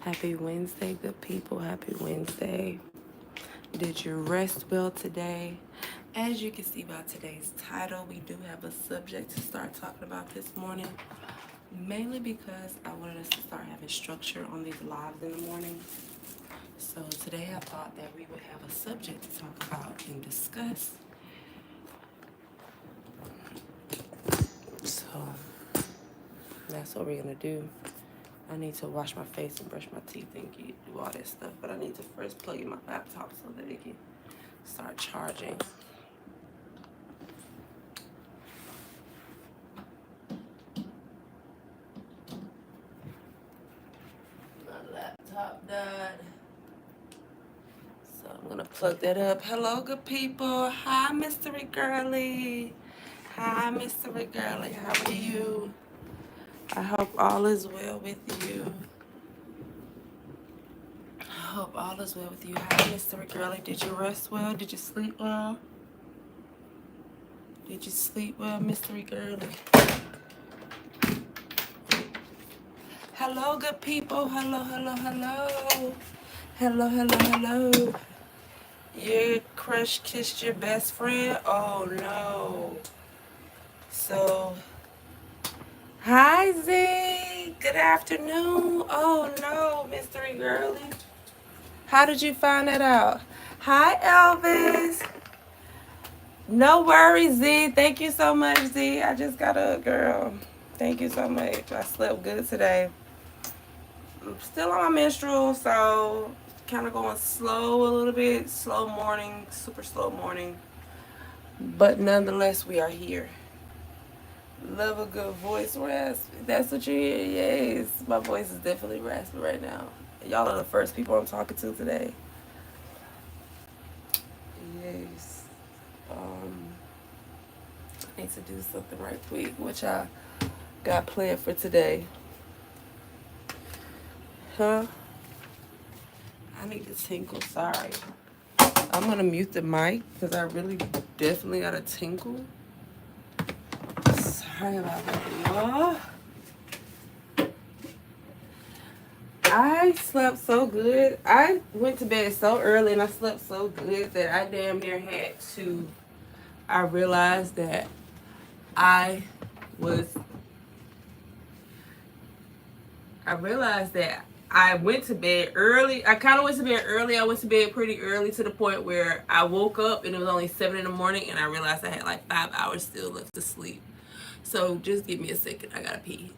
Happy Wednesday, good people. Happy Wednesday. Did you rest well today? As you can see by today's title, we do have a subject to start talking about this morning. Mainly because I wanted us to start having structure on these lives in the morning. So today I thought that we would have a subject to talk about and discuss. So that's what we're gonna do. I need to wash my face and brush my teeth and do all that stuff, but I need to first plug in my laptop so that it can start charging. My laptop died, so I'm gonna plug that up. Hello, good people. Hi, Mystery Girly. Hi, Mystery Girly. How are you? I hope all is well with you. I hope all is well with you. Hi, Mystery Girly. Did you rest well? Did you sleep well? Did you sleep well, Mystery Girly? Hello, good people. Hello, hello, hello. Hello, hello, hello. Your crush kissed your best friend? Oh, no. So, hi, Z. Good afternoon. Oh, no, Mystery Girly. How did you find that out? Hi, Elvis. No worries, Z. Thank you so much, Z. I just got up, girl. Thank you so much. I slept good today. I'm still on my menstrual, so kind of going slow a little bit. Slow morning, super slow morning. But nonetheless, we are here. Love a good voice rasp. That's what you hear. Yes, my voice is definitely raspy right now. Y'all are the first people I'm talking to today. Yes. I need to do something right quick, which I got planned for today. Huh? I need to tinkle. Sorry. I'm gonna mute the mic because I really definitely got a tinkle. Sorry about that, y'all. I slept so good. I went to bed so early and I slept so good that I damn near had to. I realized that I was. I realized that I went to bed early. I kind of went to bed early. I went to bed pretty early to the point where I woke up and it was only 7 in the morning and I realized I had like 5 hours still left to sleep. So just give me a second. I gotta pee.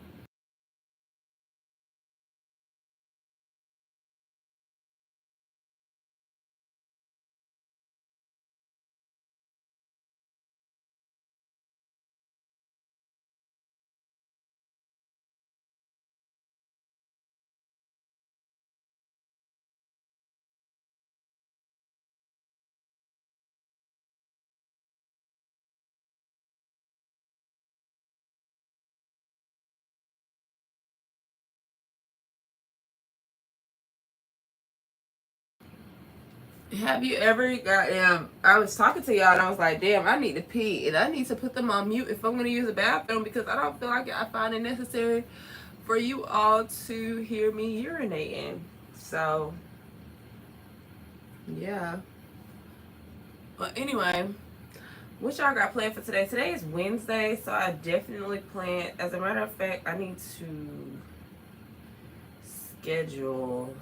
Have you ever got I was talking to y'all and I was like, damn, I need to pee and I need to put them on mute if I'm gonna use the bathroom because I don't feel like I find it necessary for you all to hear me urinating. So yeah. But anyway, what y'all got planned for today? Today is Wednesday, so I definitely plan, as a matter of fact, I need to schedule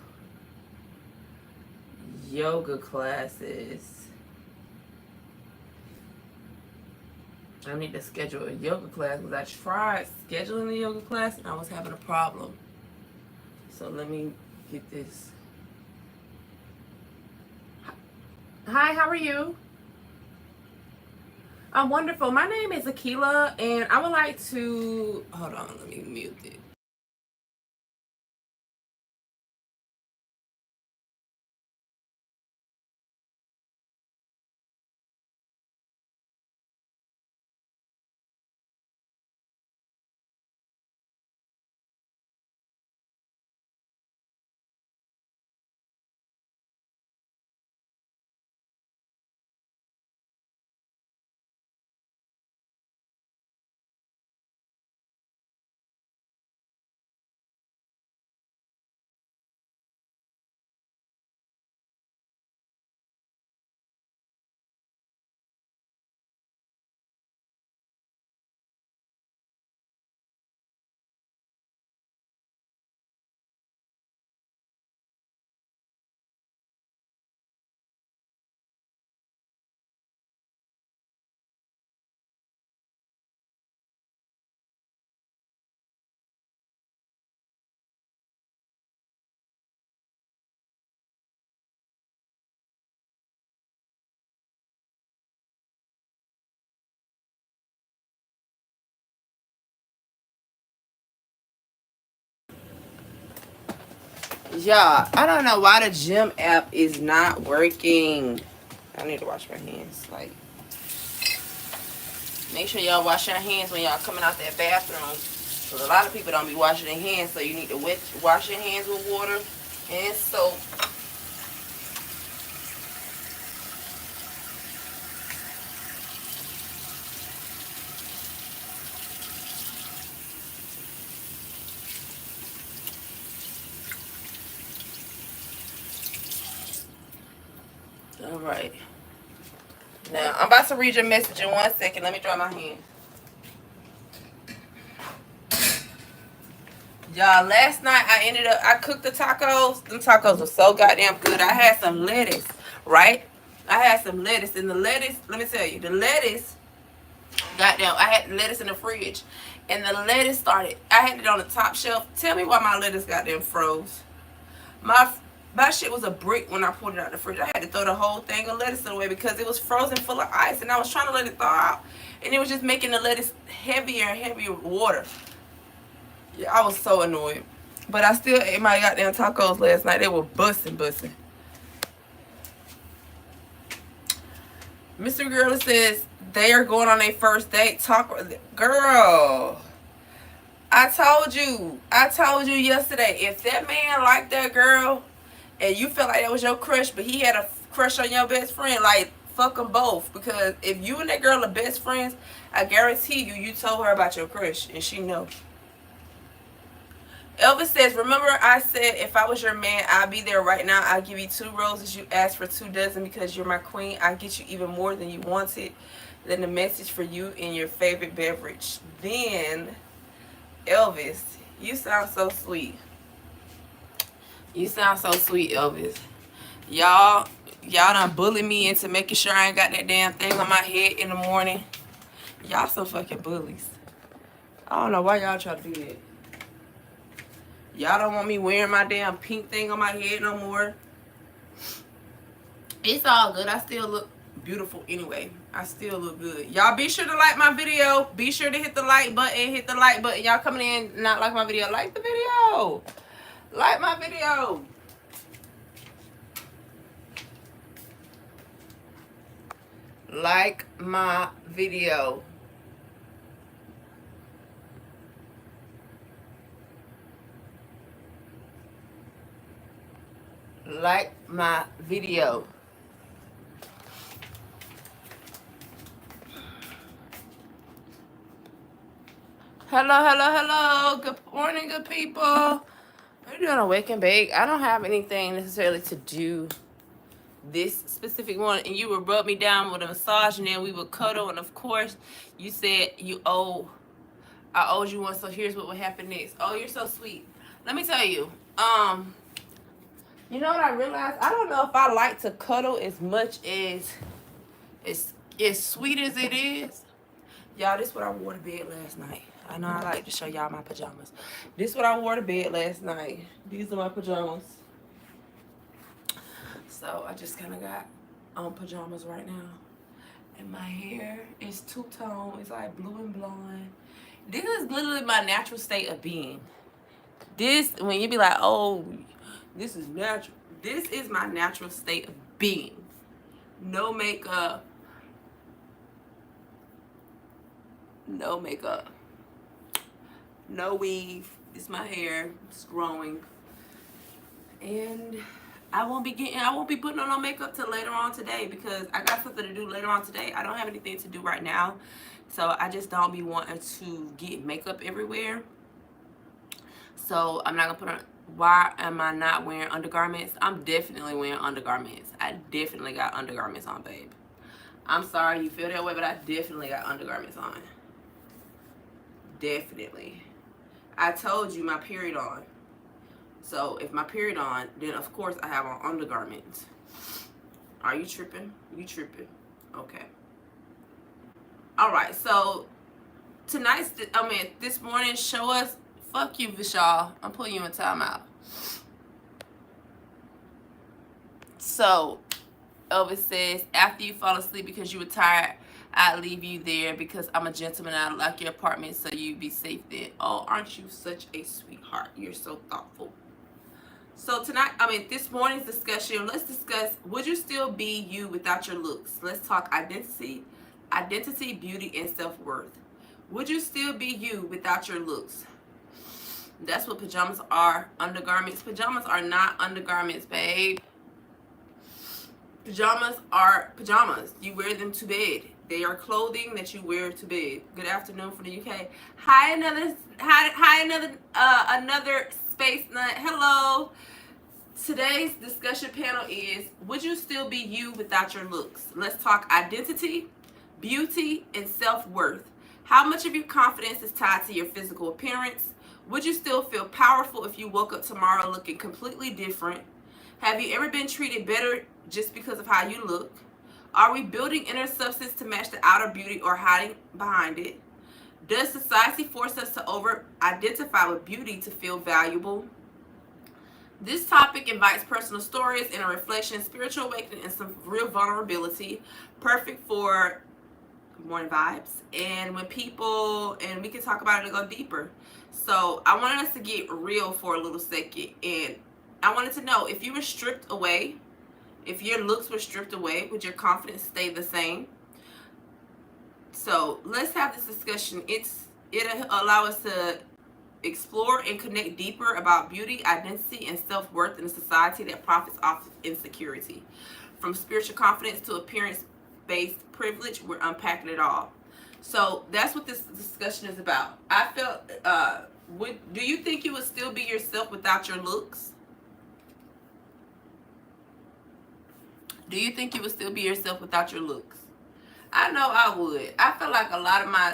yoga classes. I need to schedule a yoga class because I tried scheduling the yoga class and I was having a problem. So let me get this. Hi, how are you? I'm wonderful. My name is Akiela and I would like to, hold on, let me mute it. Y'all, I don't know why the gym app is not working. I need to wash my hands. Like, make sure y'all wash your hands when y'all coming out that bathroom. Because a lot of people don't be washing their hands, so you need to wash your hands with water and soap. All right. Now, I'm about to read your message in 1 second. Let me dry my hands. Y'all, last night I cooked the tacos. Them tacos were so goddamn good. I had some lettuce, right? I had some lettuce. And the lettuce, let me tell you, the lettuce, goddamn, I had lettuce in the fridge. And the lettuce started, I had it on the top shelf. Tell me why my lettuce goddamn froze. My shit was a brick when I pulled it out the fridge. I had to throw the whole thing of lettuce away because it was frozen full of ice. And I was trying to let it thaw out. And it was just making the lettuce heavier and heavier water. Yeah, I was so annoyed. But I still ate my goddamn tacos last night. They were busting. Mr. Girl says they are going on their first date. Girl, I told you yesterday, if that man liked that girl and you felt like that was your crush, but he had a crush on your best friend, like, fuck them both. Because if you and that girl are best friends, I guarantee you told her about your crush and she know. Elvis says, remember I said if I was your man, I'd be there right now. I'll give you 2 roses. You asked for 2 dozen because you're my queen. I get you even more than you wanted. Then the message for you and your favorite beverage. Then, Elvis, you sound so sweet. You sound so sweet, Elvis. Y'all done bullied me into making sure I ain't got that damn thing on my head in the morning. Y'all some fucking bullies. I don't know why y'all try to do that. Y'all don't want me wearing my damn pink thing on my head no more. It's all good. I still look beautiful anyway. I still look good. Y'all be sure to like my video. Be sure to hit the like button. Hit the like button. Y'all coming in not like my video. Like the video. Like my video. Like my video. Like my video. Hello. Good morning, good people. We're doing a wake and bake. I don't have anything necessarily to do this specific one. And you would rub me down with a massage and then we would cuddle. And of course, you said I owed you one. So here's what would happen next. Oh, you're so sweet. Let me tell you. You know what I realized? I don't know if I like to cuddle as much as sweet as it is. Y'all, this is what I wore to bed last night. I know I like to show y'all my pajamas. This is what I wore to bed last night. These are my pajamas. So I just kind of got on pajamas right now. And my hair is two-tone. It's like blue and blonde. This is literally my natural state of being. This, when you be like, oh, this is natural. This is my natural state of being. No makeup. No makeup. No weave. This is my hair. It's growing. And I won't be putting on no makeup till later on today because I got something to do later on today. I don't have anything to do right now. So I just don't be wanting to get makeup everywhere. So I'm not gonna put on. Why am I not wearing undergarments? I'm definitely wearing undergarments. I definitely got undergarments on, babe. I'm sorry you feel that way, but I definitely got undergarments on. Definitely. I told you my period on. So if my period on, then of course I have on undergarments. Are you tripping? You tripping. Okay. Alright, so this morning, show us. Fuck you, Vishal. I'm putting you in timeout. So, Elvis says, after you fall asleep because you were tired, I'd leave you there because I'm a gentleman. I lock your apartment so you be safe then. Oh, aren't you such a sweetheart? You're so thoughtful. So this morning's discussion, let's discuss, would you still be you without your looks? Let's talk identity, beauty, and self-worth. Would you still be you without your looks? That's what pajamas are, undergarments. Pajamas are not undergarments, babe. Pajamas are pajamas. You wear them to bed. They are clothing that you wear to bed. Good afternoon from the UK. Hi, another space nut. Hello. Today's discussion panel is, would you still be you without your looks? Let's talk identity, beauty, and self-worth. How much of your confidence is tied to your physical appearance? Would you still feel powerful if you woke up tomorrow looking completely different? Have you ever been treated better just because of how you look? Are we building inner substance to match the outer beauty or hiding behind it? Does society force us to over-identify with beauty to feel valuable? This topic invites personal stories, inner reflection, spiritual awakening, and some real vulnerability. Perfect for morning vibes. And we can talk about it and go deeper. So I wanted us to get real for a little second. And I wanted to know, if you were stripped away, if your looks were stripped away, would your confidence stay the same? So let's have this discussion. It'll allow us to explore and connect deeper about beauty, identity, and self-worth in a society that profits off of insecurity. From spiritual confidence to appearance-based privilege, we're unpacking it all. So that's what this discussion is about. I felt, do you think you would still be yourself without your looks? Do you think you would still be yourself without your looks? I know I would. I feel like a lot of my,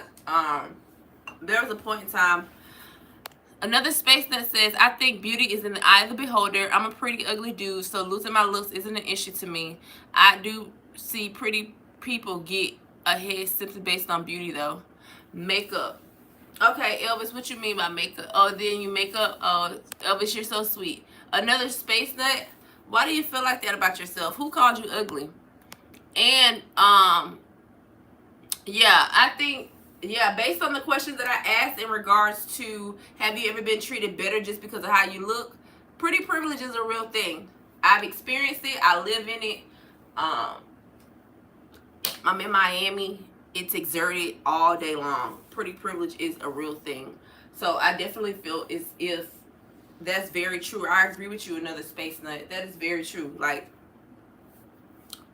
there was a point in time. Another space that says, I think beauty is in the eye of the beholder. I'm a pretty ugly dude, so losing my looks isn't an issue to me. I do see pretty people get ahead simply based on beauty, though. Makeup. Okay, Elvis, what you mean by makeup? Oh, then you makeup. Oh, Elvis, you're so sweet. Another space nut. Why do you feel like that about yourself? Who called you ugly? And, yeah, I think, yeah, based on the questions that I asked in regards to, have you ever been treated better just because of how you look? Pretty privilege is a real thing. I've experienced it. I live in it. I'm in Miami. It's exerted all day long. Pretty privilege is a real thing. So I definitely feel as if that's very true. I agree with you, another space nut. That is very true. Like,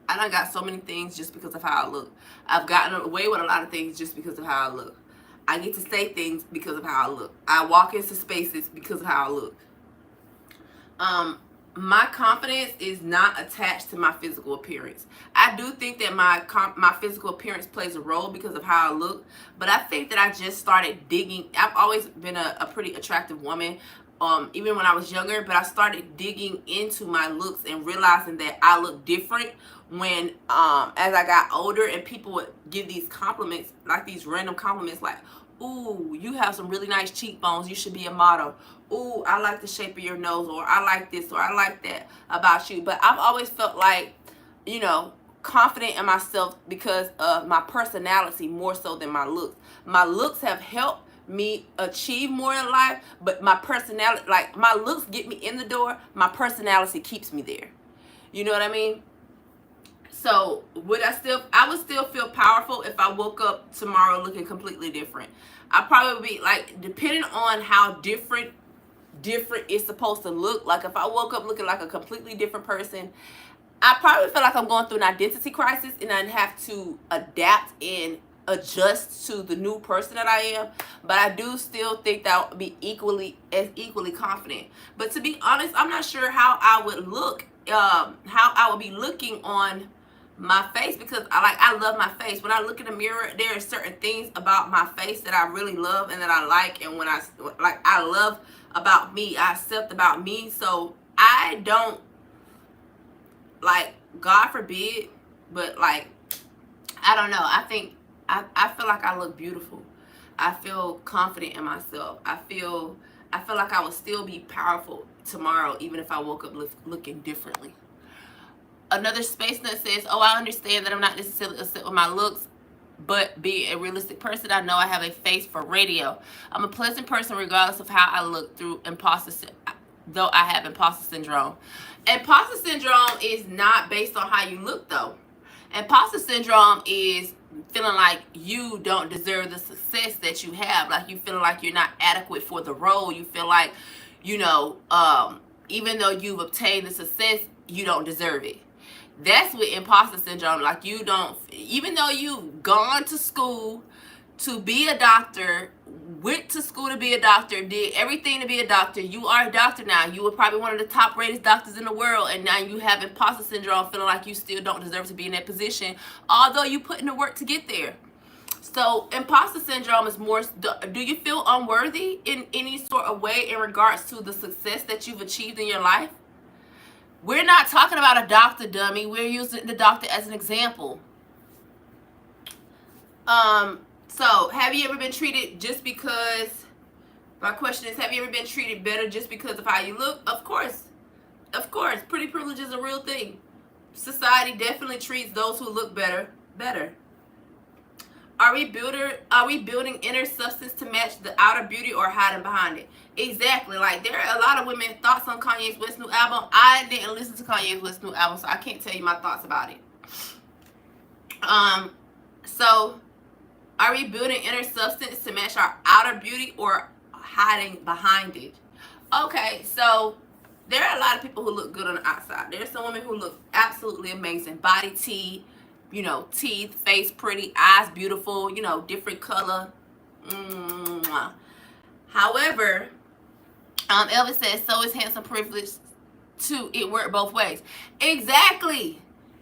I done got so many things just because of how I look. I've gotten away with a lot of things just because of how I look. I get to say things because of how I look. I walk into spaces because of how I look. My confidence is not attached to my physical appearance. I do think that my physical appearance plays a role because of how I look, but I think that I just started digging. I've always been a pretty attractive woman, even when I was younger, but I started digging into my looks and realizing that I look different when as I got older, and people would give these compliments, like these random compliments, like, ooh, you have some really nice cheekbones, you should be a model. Ooh, I like the shape of your nose, or I like this, or I like that about you. But I've always felt like, you know, confident in myself because of my personality more so than my looks. My looks have helped me achieve more in life, but my personality, like, my looks get me in the door, my personality keeps me there. You know what I mean? So I would still feel powerful if I woke up tomorrow looking completely different. I probably would be, like, depending on how different it's supposed to look. Like, if I woke up looking like a completely different person, I probably feel like I'm going through an identity crisis, and I'd have to adapt and adjust to the new person that I am. But I do still think that I would be equally confident. But to be honest, I'm not sure how I would look, how I would be looking on my face, because I love my face. When I look in the mirror, there are certain things about my face that I really love and that I like, and when I love about me, I accept about me. So I don't, like, God forbid, but, like, I don't know. I feel like I look beautiful. I feel confident in myself. I feel like I would still be powerful tomorrow, even if I woke up looking differently. Another space that says, oh, I understand that I'm not necessarily upset with my looks, but being a realistic person, I know I have a face for radio. I'm a pleasant person regardless of how I look through imposter syndrome. though I have imposter syndrome. Imposter syndrome is not based on how you look, though. Imposter syndrome is feeling like you don't deserve the success that you have, like you feeling like you're not adequate for the role. You feel like, you know, even though you've obtained the success, you don't deserve it. That's with imposter syndrome. Like, you don't, even though you've gone to school to be a doctor, went to school to be a doctor, did everything to be a doctor, you are a doctor now. You were probably one of the top rated doctors in the world, and now you have imposter syndrome, feeling like you still don't deserve to be in that position, although you put in the work to get there. So imposter syndrome is more, do you feel unworthy in any sort of way in regards to the success that you've achieved in your life? We're not talking about a doctor, dummy. We're using the doctor as an example. So have you ever been treated just because, my question is, have you ever been treated better just because of how you look? Of course. Of course. Pretty privilege is a real thing. Society definitely treats those who look better. Are we building inner substance to match the outer beauty, or hiding behind it? Exactly. Like, there are a lot of women thoughts on Kanye West's new album. I didn't listen to Kanye West's new album, so I can't tell you my thoughts about it. So are we building inner substance to match our outer beauty, or hiding behind it? Okay, so there are a lot of people who look good on the outside. There's some women who look absolutely amazing. Body, teeth, you know, teeth, face pretty, eyes beautiful, you know, different color. However, Elvis says, so is handsome privilege too. It worked both ways. Exactly.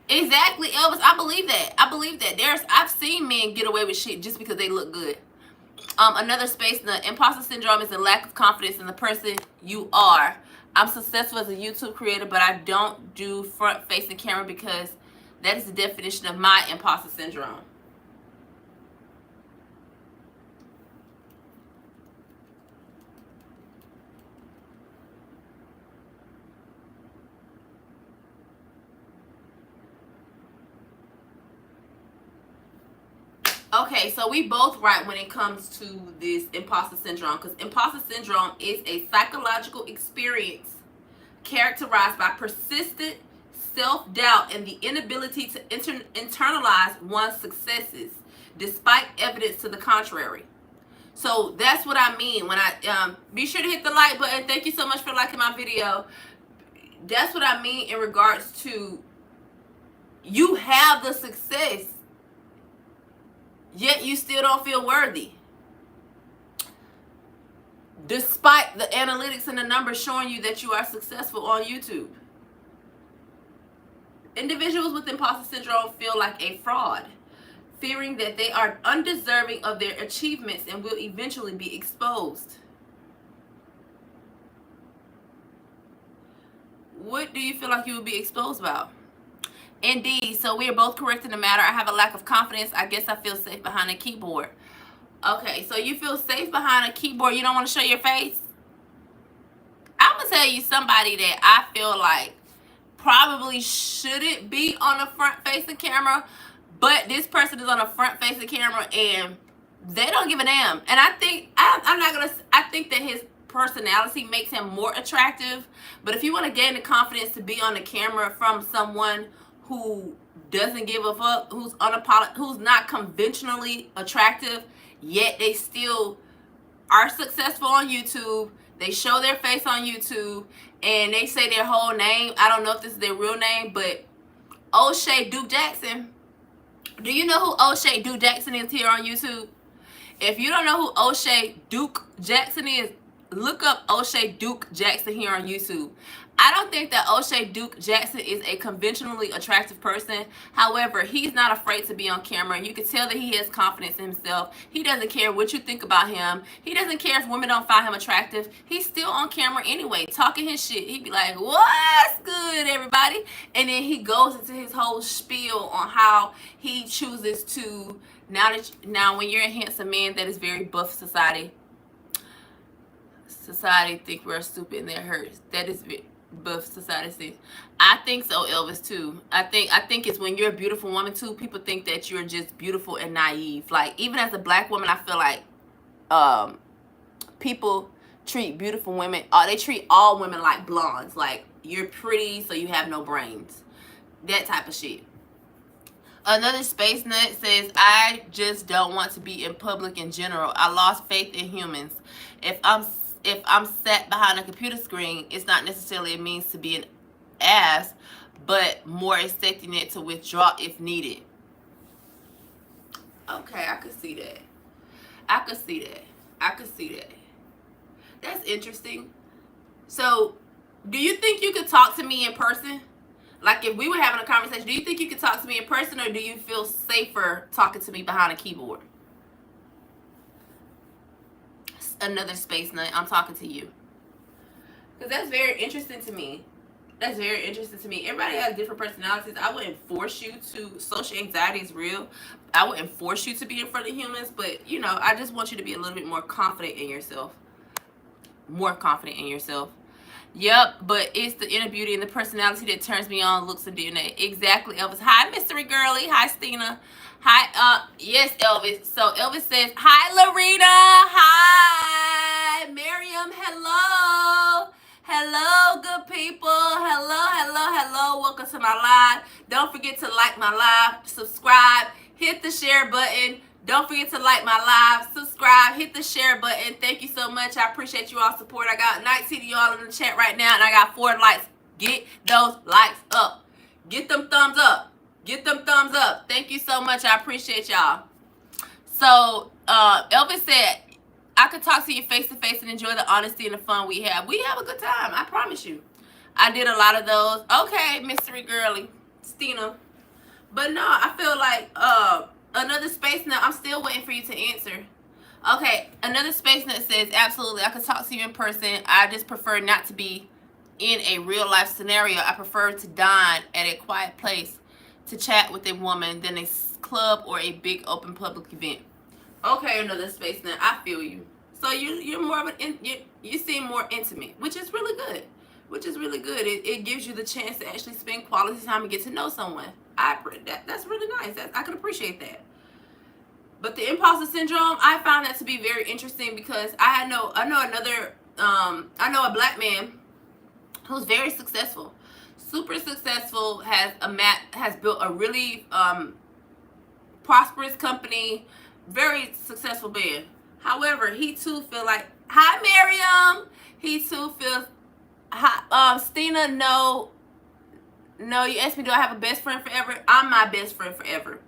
Exactly, Elvis. I believe that. I've seen men get away with shit just because they look good. Another space, the imposter syndrome is a lack of confidence in the person you are. I'm successful as a YouTube creator, but I don't do front-facing camera because that is the definition of my imposter syndrome. Okay, so we both right when it comes to this imposter syndrome, because imposter syndrome is a psychological experience characterized by persistent self-doubt and the inability to internalize one's successes despite evidence to the contrary. So that's what I mean when I be sure to hit the like button. Thank you so much for liking my video. That's what I mean in regards to, you have the success, yet you still don't feel worthy, despite the analytics and the numbers showing you that you are successful on YouTube. Individuals with imposter syndrome feel like a fraud, fearing that they are undeserving of their achievements and will eventually be exposed. What do you feel like you will be exposed about? Indeed, so we are both correct in the matter. I have a lack of confidence. I guess I feel safe behind a keyboard. Okay, so you feel safe behind a keyboard. You don't want to show your face? I'm going to tell you somebody that I feel like probably shouldn't be on the front-facing camera, but this person is on a front-facing camera and they don't give a damn. And I think, I think that his personality makes him more attractive. But if you want to gain the confidence to be on the camera from someone who doesn't give a fuck, who's not conventionally attractive, yet they still are successful on YouTube, they show their face on YouTube, and they say their whole name. I don't know if this is their real name, but O'Shea Duke Jackson. Do you know who O'Shea Duke Jackson is here on YouTube? If you don't know who O'Shea Duke Jackson is, look up O'Shea Duke Jackson here on YouTube. I don't think that O'Shea Duke Jackson is a conventionally attractive person. However, he's not afraid to be on camera. You can tell that he has confidence in himself. He doesn't care what you think about him. He doesn't care if women don't find him attractive. He's still on camera anyway, talking his shit. He'd be like, what's good, everybody? And then he goes into his whole spiel on how he chooses to, now when you're a handsome man that is very buff, society think we're stupid and that hurts. That is buff society says. I think so, Elvis, too. I think it's when you're a beautiful woman too, people think that you're just beautiful and naive. Like, even as a black woman, I feel like people treat beautiful women, they treat all women like blondes, like you're pretty so you have no brains, that type of shit. Another space nut says, I just don't want to be in public in general. I lost faith in humans. If I'm sat behind a computer screen, it's not necessarily a means to be an ass, but more expecting it to withdraw if needed. Okay, I could see that. I could see that. I could see that. That's interesting. So, do you think you could talk to me in person? Like, if we were having a conversation, do you think you could talk to me in person, or do you feel safer talking to me behind a keyboard? Another space nut, I'm talking to you. Because that's very interesting to me. That's very interesting to me. Everybody has different personalities. I wouldn't force you to. Social anxiety is real. I wouldn't force you to be in front of humans, but, you know, I just want you to be a little bit more confident in yourself. More confident in yourself. Yep, but it's the inner beauty and the personality that turns me on, looks and DNA. Exactly, Elvis. Hi, Mystery Girly. Hi, Stina. Hi, yes, Elvis. So Elvis says, hi, Larita. Hi, Miriam. Hello. Hello, good people. Hello, hello, hello. Welcome to my live. Don't forget to like my live, subscribe, hit the share button. Don't forget to like my live, subscribe, hit the share button. Thank you so much. I appreciate you all support. I got 19 of y'all in the chat right now, and I got 4 likes. Get those likes up. Get them thumbs up. Get them thumbs up. Thank you so much. I appreciate y'all. So, Elvis said, I could talk to you face to face and enjoy the honesty and the fun we have. We have a good time. I promise you. I did a lot of those. Okay, Mystery Girly, Stina. But no, I feel like, another space nut, I'm still waiting for you to answer. Okay, another space nut says, absolutely, I could talk to you in person. I just prefer not to be in a real life scenario. I prefer to dine at a quiet place to chat with a woman than a club or a big open public event. Okay, another space nut, I feel you. So you're more of an, you seem more intimate, which is really good. Which is really good. It gives you the chance to actually spend quality time and get to know someone. That's really nice. I can appreciate that. But the imposter syndrome, I found that to be very interesting because I know a black man who's very successful, super successful, has built a really prosperous company, very successful man. However, he too feel like, hi Miriam. He too feels, Stina, no, you asked me, do I have a best friend forever? I'm my best friend forever.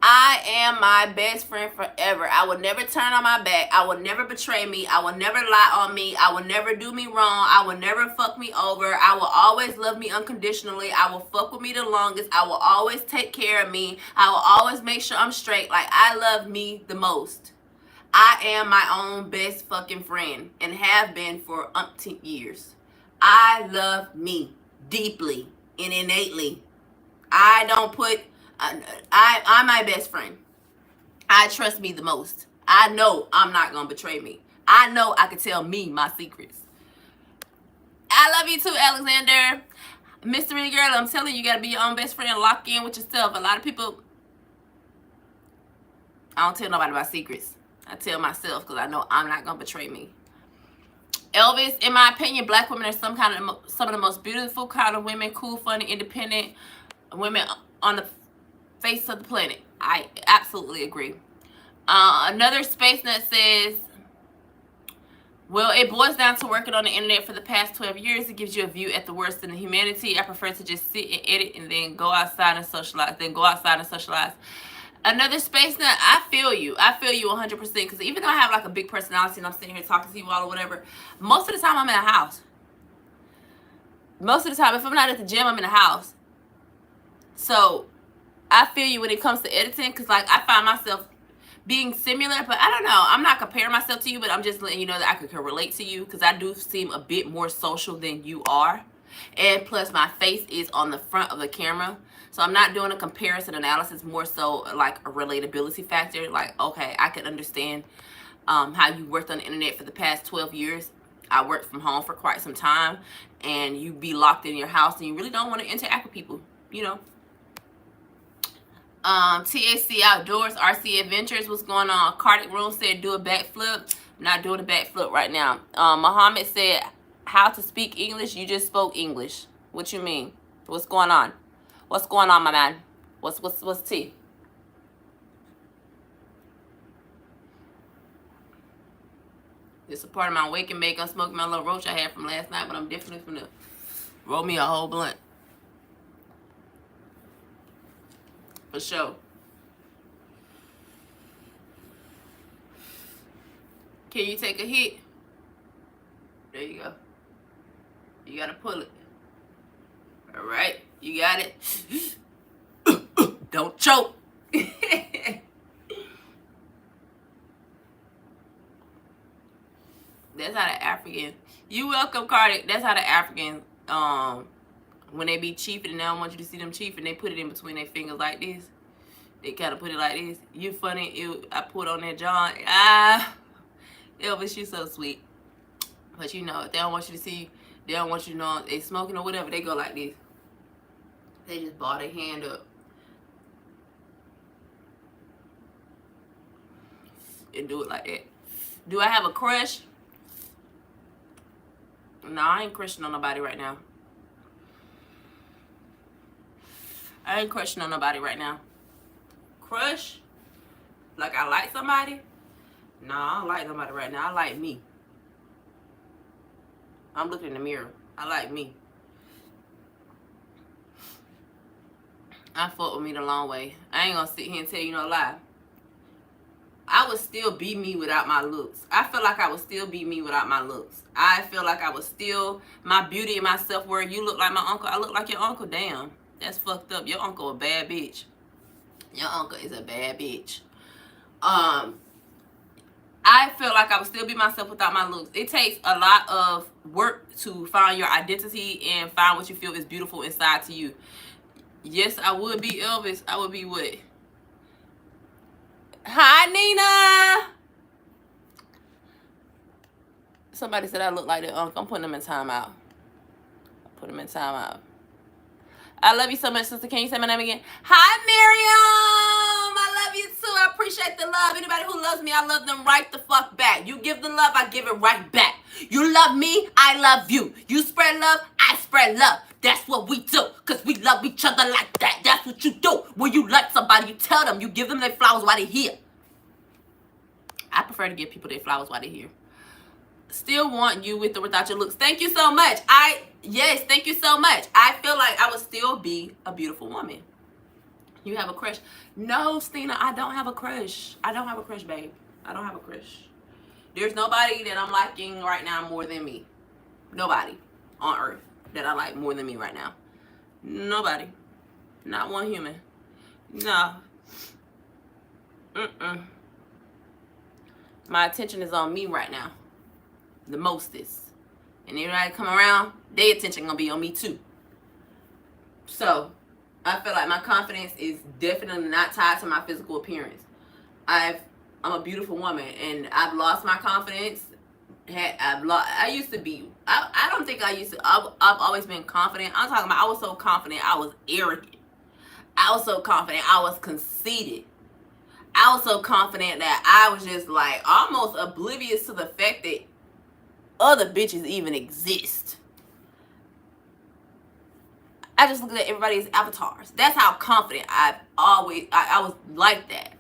I am my best friend forever. I will never turn on my back. I will never betray me. I will never lie on me. I will never do me wrong. I will never fuck me over. I will always love me unconditionally. I will fuck with me the longest. I will always take care of me. I will always make sure I'm straight. Like, I love me the most. I am my own best fucking friend and have been for umpteen years. I love me deeply and innately. I don't put, I'm my best friend. I trust me the most. I know I'm not going to betray me. I know I can tell me my secrets. I love you too, Alexander. Mystery Girl, I'm telling you, you got to be your own best friend and lock in with yourself. A lot of people, I don't tell nobody my secrets. I tell myself because I know I'm not going to betray me. Elvis, in my opinion, black women are some of the most beautiful kind of women, cool, funny, independent women on the face of the planet. I absolutely agree. Another space nut says, well, it boils down to working on the internet for the past 12 years. It gives you a view at the worst in the humanity. I prefer to just sit and edit and then go outside and socialize. Another space nut, I feel you 100%, because even though I have like a big personality and I'm sitting here talking to you all or whatever, most of the time I'm in a house. Most of the time, if I'm not at the gym, I'm in a house. So I feel you when it comes to editing, because like I find myself being similar, but I don't know. I'm not comparing myself to you, but I'm just letting you know that I can relate to you, because I do seem a bit more social than you are. And plus my face is on the front of the camera. So I'm not doing a comparison analysis, more so like a relatability factor. Like, okay, I can understand how you worked on the internet for the past 12 years. I worked from home for quite some time, and you be locked in your house and you really don't want to interact with people, you know. THC Outdoors, RC Adventures, what's going on? Cardiac Room said do a backflip. Not doing a backflip right now. Muhammad said, how to speak English? You just spoke English. What you mean? What's going on? What's going on, my man? What's tea? It's a part of my wake and bake. I'm smoking my little roach I had from last night, but I'm definitely gonna roll me a whole blunt. For sure. Can you take a hit? There you go. You gotta pull it. All right, you got it. Don't choke. That's how the African. You welcome, Cardi. That's how the Africans, when they be chiefing and they don't want you to see them chiefing, they put it in between their fingers like this. They kind of put it like this. You funny. I put on that John. Elvis, you so sweet. But you know, if they don't want you to see, they don't want you to know they smoking or whatever, they go like this. They just ball their hand up. And do it like that. Do I have a crush? No, I ain't crushing on nobody right now. I ain't crushing on nobody right now. Crush? Like I like somebody? No, I don't like nobody right now. I like me. I'm looking in the mirror. I like me. I fuck with me the long way. I ain't gonna sit here and tell you no lie. I would still be me without my looks. I feel like I would still be me without my looks. I feel like I would still, my beauty and my self-worth. You look like my uncle. I look like your uncle. Damn. That's fucked up. Your uncle a bad bitch. Your uncle is a bad bitch. I feel like I would still be myself without my looks. It takes a lot of work to find your identity and find what you feel is beautiful inside to you. Yes, I would be Elvis. I would be what? Hi, Nina. Somebody said I look like the uncle. I'm putting them in timeout. Put them in timeout. I love you so much, sister. Can you say my name again? Hi, Miriam. I love you too. I appreciate the love. Anybody who loves me, I love them right the fuck back. You give the love, I give it right back. You love me, I love you. You spread love, I spread love. That's what we do, because we love each other like that. That's what you do. When you like somebody, you tell them. You give them their flowers while they're here. I prefer to give people their flowers while they're here. Still want you with or without your looks. Thank you so much. Yes, thank you so much. I feel like I would still be a beautiful woman. You have a crush? No, Stina, I don't have a crush. I don't have a crush, babe. I don't have a crush. There's nobody that I'm liking right now more than me. Nobody on earth that I like more than me right now. Nobody. Not one human. No. My attention is on me right now. The mostest. And everybody come around, their attention gonna be on me too. So I feel like my confidence is definitely not tied to my physical appearance. I'm a beautiful woman, and I've lost my confidence. I used to be. I don't think I used to. I've always been confident. I'm talking about I was so confident. I was arrogant. I was so confident. I was conceited. I was so confident that I was just like almost oblivious to the fact that other bitches even exist. I just looked at everybody's avatars. That's how confident I was like that.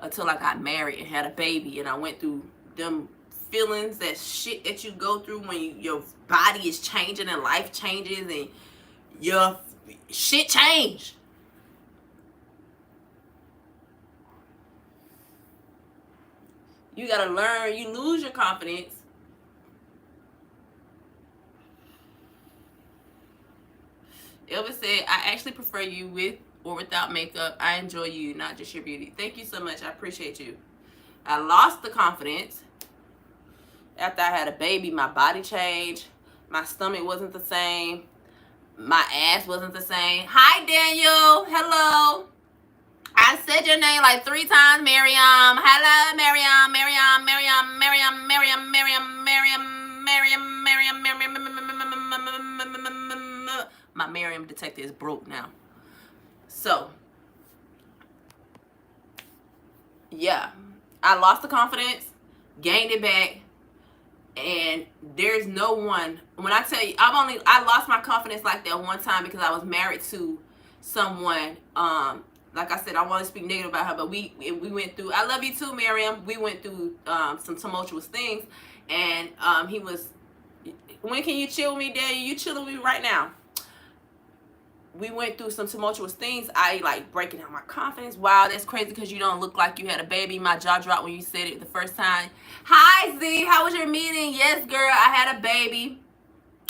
Until I got married and had a baby, and I went through them feelings, that shit that you go through when your body is changing and life changes and your shit changed. You gotta learn. You lose your confidence. Elvis said, I actually prefer you with or without makeup. I enjoy you, not just your beauty. Thank you so much. I appreciate you. I lost the confidence. After I had a baby, my body changed. My stomach wasn't the same. My ass wasn't the same. Hi, Daniel. Hello. I said your name like 3 times, Miriam. Hello, Miriam. Miriam, Miriam, Miriam, Miriam, Miriam, Miriam, Miriam, Miriam, Miriam. My Miriam detector is broke now. So, yeah, I lost the confidence. gained it back, and there's no one. When I tell you, I lost my confidence like that one time because I was married to someone. Like I said, I want to speak negative about her, but we went through. I love you too, Miriam. We went through some tumultuous things, and he was. When can you chill with me, Daniel? You chilling with me right now? We went through some tumultuous things. I like breaking down my confidence. Wow, that's crazy because you don't look like you had a baby. My jaw dropped when you said it the first time. Hi, Z. How was your meeting? Yes, girl. I had a baby.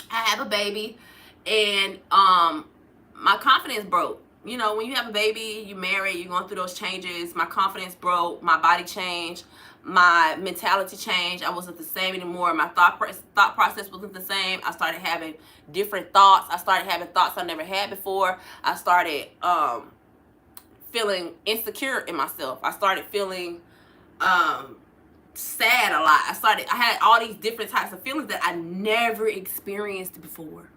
I have a baby, and my confidence broke. You know, when you have a baby, you married, you're going through those changes. My confidence broke. My body changed. My mentality changed. I wasn't the same anymore. My thought process wasn't the same. I started having different thoughts. I started having thoughts I never had before. I started feeling insecure in myself. I started feeling sad a lot. I had all these different types of feelings that I never experienced before.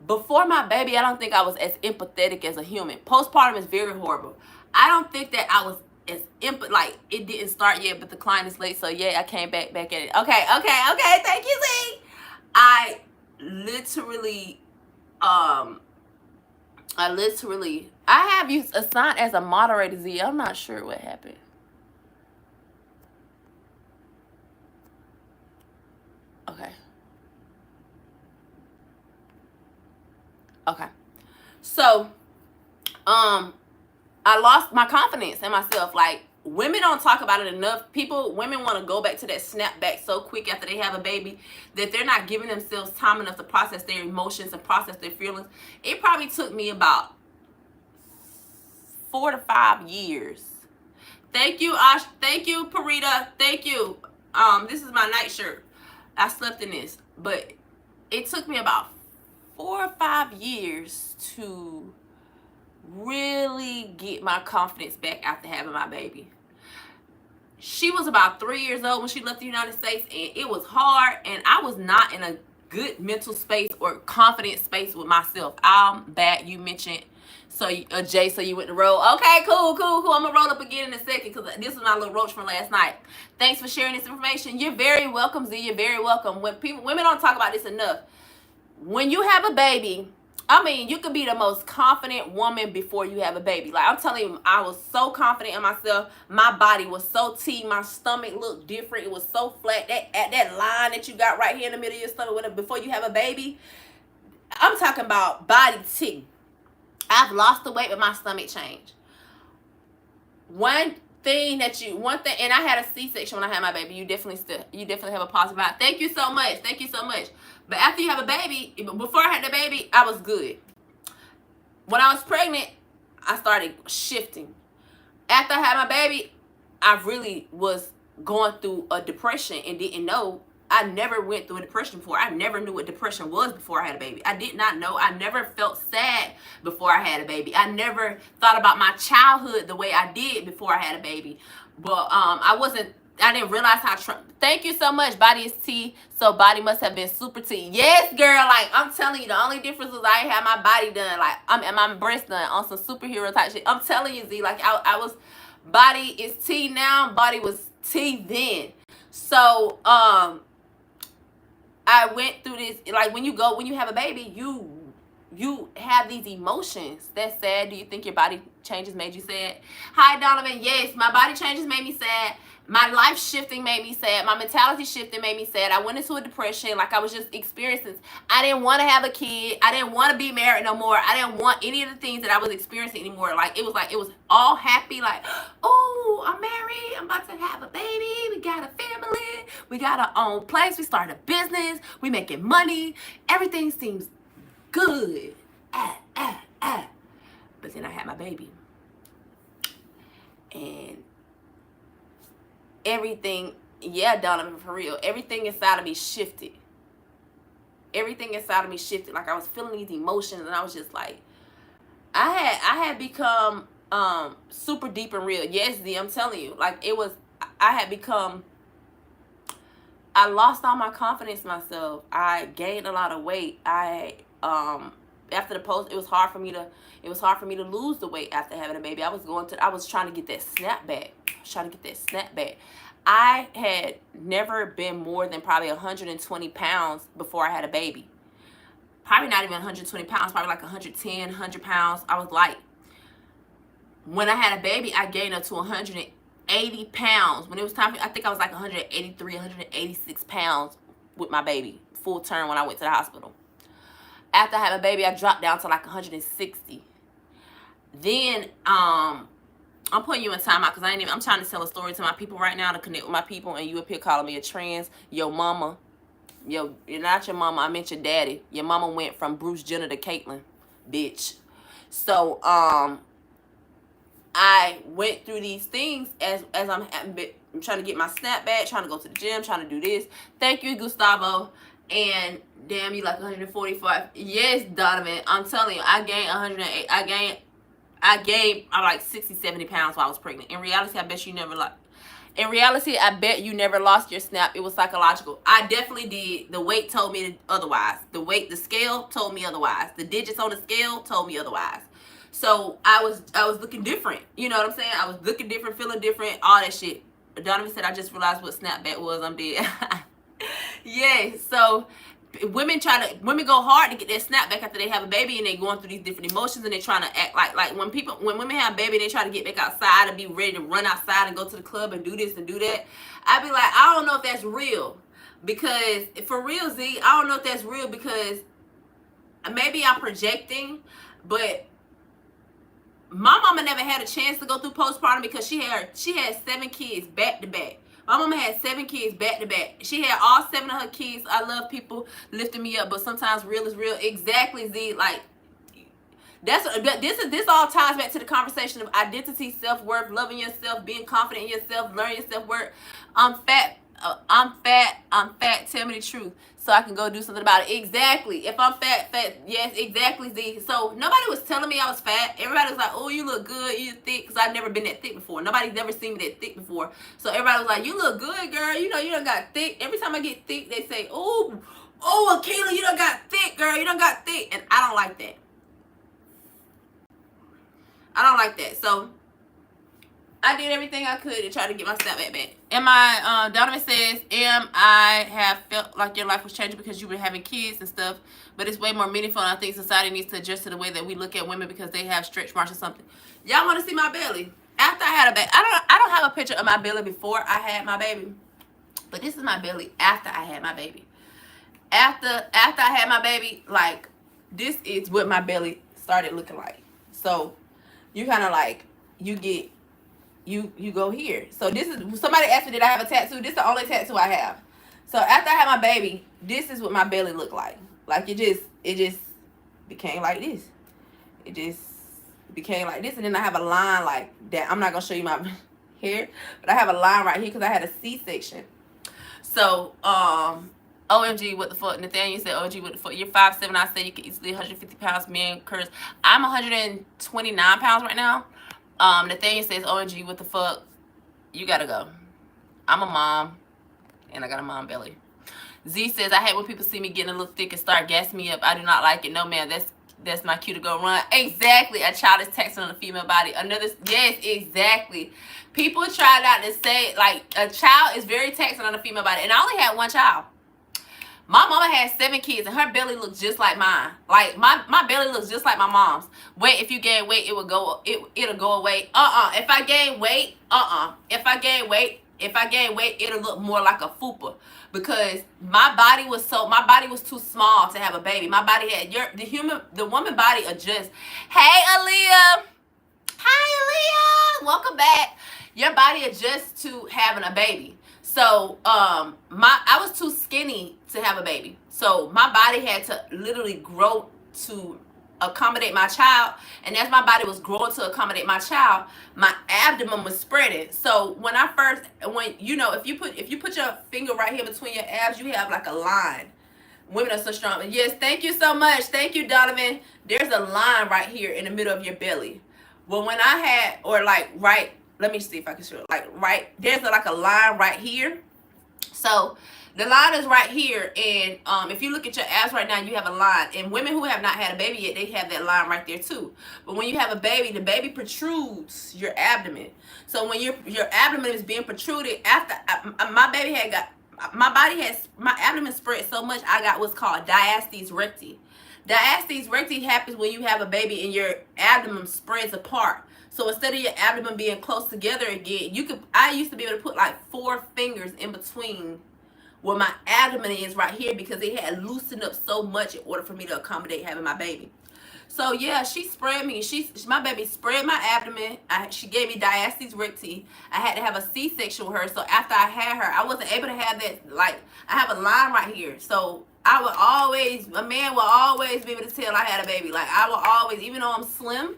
Before my baby, I don't think I was as empathetic as a human. Postpartum is very horrible. I don't think that I was as like, it didn't start yet, but the client is late, so yeah, I came back at it. Okay, thank you, Z. I literally, I have you assigned as a moderator, Z. I'm not sure what happened. Okay. So, I lost my confidence in myself. Like, women don't talk about it enough. Women want to go back to that snap back so quick after they have a baby that they're not giving themselves time enough to process their emotions and process their feelings. It probably took me about 4 to 5 years. Thank you, Ash. Thank you, Parita. Thank you. This is my night shirt. I slept in this, but it took me about 4 or 5 years to really get my confidence back after having my baby. She was about 3 years old when she left the United States, and it was hard, and I was not in a good mental space or confident space with myself. I'm bad. You mentioned, so Jay, so you went to roll. Okay, cool. I'm gonna roll up again in a second because this is my little roach from last night. Thanks for sharing this information. You're very welcome, Z. You're very welcome. Women don't talk about this enough. When you have a baby, I mean, you could be the most confident woman before you have a baby. Like, I'm telling you, I was so confident in myself. My body was so T. My stomach looked different. It was so flat. That line that you got right here in the middle of your stomach before you have a baby, I'm talking about body T. I've lost the weight, but my stomach changed. One thing, and I had a C-section when I had my baby. You definitely have a positive vibe. Thank you so much. But after you have a baby, before I had the baby, I was good. When I was pregnant, I started shifting. After I had my baby, I really was going through a depression and didn't know. I never went through a depression before. I never knew what depression was before I had a baby. I did not know. I never felt sad before I had a baby. I never thought about my childhood the way I did before I had a baby. But I didn't realize how thank you so much. Body is T, so body must have been super T. Yes, girl. Like, I'm telling you, the only difference was I ain't had my body done. Like, my breast done on some superhero type shit. I'm telling you, Z. Like, I was, body is T now. Body was T then. So, I went through this. Like, when you have a baby, you have these emotions. That's sad. Do you think your body changes made you sad? Hi, Donovan. Yes, my body changes made me sad. My life shifting made me sad. My mentality shifting made me sad. I went into a depression. Like, I was just experiencing. I didn't want to have a kid. I didn't want to be married no more. I didn't want any of the things that I was experiencing anymore. Like, it was all happy. Like, oh, I'm married. I'm about to have a baby. We got a family. We got our own place. We started a business. We making money. Everything seems good. But then I had my baby. And everything, yeah, Donovan, for real, everything inside of me shifted. Like, I was feeling these emotions, and I was just like, I had become super deep and real. Yes, Z, I'm telling you. Like, I lost all my confidence in myself. I gained a lot of weight. After the post, it was hard for me to lose the weight after having a baby. I was trying to get that snap back. I had never been more than probably 120 pounds before I had a baby. Probably not even 120 pounds, probably like 110, 100 pounds. I was light. When I had a baby, I gained up to 180 pounds. When it was time for, I think I was like 183, 186 pounds with my baby, full term, when I went to the hospital. After I had my baby, I dropped down to like 160. Then, I'm putting you in timeout because I'm trying to tell a story to my people right now to connect with my people, and you up here calling me a trans. Your mama, you're not your mama, I meant your daddy. Your mama went from Bruce Jenner to Caitlyn, bitch. So, I went through these things as I'm trying to get my snap back, trying to go to the gym, trying to do this. Thank you, Gustavo. And damn, you like 145. Yes, Donovan, I'm telling you, I gained 108. I gained like 60, 70 pounds while I was pregnant. In reality, I bet you never lost your snap. It was psychological. I definitely did. The weight told me otherwise. The scale told me otherwise. The digits on the scale told me otherwise. So I was looking different. You know what I'm saying? I was looking different, feeling different, all that shit. Donovan said, I just realized what snapback was. I'm dead. Yeah, so women go hard to get their snapback after they have a baby, and they going through these different emotions, and they trying to act like when women have a baby, they try to get back outside and be ready to run outside and go to the club and do this and do that. I be like, I don't know if that's real, because for real, Z, I don't know if that's real, because maybe I'm projecting, but my mama never had a chance to go through postpartum because she had 7 kids back to back. My mama had 7 kids back to back. She had all 7 of her kids. I love people lifting me up, but sometimes real is real. Exactly, Z. Like, this all ties back to the conversation of identity, self-worth, loving yourself, being confident in yourself, learning your self-worth. I'm fat. Tell me the truth so I can go do something about it. Exactly. If I'm fat, yes, exactly, Z. So nobody was telling me I was fat. Everybody was like, oh, you look good, you thick, because I've never been that thick before. Nobody's never seen me that thick before. So everybody was like, you look good, girl. You know, you done got thick. Every time I get thick, they say, oh, Akiela, you done got thick, girl. You done got thick. And I don't like that. I don't like that. So I did everything I could to try to get my snap back. Donovan says, I have felt like your life was changing because you were having kids and stuff, but it's way more meaningful, and I think society needs to adjust to the way that we look at women because they have stretch marks or something. Y'all want to see my belly? After I had a baby, I don't have a picture of my belly before I had my baby, but this is my belly after I had my baby. After I had my baby, like, this is what my belly started looking like. So you kind of like, you go here. So this is, somebody asked me, did I have a tattoo? This is the only tattoo I have. So after I had my baby, this is what my belly looked like. Like, it just became like this. It just became like this. And then I have a line like that. I'm not going to show you my hair, but I have a line right here because I had a C-section. So, OMG, what the fuck? Nathaniel said, OMG, what the fuck? You're 5'7". I said you could easily 150 pounds. Man, curse. I'm 129 pounds right now. Nathaniel says, OMG, what the fuck? You gotta go. I'm a mom, and I got a mom belly. Z says, I hate when people see me getting a little thick and start gassing me up. I do not like it. No, man, that's my cue to go run. Exactly. A child is taxing on the female body. Yes, exactly. People try not to say, like, a child is very taxing on the female body. And I only had 1 child. My mama had 7 kids, and her belly looks just like mine. Like, my belly looks just like my mom's. Wait, if you gain weight, it'll go away. If I gain weight, it'll look more like a fupa. Because my body was too small to have a baby. My body had, the woman body adjusts. Hey, Aaliyah. Hi, Aaliyah. Welcome back. Your body adjusts to having a baby. So, I was too skinny to have a baby. So my body had to literally grow to accommodate my child. And as my body was growing to accommodate my child, my abdomen was spreading. So if you put your finger right here between your abs, you have like a line. Women are so strong. Yes, thank you so much. Thank you, Donovan. There's a line right here in the middle of your belly. Well, when I had, or like right, let me see if I can show it. Like right, there's like a line right here. So the line is right here, and if you look at your abs right now, you have a line. And women who have not had a baby yet, they have that line right there too. But when you have a baby, the baby protrudes your abdomen. So when your abdomen is being protruded, after my baby had got, my body has, my abdomen spread so much, I got what's called diastasis recti. Diastasis recti happens when you have a baby and your abdomen spreads apart. So instead of your abdomen being close together again, you could, I used to be able to put like 4 fingers in between where my abdomen is right here, because it had loosened up so much in order for me to accommodate having my baby. So yeah, she spread me. My baby spread my abdomen. She gave me diastasis recti. I had to have a C-section with her. So after I had her, I wasn't able to have that. Like, I have a line right here. So I would always, a man will always be able to tell I had a baby. Like, I will always, even though I'm slim,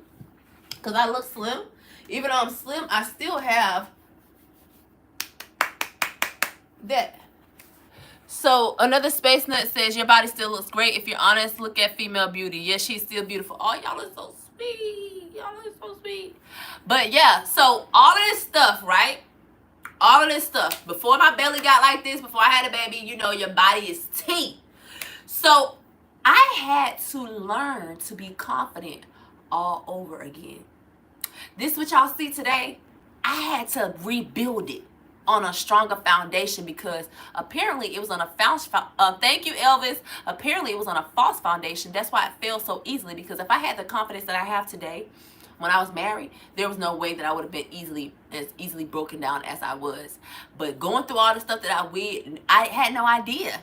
because I look slim, even though I'm slim, I still have that. So another space nut says your body still looks great if you're honest. Look at female beauty. Yes, she's still beautiful. Oh, y'all are so sweet. Y'all are so sweet. But yeah, so all of this stuff, right? All of this stuff. Before my belly got like this, before I had a baby, you know, your body is tea. So I had to learn to be confident all over again. This what y'all see today, I had to rebuild it on a stronger foundation, because apparently it was on a false thank you, Elvis. Apparently it was on a false foundation. That's why it fell so easily, because if I had the confidence that I have today when I was married, there was no way that I would have been as easily broken down as I was. But going through all the stuff that I had no idea.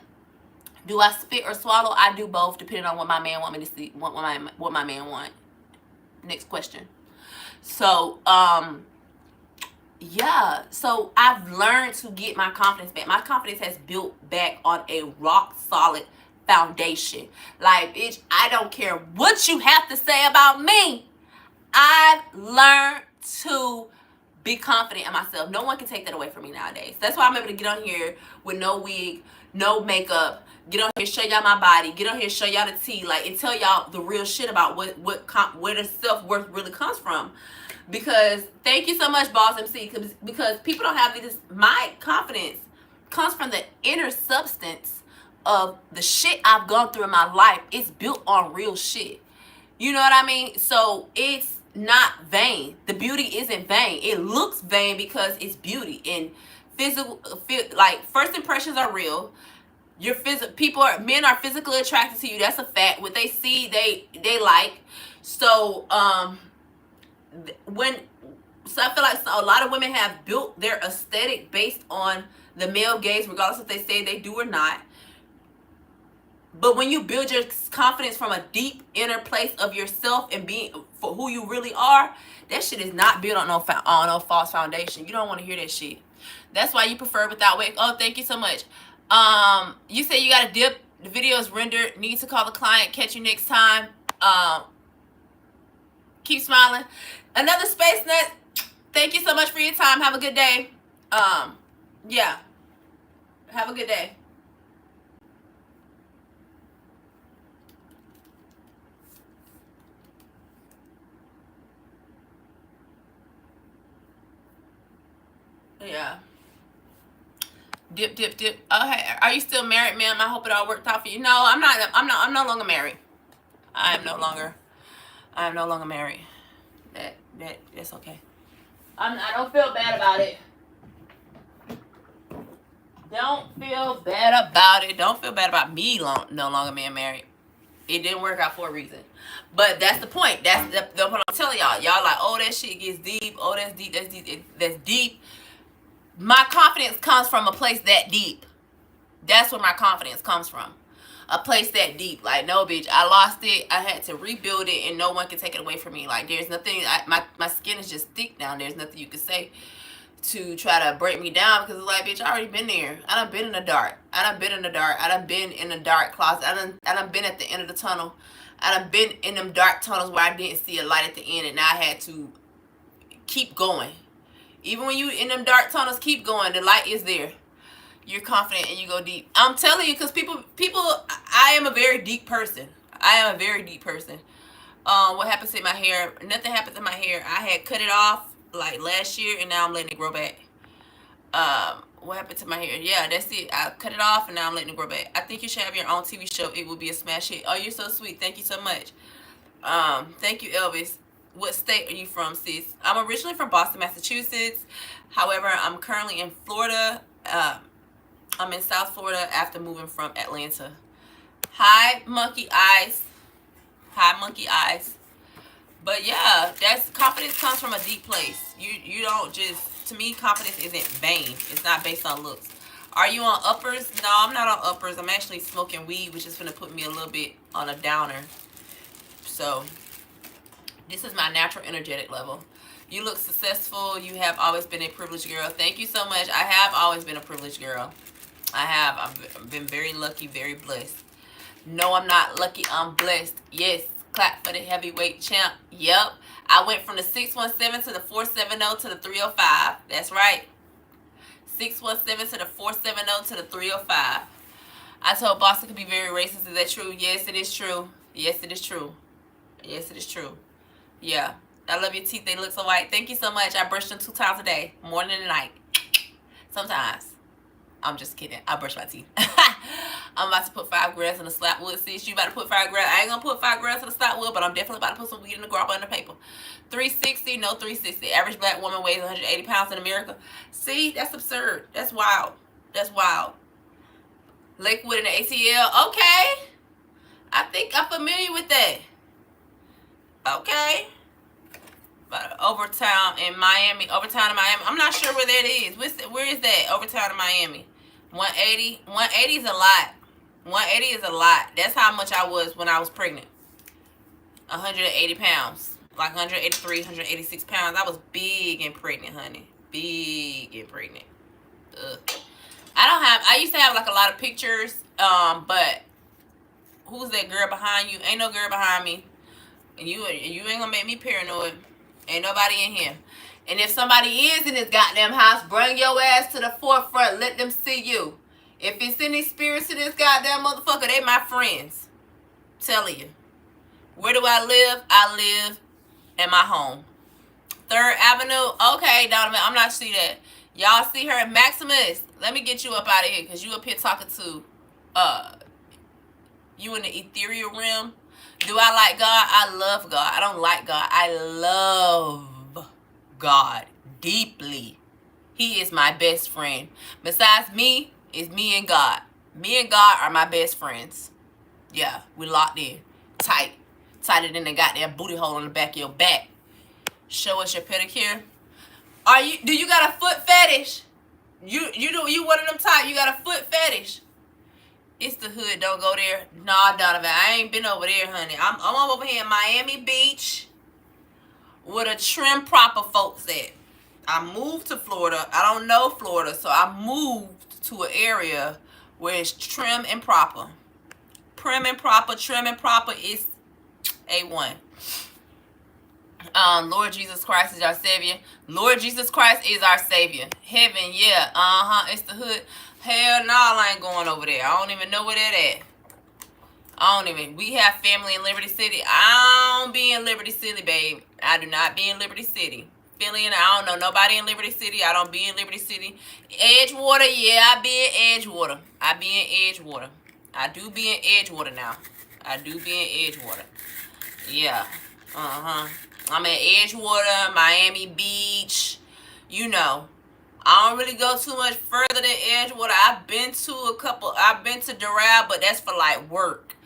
Do I spit or swallow? I do both, depending on what my man want me to see, what my man want. Next question. So yeah, so I've learned to get my confidence back. My confidence has built back on a rock solid foundation. Like, bitch, I don't care what you have to say about me. I've learned to be confident in myself. No one can take that away from me nowadays. That's why I'm able to get on here with no wig, no makeup, get on here, show y'all my body, get on here, show y'all the tea, like, and tell y'all the real shit about where the self-worth really comes from. Because thank you so much, Boss MC, because people don't have this. My confidence comes from the inner substance of the shit I've gone through in my life. It's built on real shit. You know what I mean? So it's not vain. The beauty isn't vain. It looks vain because it's beauty. And like, first impressions are real. Your men are physically attracted to you. That's a fact. What they see, they like. So so I feel like a lot of women have built their aesthetic based on the male gaze, regardless if they say they do or not. But when you build your confidence from a deep inner place of yourself and being for who you really are, that shit is not built on no false foundation. You don't want to hear that shit. That's why you prefer without wig. Oh, thank you so much. You say you got to dip. The video is rendered. Need to call the client. Catch you next time. Keep smiling. Another space nut. Thank you so much for your time. Have a good day. Yeah. Have a good day. Yeah. Dip, dip, dip. Oh, hey, are you still married, ma'am? I hope it all worked out for you. No, I'm not. I'm no longer married. I am no longer married. That's okay. I don't feel bad about it. Don't feel bad about it. Don't feel bad about me no longer being married. It didn't work out for a reason. But that's the point. That's what I'm telling y'all. Y'all like, oh, that shit gets deep. Oh, that's deep. That's deep. That's deep. My confidence comes from a place that deep. That's where my confidence comes from. A place that deep. Like, no, bitch, I lost it. I had to rebuild it, and no one can take it away from me. Like, there's nothing. My skin is just thick now. There's nothing you can say to try to break me down, because it's like, bitch, I already been there. I done been in the dark. I done been in the dark closet. I done been at the end of the tunnel. I done been in them dark tunnels where I didn't see a light at the end, and now I had to keep going. Even when you in them dark tunnels, keep going. The light is there. You're confident and you go deep. I'm telling you, because people, I am a very deep person. I am a very deep person. What happens to my hair? Nothing happens to my hair. I had cut it off like last year, and now I'm letting it grow back. What happened to my hair? Yeah, that's it. I cut it off and now I'm letting it grow back. I think you should have your own TV show. It would be a smash hit. Oh, you're so sweet. Thank you so much. Thank you, Elvis. What state are you from, sis? I'm originally from Boston, Massachusetts. However, I'm currently in Florida. I'm in South Florida after moving from Atlanta. Hi, Monkey Eyes. Hi, Monkey Eyes. But yeah, that's confidence comes from a deep place. You don't just, to me, confidence isn't vain. It's not based on looks. Are you on uppers? No, I'm not on uppers. I'm actually smoking weed, which is gonna put me a little bit on a downer. So this is my natural energetic level. You look successful. You have always been a privileged girl. Thank you so much. I have always been a privileged girl. I have. I've been very lucky, very blessed. No, I'm not lucky. I'm blessed. Yes. Clap for the heavyweight champ. Yep. I went from the 617 to the 470 to the 305. That's right. 617 to the 470 to the 305. I told Boston could be very racist. Is that true? Yes, it is true. Yes, it is true. Yes, it is true. Yeah. I love your teeth. They look so white. Thank you so much. I brush them 2 times a day. Morning and night. Sometimes. I'm just kidding. I brush my teeth. I'm about to put 5 grams in the slap wood. Sis, you about to put 5 grams. I ain't gonna put 5 grams in the slap wood, but I'm definitely about to put some weed in the grabber in the paper. 360, no 360. Average black woman weighs 180 pounds in America. See, that's absurd. That's wild. That's wild. Lakewood and the ATL. Okay. I think I'm familiar with that. Okay. But Overtown in Miami. Overtown in Miami. I'm not sure where that is. Where is that? Overtown in Miami. 180. 180 is a lot. 180 is a lot. That's how much I was when I was pregnant. 180 pounds. Like 183, 186 pounds. I was big and pregnant, honey. Big and pregnant. Ugh. I used to have like a lot of pictures. But who's that girl behind you? Ain't no girl behind me. And you ain't gonna make me paranoid. Ain't nobody in here. And if somebody is in this goddamn house, bring your ass to the forefront. Let them see you. If it's any spirits in this goddamn motherfucker, they my friends. Telling you. Where do I live? I live in my home. 3rd Avenue. Okay, Donovan, I'm not see that. Y'all see her? Maximus, let me get you up out of here because you up here talking to you in the ethereal realm. Do I like God? I love God. I don't like God. I love God deeply. He is my best friend. Besides me, it's me and God. Me and God are my best friends. Yeah, we locked in. Tight. Tighter than the goddamn booty hole on the back of your back. Show us your pedicure. Do you got a foot fetish? You one of them type, you got a foot fetish. It's the hood, don't go there. Nah, Donovan, I ain't been over there, honey. I'm over here in Miami Beach where the trim proper folks at. I moved to Florida. I don't know Florida, so I moved to an area where it's trim and proper. Prim and proper, trim and proper is A1. Lord Jesus Christ is our Savior. Lord Jesus Christ is our Savior. Heaven, yeah. It's the hood. Hell no, I ain't going over there. I don't even know where that at. We have family in Liberty City. I don't be in Liberty City, babe. I do not be in Liberty City. Philly, and I don't know nobody in Liberty City. I don't be in Liberty City. Edgewater, yeah, I be in Edgewater. I be in Edgewater. I do be in Edgewater now. I do be in Edgewater. Yeah. I'm in Edgewater, Miami Beach. You know. I don't really go too much further than Edgewater. I've been to Doral, but that's for like work.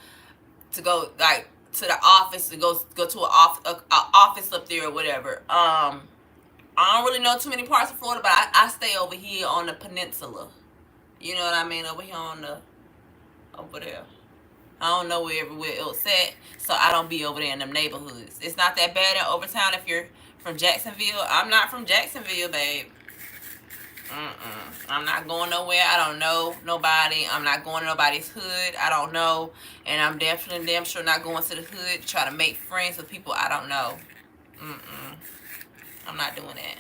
To go like to the office, to go to an office up there or whatever. I don't really know too many parts of Florida, but I stay over here on the peninsula. You know what I mean? Over here over there. I don't know where everywhere else at, so I don't be over there in them neighborhoods. It's not that bad in Overtown if you're from Jacksonville. I'm not from Jacksonville, babe. I'm not going nowhere. I don't know nobody. I'm not going to nobody's hood. I don't know. And I'm definitely damn sure not going to the hood to try to make friends with people I don't know. I'm not doing that.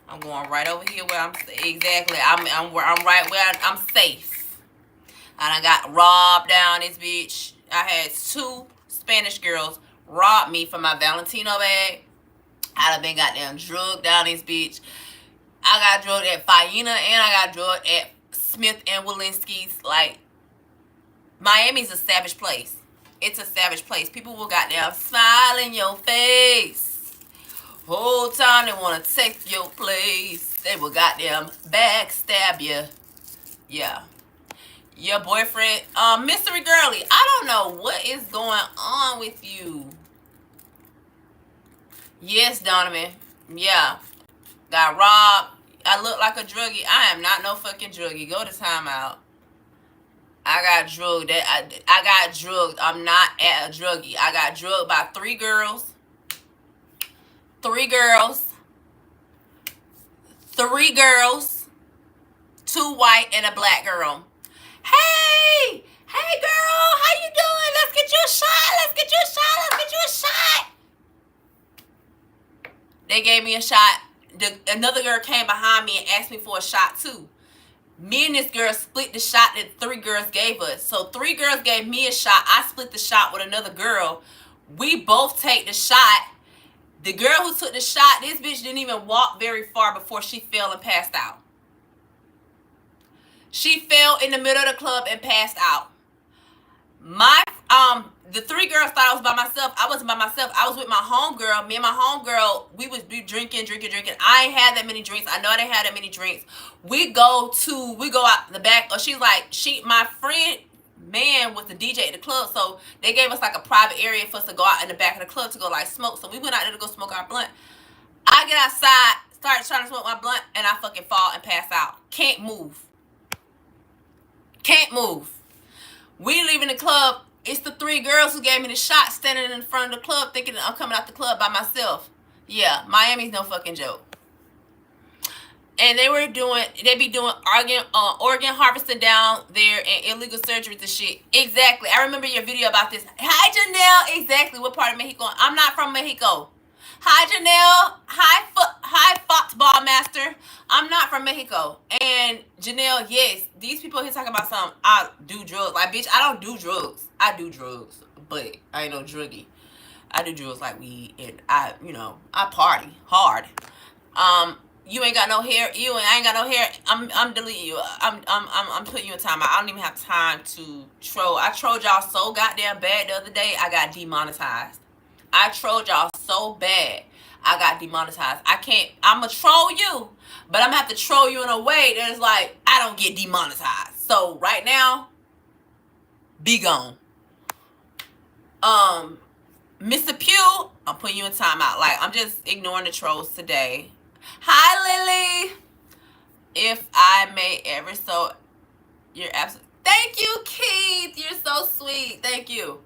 I'm going right over here where I'm exactly. I'm right where I'm safe. And I got robbed down this bitch. I had 2 Spanish girls rob me for my Valentino bag. I'd have been goddamn drugged down this bitch. I got drugged at Faina, and I got drugged at Smith and Walensky's. Like, Miami's a savage place. It's a savage place. People will goddamn smile in your face. Whole time they want to take your place. They will goddamn backstab you. Yeah. Your boyfriend, Mystery Girly, I don't know what is going on with you. Yes, Donovan. Yeah. Got robbed. I look like a druggie. I am not no fucking druggie. Go to timeout. I got drugged. I got drugged. I'm not at a druggie. I got drugged by 3 girls. 3 girls. 3 girls. 2 white and a black girl. Hey! Hey, girl! How you doing? Let's get you a shot. Let's get you a shot. Let's get you a shot. They gave me a shot. Another girl came behind me and asked me for a shot, too. Me and this girl split the shot that 3 girls gave us. So 3 girls gave me a shot. I split the shot with another girl. We both take the shot. The girl who took the shot, this bitch didn't even walk very far before she fell and passed out. She fell in the middle of the club and passed out. The 3 girls thought I was by myself. I wasn't by myself. I was with my homegirl. Me and my homegirl, we was drinking. I ain't had that many drinks. I know I didn't have that many drinks. We go out the back. Or she's like, my friend man was the DJ at the club, so they gave us like a private area for us to go out in the back of the club to go like smoke. So we went out there to go smoke our blunt. I get outside, start trying to smoke my blunt, and I fucking fall and pass out. Can't move. Can't move. We leaving the club. It's the 3 girls who gave me the shot standing in front of the club thinking I'm coming out the club by myself. Yeah, Miami's no fucking joke. And they be doing organ harvesting down there and illegal surgeries and shit. Exactly. I remember your video about this. Hi, Janelle. Exactly. What part of Mexico? I'm not from Mexico. Hi, Janelle. Hi, football master. I'm not from Mexico. And Janelle, yes, these people here talking about something. I do drugs. Like, bitch, I don't do drugs. I do drugs, but I ain't no druggie. I do drugs like weed, and I party hard. You ain't got no hair. I ain't got no hair. I'm deleting you. I'm putting you in time. I don't even have time to troll. I trolled y'all so goddamn bad the other day. I got demonetized. I trolled y'all so bad. I got demonetized. I'ma troll you, but I'm gonna have to troll you in a way that is like I don't get demonetized. So right now, be gone. Mr. Pugh, I'm putting you in timeout. Like, I'm just ignoring the trolls today. Hi, Lily. If I may ever so, you're absolutely. Thank you, Keith. You're so sweet. Thank you.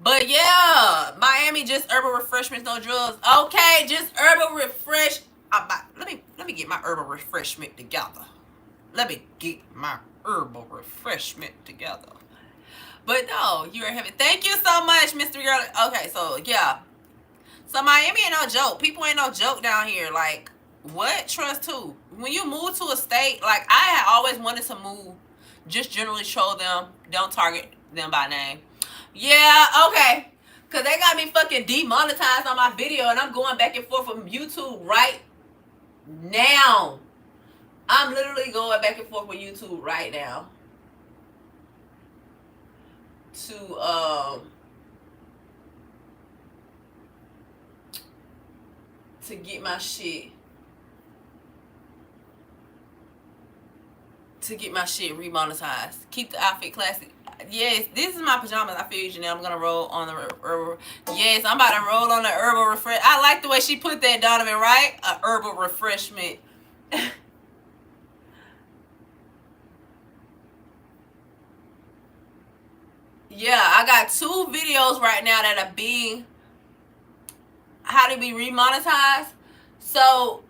But yeah, Miami, just herbal refreshments, no drugs. Okay, just herbal refresh. Let me get my herbal refreshment together. But no, you're heavy. Thank you so much, Mr. Girl. Okay, so yeah. So Miami ain't no joke. People ain't no joke down here. Like, what? Trust who? When you move to a state, like, I had always wanted to move. Just generally troll them. Don't target them by name. Yeah, okay. Because they got me fucking demonetized on my video, and I'm going back and forth from YouTube right now. I'm literally going back and forth with YouTube right now. To get my shit remonetized. Keep the outfit classic. Yes, this is my pajamas. I feel you, Janelle. I'm gonna roll on the herbal. Yes, I'm about to roll on the herbal refresh. I like the way she put that, Donovan. Right? A herbal refreshment. Yeah, I got 2 videos right now that are being how to be remonetized. So,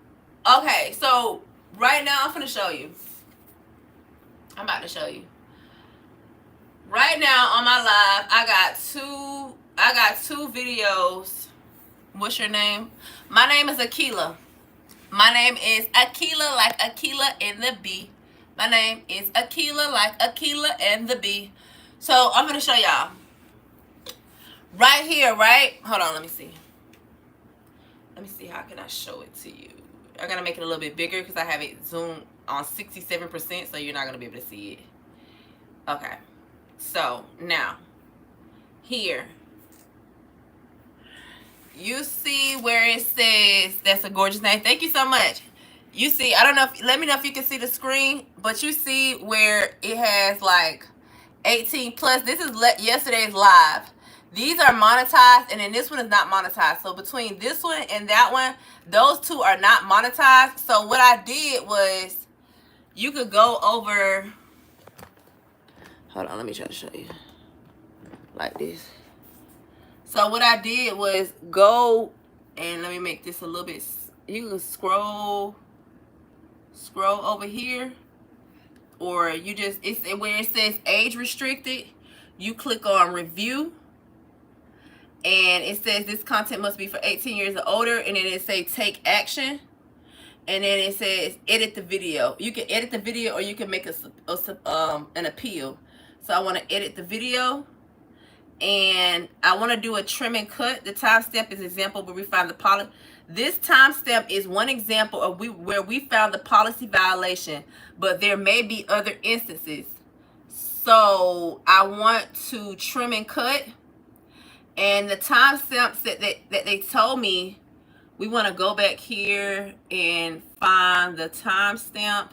okay, so right now I'm gonna show you. I'm about to show you. Right now on my live, I got two videos. What's your name? My name is Akiela. My name is Akiela, like Akiela and the Bee. My name is Akiela, like Akiela and the Bee. So I'm gonna show y'all. Right here, right? Hold on, let me see. Let me see, how can I show it to you? I'm gonna make it a little bit bigger because I have it zoomed on 67%, so you're not gonna be able to see it. Okay, so now here you see where it says, that's a gorgeous name, thank you so much. You see, I don't know if, let me know if you can see the screen, but you see where it has like 18 plus. This is yesterday's live. These are monetized, and then this one is not monetized. So between this one and that one, those two are not monetized. So what I did was, you could go over, hold on, let me try to show you like this. So what I did was go, and let me make this a little bit, you can scroll over here, or you just, it's where it says age restricted, you click on review, and it says this content must be for 18 years or older, and then it says take action, and then it says edit the video. You can edit the video, or you can make an appeal. So I want to edit the video, and I want to do a trim and cut. The timestamp is example where we find the policy. This timestamp is one example of where we found the policy violation, but there may be other instances. So I want to trim and cut, and the timestamps that they told me, we want to go back here and find the timestamp.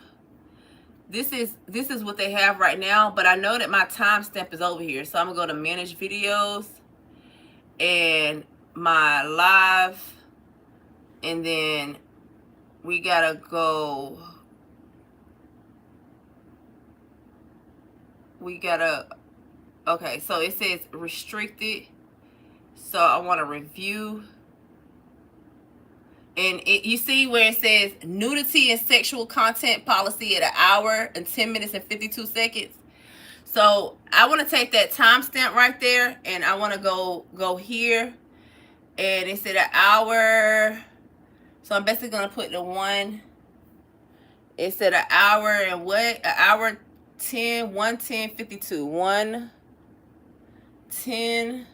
This is what they have right now, but I know that my timestamp is over here. So I'm gonna go to manage videos and my live, and then we gotta go, okay, so it says restricted. So I want to review, and you see where it says nudity and sexual content policy at 1 hour and 10 minutes and 52 seconds. So I want to take that timestamp right there, and I want to go here, and it said 1 hour. So I'm basically gonna put the one. It said 1 hour and what? 1 hour 10, 1:10:52, 1:10.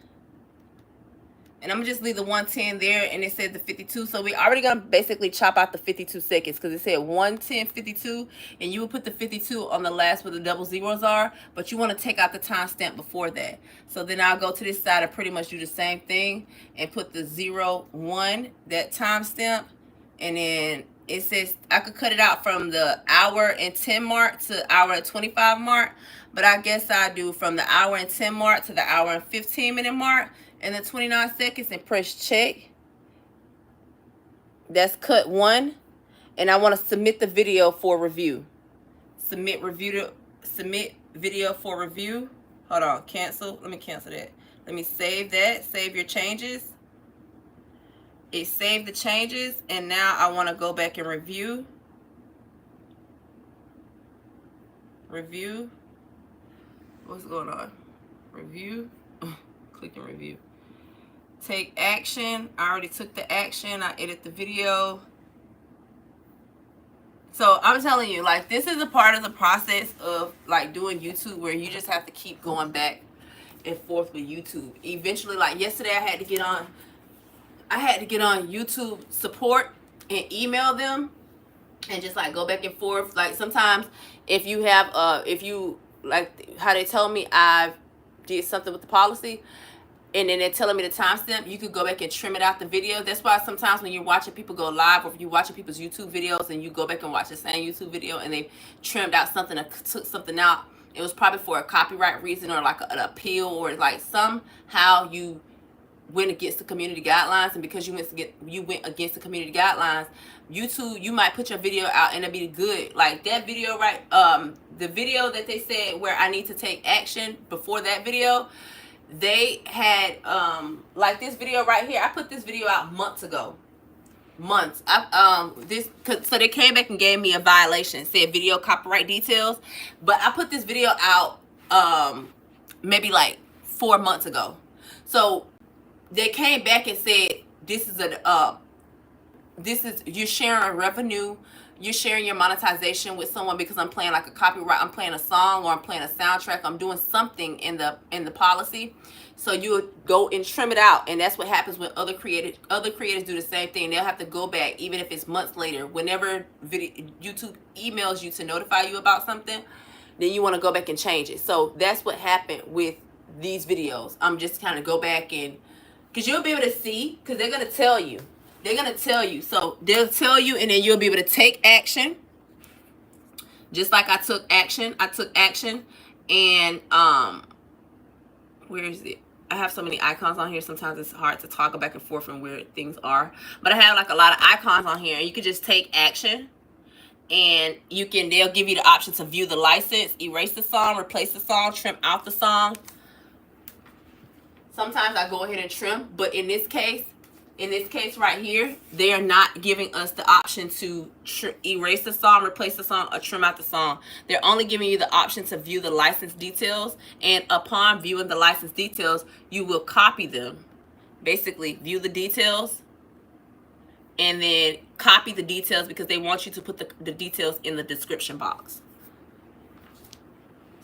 And I'm gonna just leave the 1:10 there, and it said the 52. So we already gonna basically chop out the 52 seconds, because it said 1:10:52, and you would put the 52 on the last where the double zeros are, but you want to take out the timestamp before that. So then I'll go to this side and pretty much do the same thing and put the 01, that timestamp, and then it says I could cut it out from the 1 hour and 10 mark to 1 hour and 25 mark, but I guess I do from the 1 hour and 10 mark to the 1 hour and 15 minute mark, and then 29 seconds, and press check. That's cut 1, and I want to submit the video for review. Submit video for review. Hold on, cancel. Let me cancel that. Let me save that. Save your changes. It saved the changes, and now I want to go back and review. Review. What's going on? Review. Click and review. Take action. I already took the action. I edit the video. So I'm telling you, like, this is a part of the process of like doing YouTube, where you just have to keep going back and forth with YouTube. Eventually, like yesterday, I had to get on YouTube support and email them, and just like go back and forth. Like sometimes if you have if you like how they told me I did something with the policy, and then they're telling me the timestamp, you could go back and trim it out the video. That's why sometimes when you're watching people go live, or if you're watching people's YouTube videos and you go back and watch the same YouTube video and they trimmed out something or took something out, it was probably for a copyright reason, or like an appeal, or like somehow you went against the community guidelines, and because you went against the community guidelines, YouTube, you might put your video out and it'll be good. Like that video, right? The video that they said where I need to take action before that video, they had like this video right here. I put this video out months ago. So they came back and gave me a violation, said video copyright details, but I put this video out maybe like 4 months ago. So they came back and said you're sharing revenue, you're sharing your monetization with someone because I'm playing like a copyright, I'm playing a song, or I'm playing a soundtrack, I'm doing something in the policy. So you would go and trim it out, and that's what happens when other creators do the same thing. They'll have to go back, even if it's months later. Whenever YouTube emails you to notify you about something, then you want to go back and change it. So that's what happened with these videos. I'm just kind of go back and, because you'll be able to see, because they're going to tell you. They're going to tell you. So they'll tell you, and then you'll be able to take action. Just like I took action. And where is it? I have so many icons on here. Sometimes it's hard to toggle back and forth from where things are. But I have like a lot of icons on here. And you can just take action. And they'll give you the option to view the license, erase the song, replace the song, trim out the song. Sometimes I go ahead and trim. But in this case right here, they are not giving us the option to erase the song, replace the song, or trim out the song. They're only giving you the option to view the license details, and upon viewing the license details, you will copy them. Basically, view the details, and then copy the details, because they want you to put the details in the description box.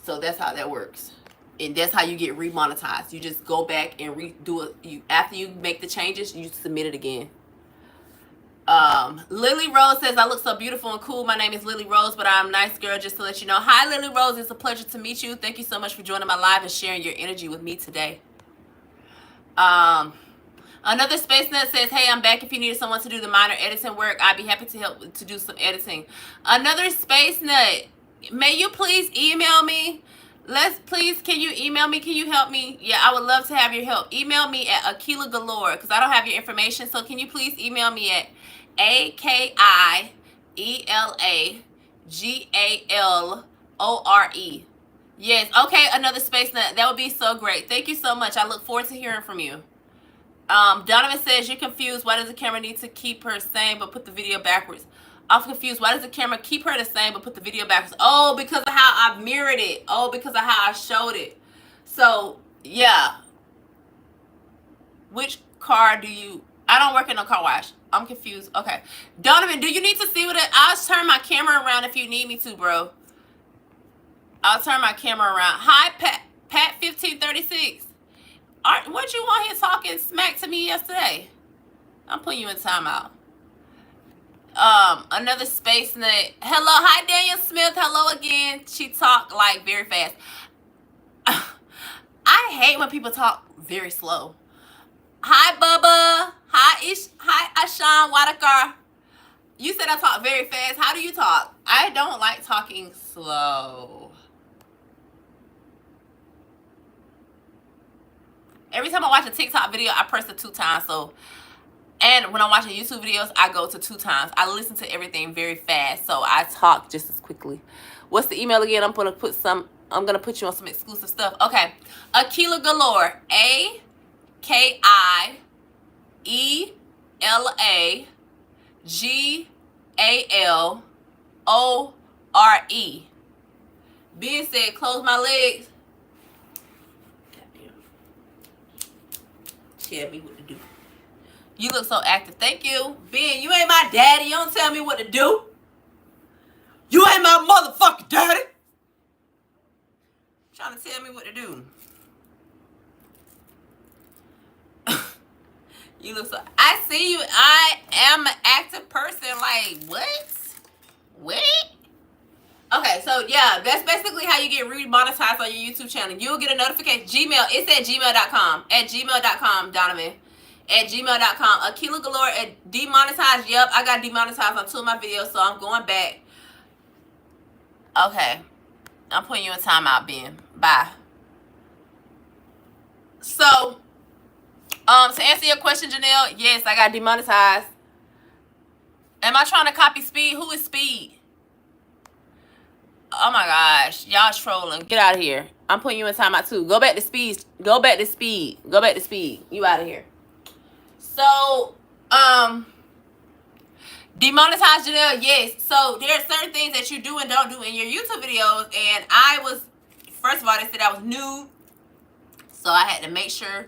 So that's how that works. And that's how you get remonetized. You just go back and redo it. After you make the changes, you submit it again. Lily Rose says, I look so beautiful and cool. My name is Lily Rose, but I'm a nice girl, just to let you know. Hi, Lily Rose. It's a pleasure to meet you. Thank you so much for joining my live and sharing your energy with me today. Another Space Nut says, hey, I'm back. If you needed someone to do the minor editing work, I'd be happy to help to do some editing. Another Space Nut, may you please email me? Can you email me? Can you help me? Yeah, I would love to have your help. Email me at Akiela Galore, because I don't have your information. So can you please email me at AKIELAGALORE. Yes, okay, another Space Nut. That would be so great. Thank you so much. I look forward to hearing from you. Donovan says, you're confused. Why does the camera need to keep her same but put the video backwards? I'm confused. Why does the camera keep her the same but put the video backwards? Oh, because of how I mirrored it. Oh, because of how I showed it. So, yeah. Which car do you... I don't work in a car wash. I'm confused. Okay. Donovan, do you need to see what it... I'll turn my camera around if you need me to, bro. I'll turn my camera around. Hi, Pat 1536. Weren't you on here talking smack to me yesterday? I'm putting you in timeout. Another Space Nut. Hello, hi Daniel Smith. Hello again. She talked like very fast. I hate when people talk very slow. Hi Bubba. Hi Ashan Wadakar. You said I talk very fast. How do you talk? I don't like talking slow. Every time I watch a TikTok video, I press it 2 times. So, and when I'm watching YouTube videos, I go to 2 times. I listen to everything very fast, so I talk just as quickly. What's the email again? I'm gonna put you on some exclusive stuff. Okay, Akiela Galore. AKIELAGALORE. Ben said, close my legs. Tell me what to do. You look so active. Thank you. Ben, you ain't my daddy. You don't tell me what to do. You ain't my motherfucking daddy. Trying to tell me what to do. You look so... I see you. I am an active person. Like, what? What? Okay, so yeah, that's basically how you get remonetized on your YouTube channel. You'll get a notification. Gmail, it's at gmail.com. At gmail.com, Donovan. At gmail.com. Akiela Galore at demonetized. Yep, I got demonetized on 2 of my videos, so I'm going back. Okay. I'm putting you in timeout, Ben. Bye. So, to answer your question, Janelle, yes, I got demonetized. Am I trying to copy Speed? Who is Speed? Oh my gosh, y'all trolling. Get out of here. I'm putting you in timeout too. Go back to Speed. Go back to Speed. Go back to Speed. You out of here. So, demonetized, Janelle, yes. So there are certain things that you do and don't do in your YouTube videos. And I was, first of all, they said I was new. So I had to make sure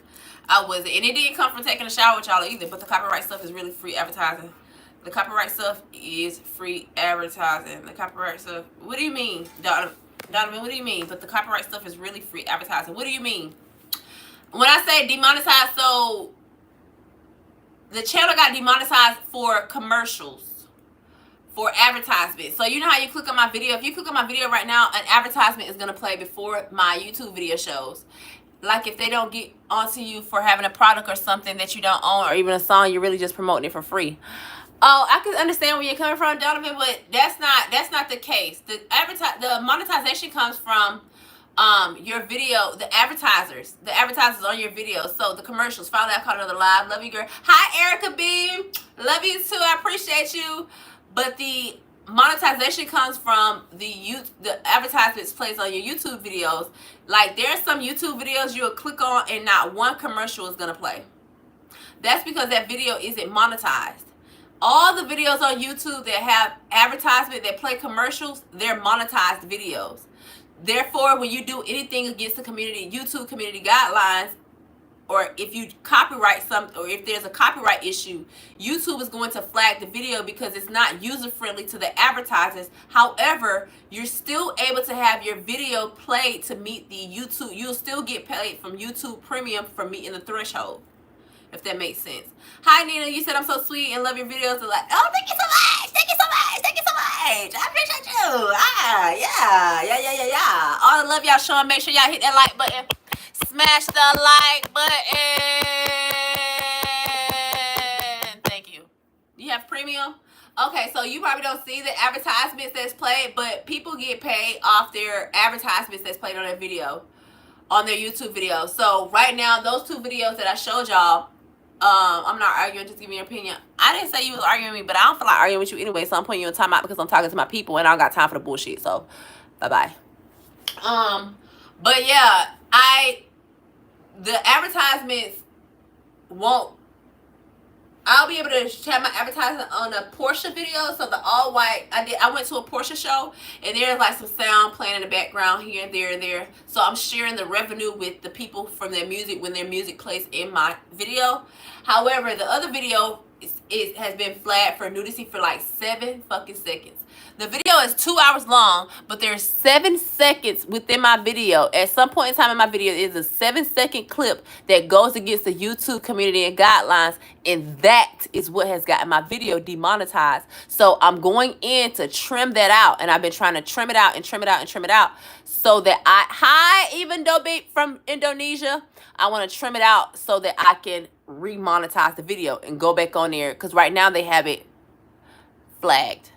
I was, and it didn't come from taking a shower with y'all either. But the copyright stuff is really free advertising. The copyright stuff is free advertising. The copyright stuff. What do you mean, Donovan? What do you mean? But the copyright stuff is really free advertising. What do you mean? when I say demonetized, so the channel got demonetized for commercials, for advertisements. So you know how you click on my video? If you click on my video right now, an advertisement is going to play before my YouTube video shows. Like if they don't get onto you for having a product or something that you don't own, or even a song, you're really just promoting it for free. Oh, I can understand where you're coming from, Donovan, but that's not the case. The monetization comes from your video, the advertisers on your video. So the commercials. Finally, I caught another live. Love you, girl. Hi, Erica B. Love you too. I appreciate you. But the monetization comes from the advertisements placed on your YouTube videos. Like there's some YouTube videos you'll click on and not one commercial is gonna play. That's because that video isn't monetized. All the videos on YouTube that have advertisement that play commercials, they're monetized videos. Therefore, when you do anything against the community, YouTube community guidelines, or if you copyright something, or if there's a copyright issue, YouTube is going to flag the video because it's not user friendly to the advertisers. However, you're still able to have your video played to meet the YouTube. You'll still get paid from YouTube Premium for meeting the threshold, if that makes sense. Hi, Nina. You said I'm so sweet and love your videos. Like, oh, thank you so much. Thank you so much. Thank you so much. I appreciate you. Yeah. All the love y'all showing. Make sure y'all hit that like button. Smash the like button. Thank you. You have premium? Okay, so you probably don't see the advertisements that's played, but people get paid off their advertisements that's played on their video, on their YouTube video. So right now, those two videos that I showed y'all, I'm not arguing, just give me your opinion. I didn't say you was arguing with me, but I don't feel like arguing with you anyway, so I'm putting you in timeout because I'm talking to my people and I don't got time for the bullshit. So bye-bye. But yeah, the advertisements won't, I'll be able to have my advertisement on a Porsche video. So the all white, I went to a Porsche show and there's like some sound playing in the background here and there and there. So I'm sharing the revenue with the people from their music when their music plays in my video. However, the other video has been flagged for nudity for like 7 fucking seconds. The video is 2 hours long, but there's 7 seconds within my video. At some point in time in my video, is a 7-second clip that goes against the YouTube community and guidelines, and that is what has gotten my video demonetized. So I'm going in to trim that out, and I've been trying to trim it out and trim it out and trim it out so that hi, even though be from Indonesia, I want to trim it out so that I can remonetize the video and go back on there, because right now they have it flagged.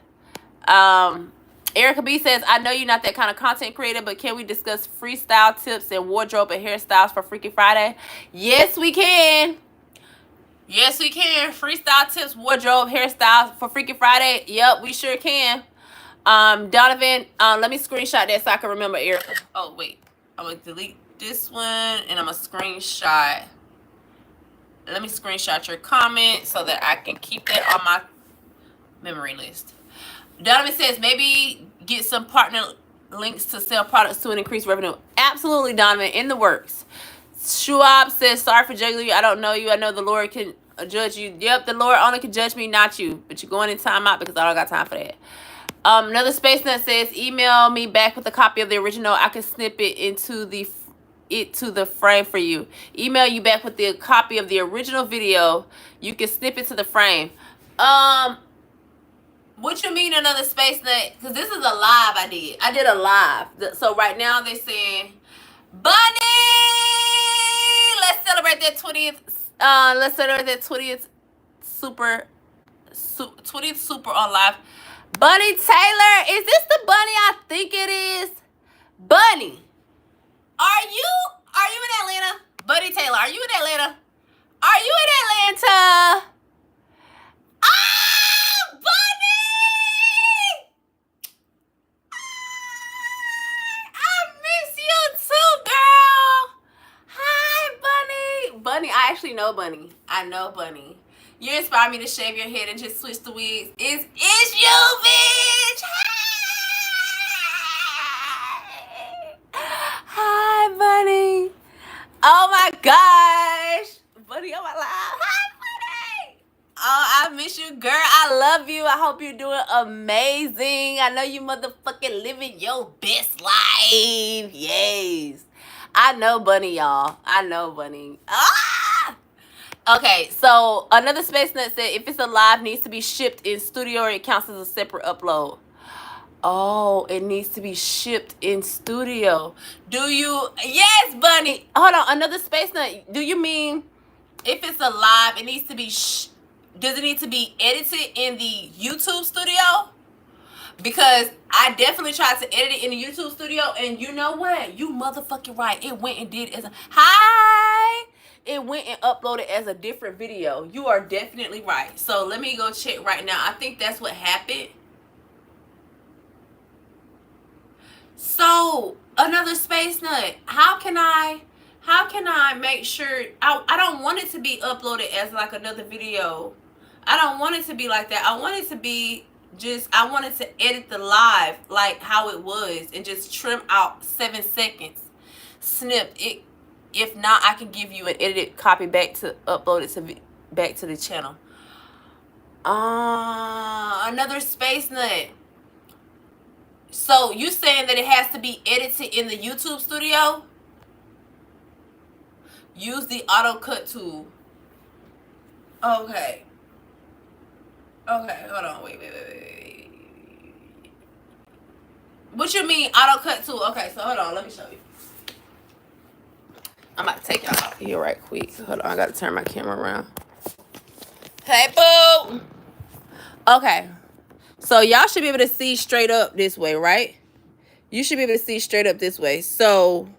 Erica B says, I know you're not that kind of content creator, but can we discuss freestyle tips and wardrobe and hairstyles for Freaky Friday? Yes, we can. Yes, we can. Freestyle tips, wardrobe, hairstyles for Freaky Friday. Yep, we sure can. Donovan, let me screenshot that so I can remember Erica. Oh, wait. I'm going to delete this one and I'm going to screenshot. Let me screenshot your comment so that I can keep that on my memory list. Donovan says, maybe get some partner links to sell products to increase revenue. Absolutely, Donovan, in the works. Shuab says, sorry for juggling you. I don't know you. I know the Lord can judge you. Yep, the Lord only can judge me, not you. But you're going in timeout because I don't got time for that. Another space nut says, email me back with a copy of the original. I can snip it into the frame for you. Email you back with the copy of the original video. You can snip it to the frame. What you mean another space nut? Because this is a live I did. I did a live. So right now they're saying, Bunny! Let's celebrate that 20th. Let's celebrate that 20th super on live. Bunny Taylor, is this the Bunny I think it is? Bunny, are you in Atlanta? Bunny Taylor, are you in Atlanta? Are you in Atlanta? Ah, Bunny! I miss you too, girl. Hi, Bunny. Bunny, I actually know Bunny. I know Bunny. You inspired me to shave your head and just switch the wigs. It's you, bitch. Hi, Bunny. Oh my gosh. Bunny on my live. Hi, Bunny. Oh, I miss you, girl. I love you. I hope you're doing amazing. I know you motherfucking living your best life. Yes. I know Bunny, y'all. I know Bunny. Ah! Okay, so another space nut said if it's a live, needs to be shipped in studio or it counts as a separate upload. Oh, it needs to be shipped in studio. Do you? Yes, Bunny. Hold on. Another space nut. Do you mean if it's a live, it needs to be? Does it need to be edited in the YouTube studio? Because I definitely tried to edit it in the YouTube studio, and you know what? You motherfucking right. It went and did as a hi. It went and uploaded as a different video. You are definitely right. So let me go check right now. I think that's what happened. So another space nut. How can I make sure I don't want it to be uploaded as like another video? I don't want it to be like that. I want it to be just, I wanted to edit the live like how it was and just trim out 7 seconds, snip it. If not, I can give you an edited copy back to upload it to back to the channel. Another space nut. So you saying that it has to be edited in the YouTube studio? Use the auto cut tool. Okay. Okay, hold on. Wait. What you mean auto cut tool? Okay, so hold on. Let me show you. I'm about to take y'all out here right quick. Hold on. I got to turn my camera around. Hey, boo. Okay. So y'all should be able to see straight up this way, right? You should be able to see straight up this way. So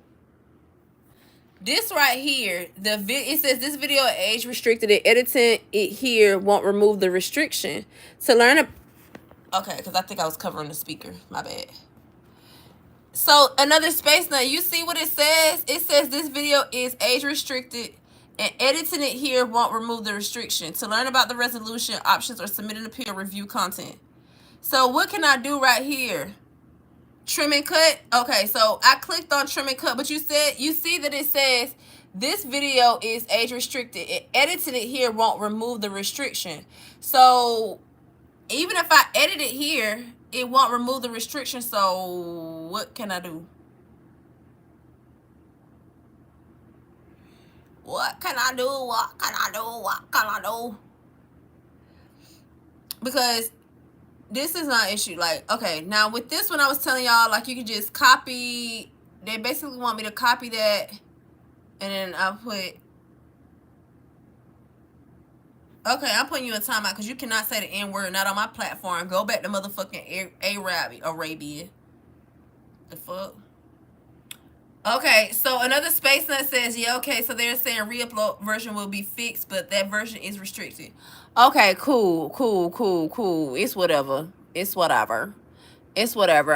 this right here, it says this video age restricted. And editing it here won't remove the restriction. To learn okay, because I think I was covering the speaker. My bad. So another space nut, you see what it says? It says this video is age restricted and editing it here won't remove the restriction. To learn about the resolution options or submit an appeal, review content. So what can I do right here? Trim and cut. Okay, so I clicked on trim and cut, but you see that it says this video is age restricted. Editing it here won't remove the restriction. So even if I edit it here, it won't remove the restriction. So what can I do? What can I do? What can I do? What can I do? Because this is not an issue. Like, okay, now with this one, I was telling y'all, like, you can just copy. They basically want me to copy that. And then I'll put. Okay, I'm putting you in timeout because you cannot say the N word, not on my platform. Go back to motherfucking Arabia. The fuck? Okay, so another space nut says, yeah, okay, so they're saying re-upload version will be fixed, but that version is restricted. Okay, cool. It's whatever.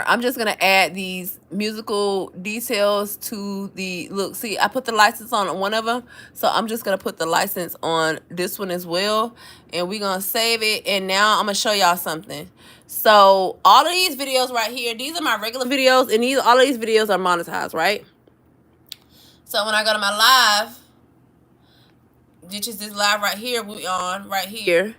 I'm just going to add these musical details to the, look, see, I put the license on one of them, so I'm just going to put the license on this one as well, and we're going to save it, and now I'm going to show y'all something. So all of these videos right here, these are my regular videos, and all of these videos are monetized, right? So when I go to my live, which is this live right here, we on right here.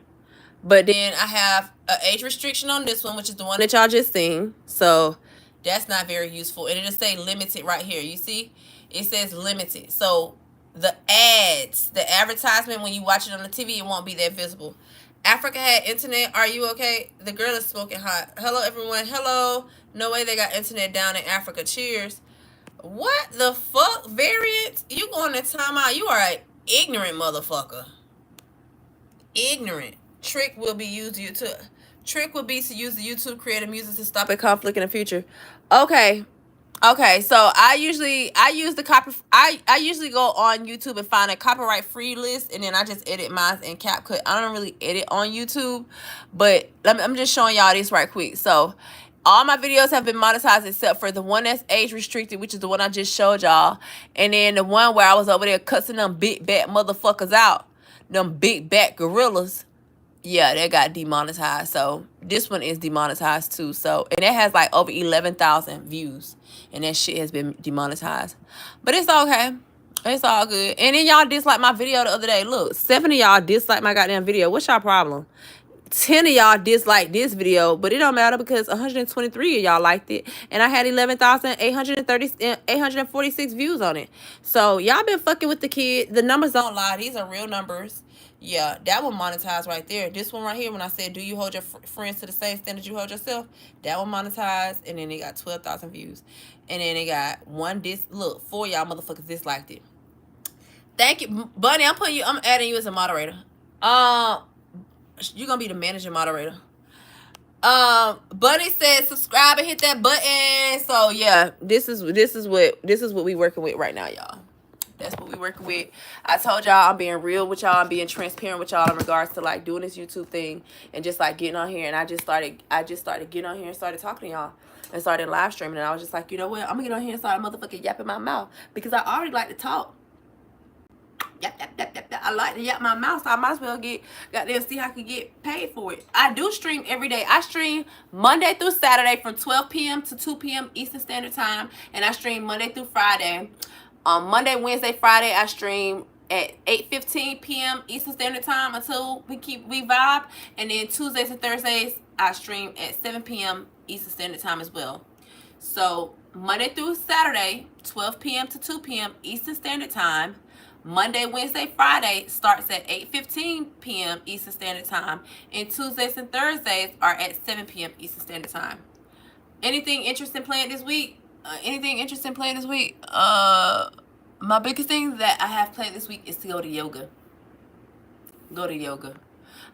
But then I have an age restriction on this one, which is the one that y'all just seen. So that's not very useful. And it'll say limited right here. You see? It says limited. So the ads, the advertisement, when you watch it on the TV, it won't be that visible. Africa had internet. Are you okay? The girl is smoking hot. Hello, everyone. Hello. No way they got internet down in Africa. Cheers. What the fuck? Variant? You going to timeout? You are an ignorant motherfucker. Ignorant. Trick will be used to use the YouTube creative music to stop a conflict in the future. Okay, so I usually go on YouTube and find a copyright free list, and then I just edit mine in CapCut. I don't really edit on YouTube, but I'm just showing y'all this right quick. So all my videos have been monetized except for the one that's age restricted, which is the one I just showed y'all, and then the one where I was over there cussing them big bad motherfuckers out, them big bad gorillas. Yeah, that got demonetized. So this one is demonetized too. So, and it has like over 11,000 views, and that shit has been demonetized. But it's okay. It's all good. And then y'all disliked my video the other day. Look, 7 of y'all disliked my goddamn video. What's y'all problem? 10 of y'all disliked this video, but it don't matter because 123 of y'all liked it, and I had 846 views on it. So y'all been fucking with the kid. The numbers don't lie. These are real numbers. Yeah, that one monetized right there. This one right here, when I said, do you hold your friends to the same standard you hold yourself? That one monetized, and then it got 12,000 views. And then it got look, 4 y'all motherfuckers disliked it. Thank you, Bunny. I'm adding you as a moderator. You're gonna be the manager moderator. Bunny said subscribe and hit that button. So yeah, this is what we working with right now, y'all. That's what we working with. I told y'all I'm being real with y'all. I'm being transparent with y'all in regards to like doing this YouTube thing and just like getting on here. And I just started getting on here and started talking to y'all and started live streaming. And I was just like, you know what? I'm gonna get on here and start motherfucking yapping my mouth because I already like to talk. Yap. I like to yap my mouth, so I might as well see how I can get paid for it. I do stream every day. I stream Monday through Saturday from 12 p.m. to 2 p.m. Eastern Standard Time, and I stream Monday through Friday. On Monday, Wednesday, Friday, I stream at 8:15 p.m. Eastern Standard Time until we vibe, and then Tuesdays and Thursdays I stream at 7 p.m. Eastern Standard Time as well. So Monday through Saturday, 12 p.m. to 2 p.m. Eastern Standard Time. Monday, Wednesday, Friday starts at 8:15 p.m. Eastern Standard Time, and Tuesdays and Thursdays are at 7 p.m. Eastern Standard Time. Anything interesting planned this week? My biggest thing that I have planned this week is to go to yoga.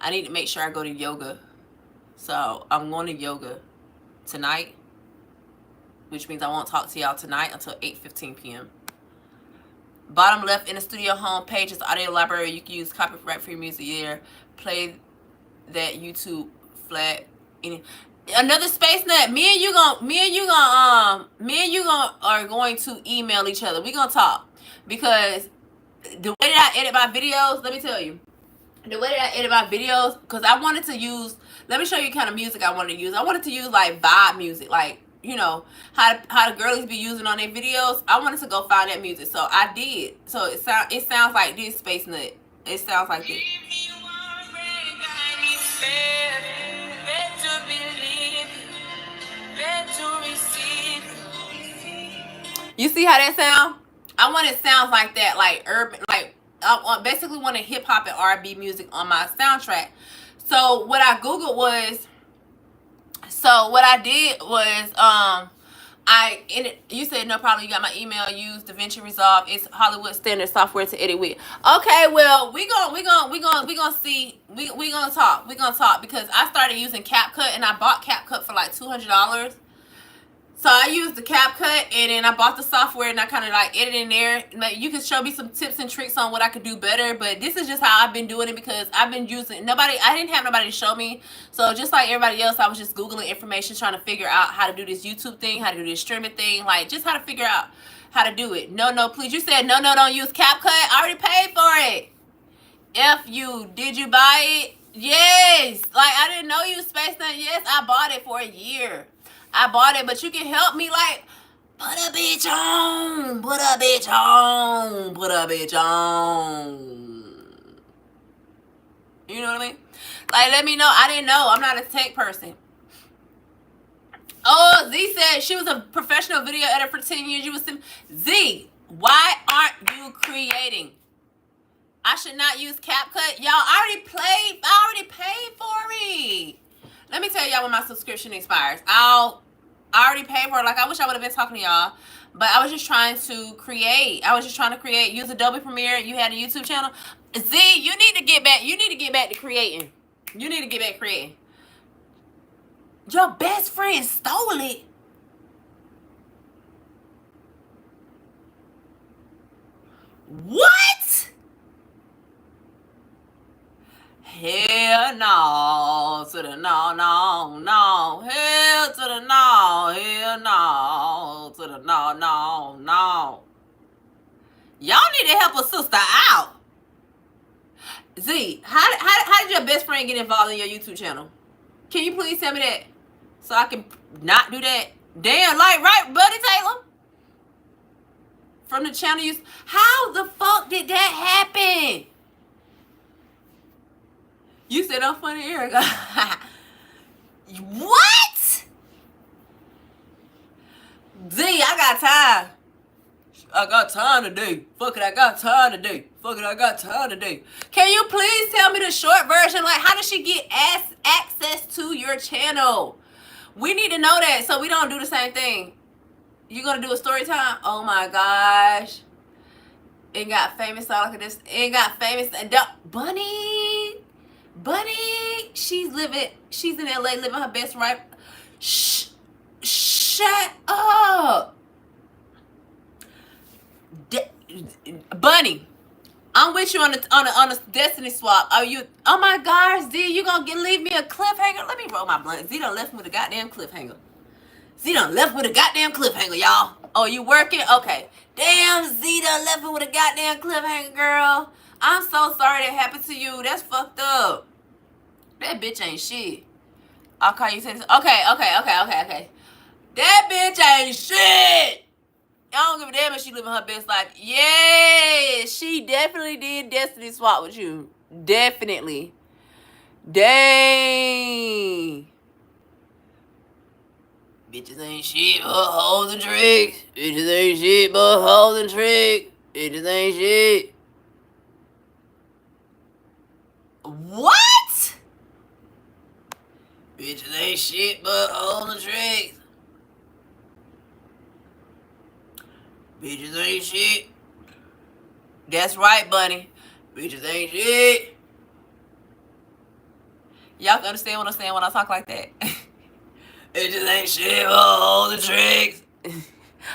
I need to make sure I go to yoga. So I'm going to yoga tonight, which means I won't talk to y'all tonight until 8:15 p.m. Bottom left in the studio home page is the audio library. You can use copyright-free music there. Play that YouTube flat. Another space nut. Me and you are going to email each other. We gonna talk because the way that I edit my videos, let me tell you, because I wanted to use. Let me show you the kind of music I wanted to use. I wanted to use like vibe music, like, you know, how the girlies be using on their videos. I wanted to go find that music, so I did. So it sounds like this, Space Nut. It sounds like this. You see how that sound? I want it sounds like that, like urban, like I basically want a hip hop and R&B music on my soundtrack. So what I googled was. So what I did was, you said no problem. You got my email. Use DaVinci Resolve. It's Hollywood standard software to edit with. Okay, well we gonna see. We gonna talk. We gonna talk because I started using CapCut and I bought CapCut for like $200. So I used the CapCut and then I bought the software and I kind of like edit in there. Like, you can show me some tips and tricks on what I could do better, but this is just how I've been doing it because I've been using I didn't have nobody to show me. So just like everybody else, I was just Googling information, trying to figure out how to do this YouTube thing, how to do this streaming thing, like just how to figure out how to do it. No, please. You said no, don't use CapCut. I already paid for it. Did you buy it? Yes. Like, I didn't know you Space Nut. Yes, I bought it for a year. I bought it, but you can help me, like, put a bitch on. You know what I mean? Like, let me know. I didn't know. I'm not a tech person. Oh, Z said she was a professional video editor for 10 years. Z, why aren't you creating? I should not use CapCut. Y'all, I already paid for it. Let me tell y'all when my subscription expires. I already paid for it. Like, I wish I would have been talking to y'all. But I was just trying to create. Use Adobe Premiere. You had a YouTube channel. Z, you need to get back to creating. Your best friend stole it. What? Hell no to the no. Hell to the no. Hell no to the no. Y'all need to help a sister out. Z, how did your best friend get involved in your YouTube channel? Can you please tell me that so I can not do that? Damn, like, right, Buddy Taylor? From the channel you... How the fuck did that happen? You said I'm funny, Erica. What? Z, I got time. I got time today. Fuck it, I got time today. Fuck it, I got time today. Can you please tell me the short version? Like, how does she get access to your channel? We need to know that so we don't do the same thing. You gonna do a story time? Oh my gosh. It got famous all like this. It got famous. Bunny. She's in LA living her best life. Shut up. Bunny, I'm with you on a destiny swap. Are you? Oh my gosh, Z, you gonna leave me a cliffhanger? Let me roll my blunt. Z done left me with a goddamn cliffhanger. Y'all. Oh, you working? Okay. Damn, Z done left me with a goddamn cliffhanger, girl. I'm so sorry that happened to you. That's fucked up. That bitch ain't shit. I'll call you. Okay. That bitch ain't shit. I don't give a damn if she living her best life. Yeah, she definitely did destiny swap with you. Definitely. Dang. Bitches ain't shit but holding tricks. Bitches ain't shit but holding tricks. Bitches ain't shit. What? Bitches ain't shit but holding tricks. Bitches ain't shit. That's right, Bunny. Bitches ain't shit. Y'all can understand what I'm saying when I talk like that? Bitches ain't shit but holding tricks.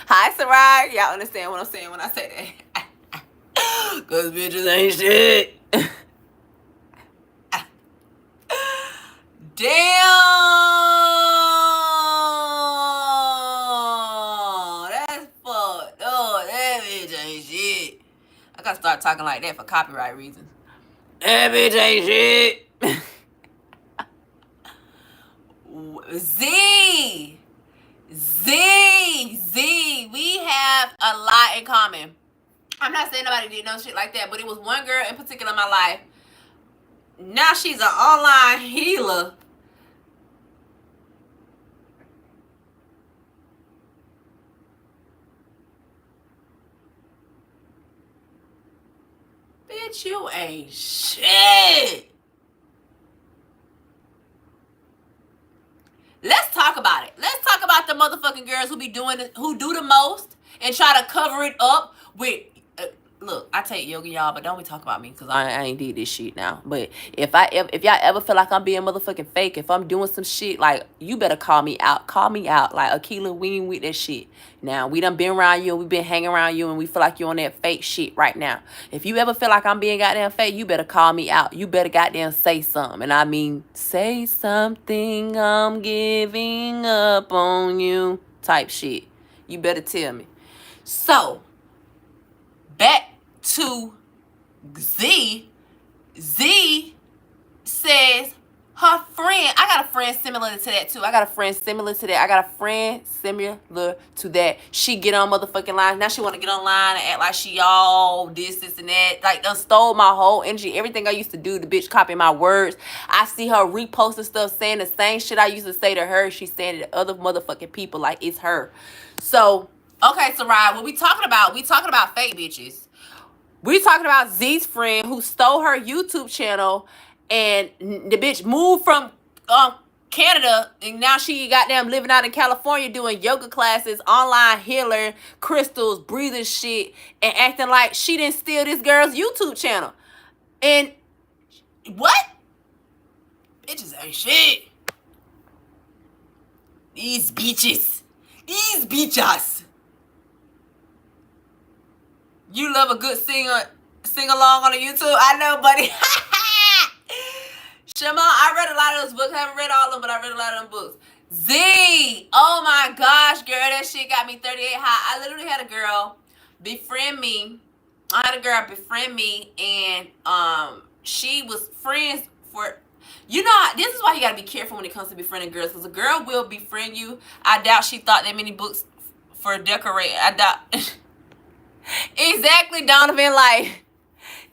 Hi, Sarai. Y'all understand what I'm saying when I say that? Cause bitches ain't shit. Damn. That's fucked up. That bitch ain't shit. I gotta start talking like that for copyright reasons. That bitch ain't shit. Z, we have a lot in common. I'm not saying nobody did no shit like that, but it was one girl in particular in my life. Now she's an online healer. Bitch, you ain't shit. Let's talk about it. Let's talk about the motherfucking girls who do the most and try to cover it up with. Look, I take yoga, y'all, but don't be talking about me because I ain't did this shit now. But if y'all ever feel like I'm being motherfucking fake, if I'm doing some shit, like, you better call me out. Call me out. Like, Akiela, we ain't with that shit. Now, we done been around you and we been hanging around you and we feel like you're on that fake shit right now. If you ever feel like I'm being goddamn fake, you better call me out. You better goddamn say something. And I mean, say something, I'm giving up on you type shit. You better tell me. So, back to Z. Z says her friend, I got a friend similar to that too. She get on motherfucking line. Now she want to get online and act like she all this and that. Like, done stole my whole energy. Everything I used to do, the bitch copying my words. I see her reposting stuff saying the same shit I used to say to her. She's saying it to other motherfucking people like it's her. So, okay, Sarai, what we talking about? We talking about fake bitches. We talking about Z's friend who stole her YouTube channel, and the bitch moved from Canada, and now she goddamn living out in California doing yoga classes, online healer, crystals, breathing shit, and acting like she didn't steal this girl's YouTube channel. And what? Bitches ain't shit. These bitches. You love a good sing along on the YouTube? I know, buddy. Shema, I read a lot of those books. I haven't read all of them, but I read a lot of them books. Z, oh my gosh, girl, that shit got me 38 high. I literally had a girl befriend me. And she was friends for. You know, this is why you gotta be careful when it comes to befriending girls, because a girl will befriend you. I doubt she thought that many books for decorate. I doubt. Exactly, Donovan. Like,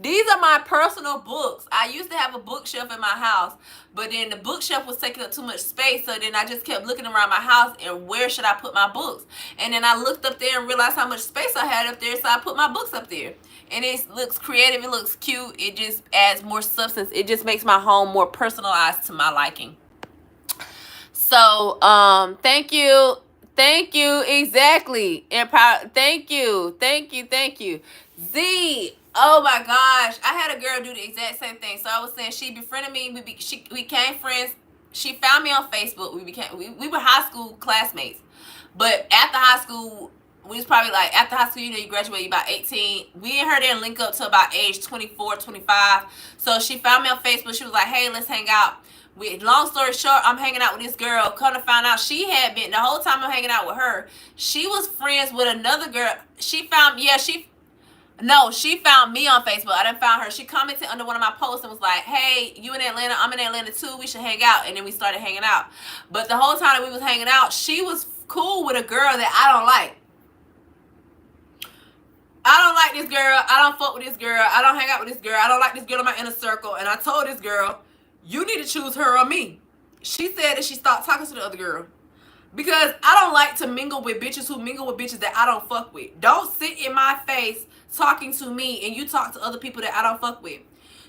These are my personal books. I used to have a bookshelf in my house, but then the bookshelf was taking up too much space, so then I just kept looking around my house and where should I put my books? And then I looked up there and realized how much space I had up there, so I put my books up there. And it looks creative, it looks cute, it just adds more substance. It just makes my home more personalized to my liking. So, thank you. Thank you. Exactly. Empower. Thank you. Thank you. Thank you. Z. Oh my gosh. I had a girl do the exact same thing. So I was saying she befriended me. We became friends. She found me on Facebook. We were high school classmates. But after high school, we was probably like, after high school, you know, you graduate, you about 18. We and her didn't link up till about age 24, 25. So she found me on Facebook. She was like, hey, let's hang out. Long story short, I'm hanging out with this girl. Come to find out, she had been, the whole time I'm hanging out with her, she was friends with another girl. She found me on Facebook. I didn't find her. She commented under one of my posts and was like, hey, you in Atlanta? I'm in Atlanta too. We should hang out. And then we started hanging out. But the whole time that we was hanging out, she was cool with a girl that I don't like. I don't like this girl. I don't fuck with this girl. I don't hang out with this girl. I don't like this girl in my inner circle. And I told this girl, you need to choose her or me. She said that she stopped talking to the other girl. Because I don't like to mingle with bitches who mingle with bitches that I don't fuck with. Don't sit in my face talking to me and you talk to other people that I don't fuck with.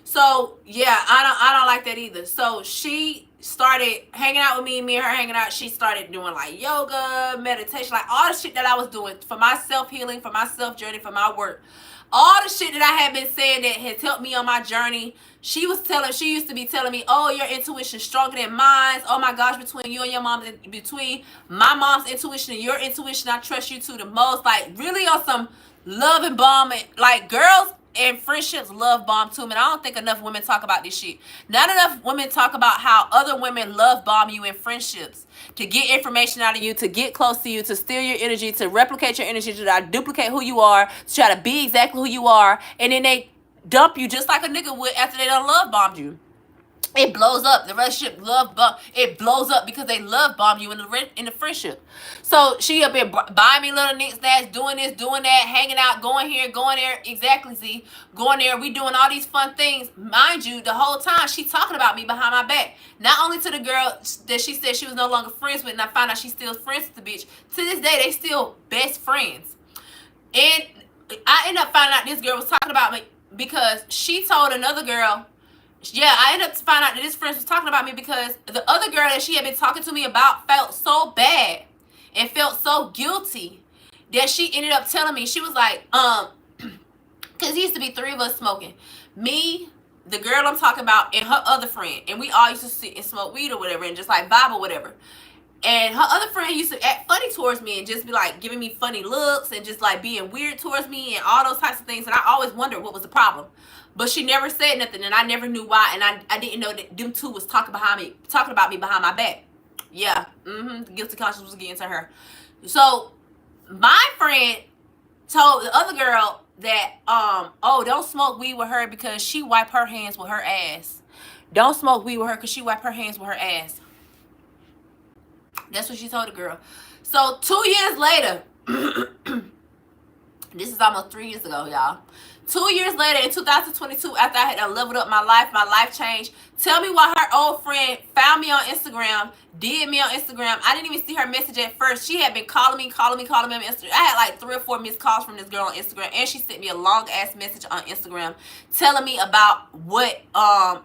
So yeah, I don't like that either. So she started hanging out with me and her hanging out. She started doing like yoga, meditation, like all the shit that I was doing for my self-healing, for my self-journey, for my work. All the shit that I had been saying that has helped me on my journey. She used to be telling me, oh, your intuition's stronger than mine. Oh my gosh, between you and your mom, between my mom's intuition and your intuition, I trust you two the most. Like really on some love and bomb. Like girls and friendships love bomb too, man. I don't think enough women talk about this shit. Not enough women talk about how other women love bomb you in friendships to get information out of you, to get close to you, to steal your energy, to replicate your energy, to try to duplicate who you are, to try to be exactly who you are, and then they dump you just like a nigga would after they done love bombed you. It blows up. The relationship it blows up because they love bomb you in the friendship. So she up here buying me little knickknacks, doing this, doing that, hanging out, going here, going there. Exactly, Z. Going there. We doing all these fun things. Mind you, the whole time she talking about me behind my back. Not only to the girl that she said she was no longer friends with, and I found out she's still friends with the bitch. To this day, they still best friends. And I ended up finding out this girl was talking about me because she told another girl. Yeah, I ended up finding out that this friend was talking about me because the other girl that she had been talking to me about felt so bad and felt so guilty that she ended up telling me. She was like, because it used to be three of us smoking. Me, the girl I'm talking about, and her other friend. And we all used to sit and smoke weed or whatever and just like vibe or whatever. And her other friend used to act funny towards me and just be like giving me funny looks and just like being weird towards me and all those types of things. And I always wondered what was the problem. But she never said nothing and I never knew why. And I didn't know that them two was talking about me behind my back. Yeah. The guilty conscience was getting to her. So my friend told the other girl that, oh, don't smoke weed with her because she wipe her hands with her ass. Don't smoke weed with her because she wipe her hands with her ass. That's what she told the girl. So 2 years later, this is almost 3 years ago, y'all. 2 years later, in 2022, after I had leveled up my life changed. Tell me why her old friend found me on Instagram, did me on Instagram. I didn't even see her message at first. She had been calling me on Instagram. I had like 3 or 4 missed calls from this girl on Instagram, and she sent me a long ass message on Instagram telling me about what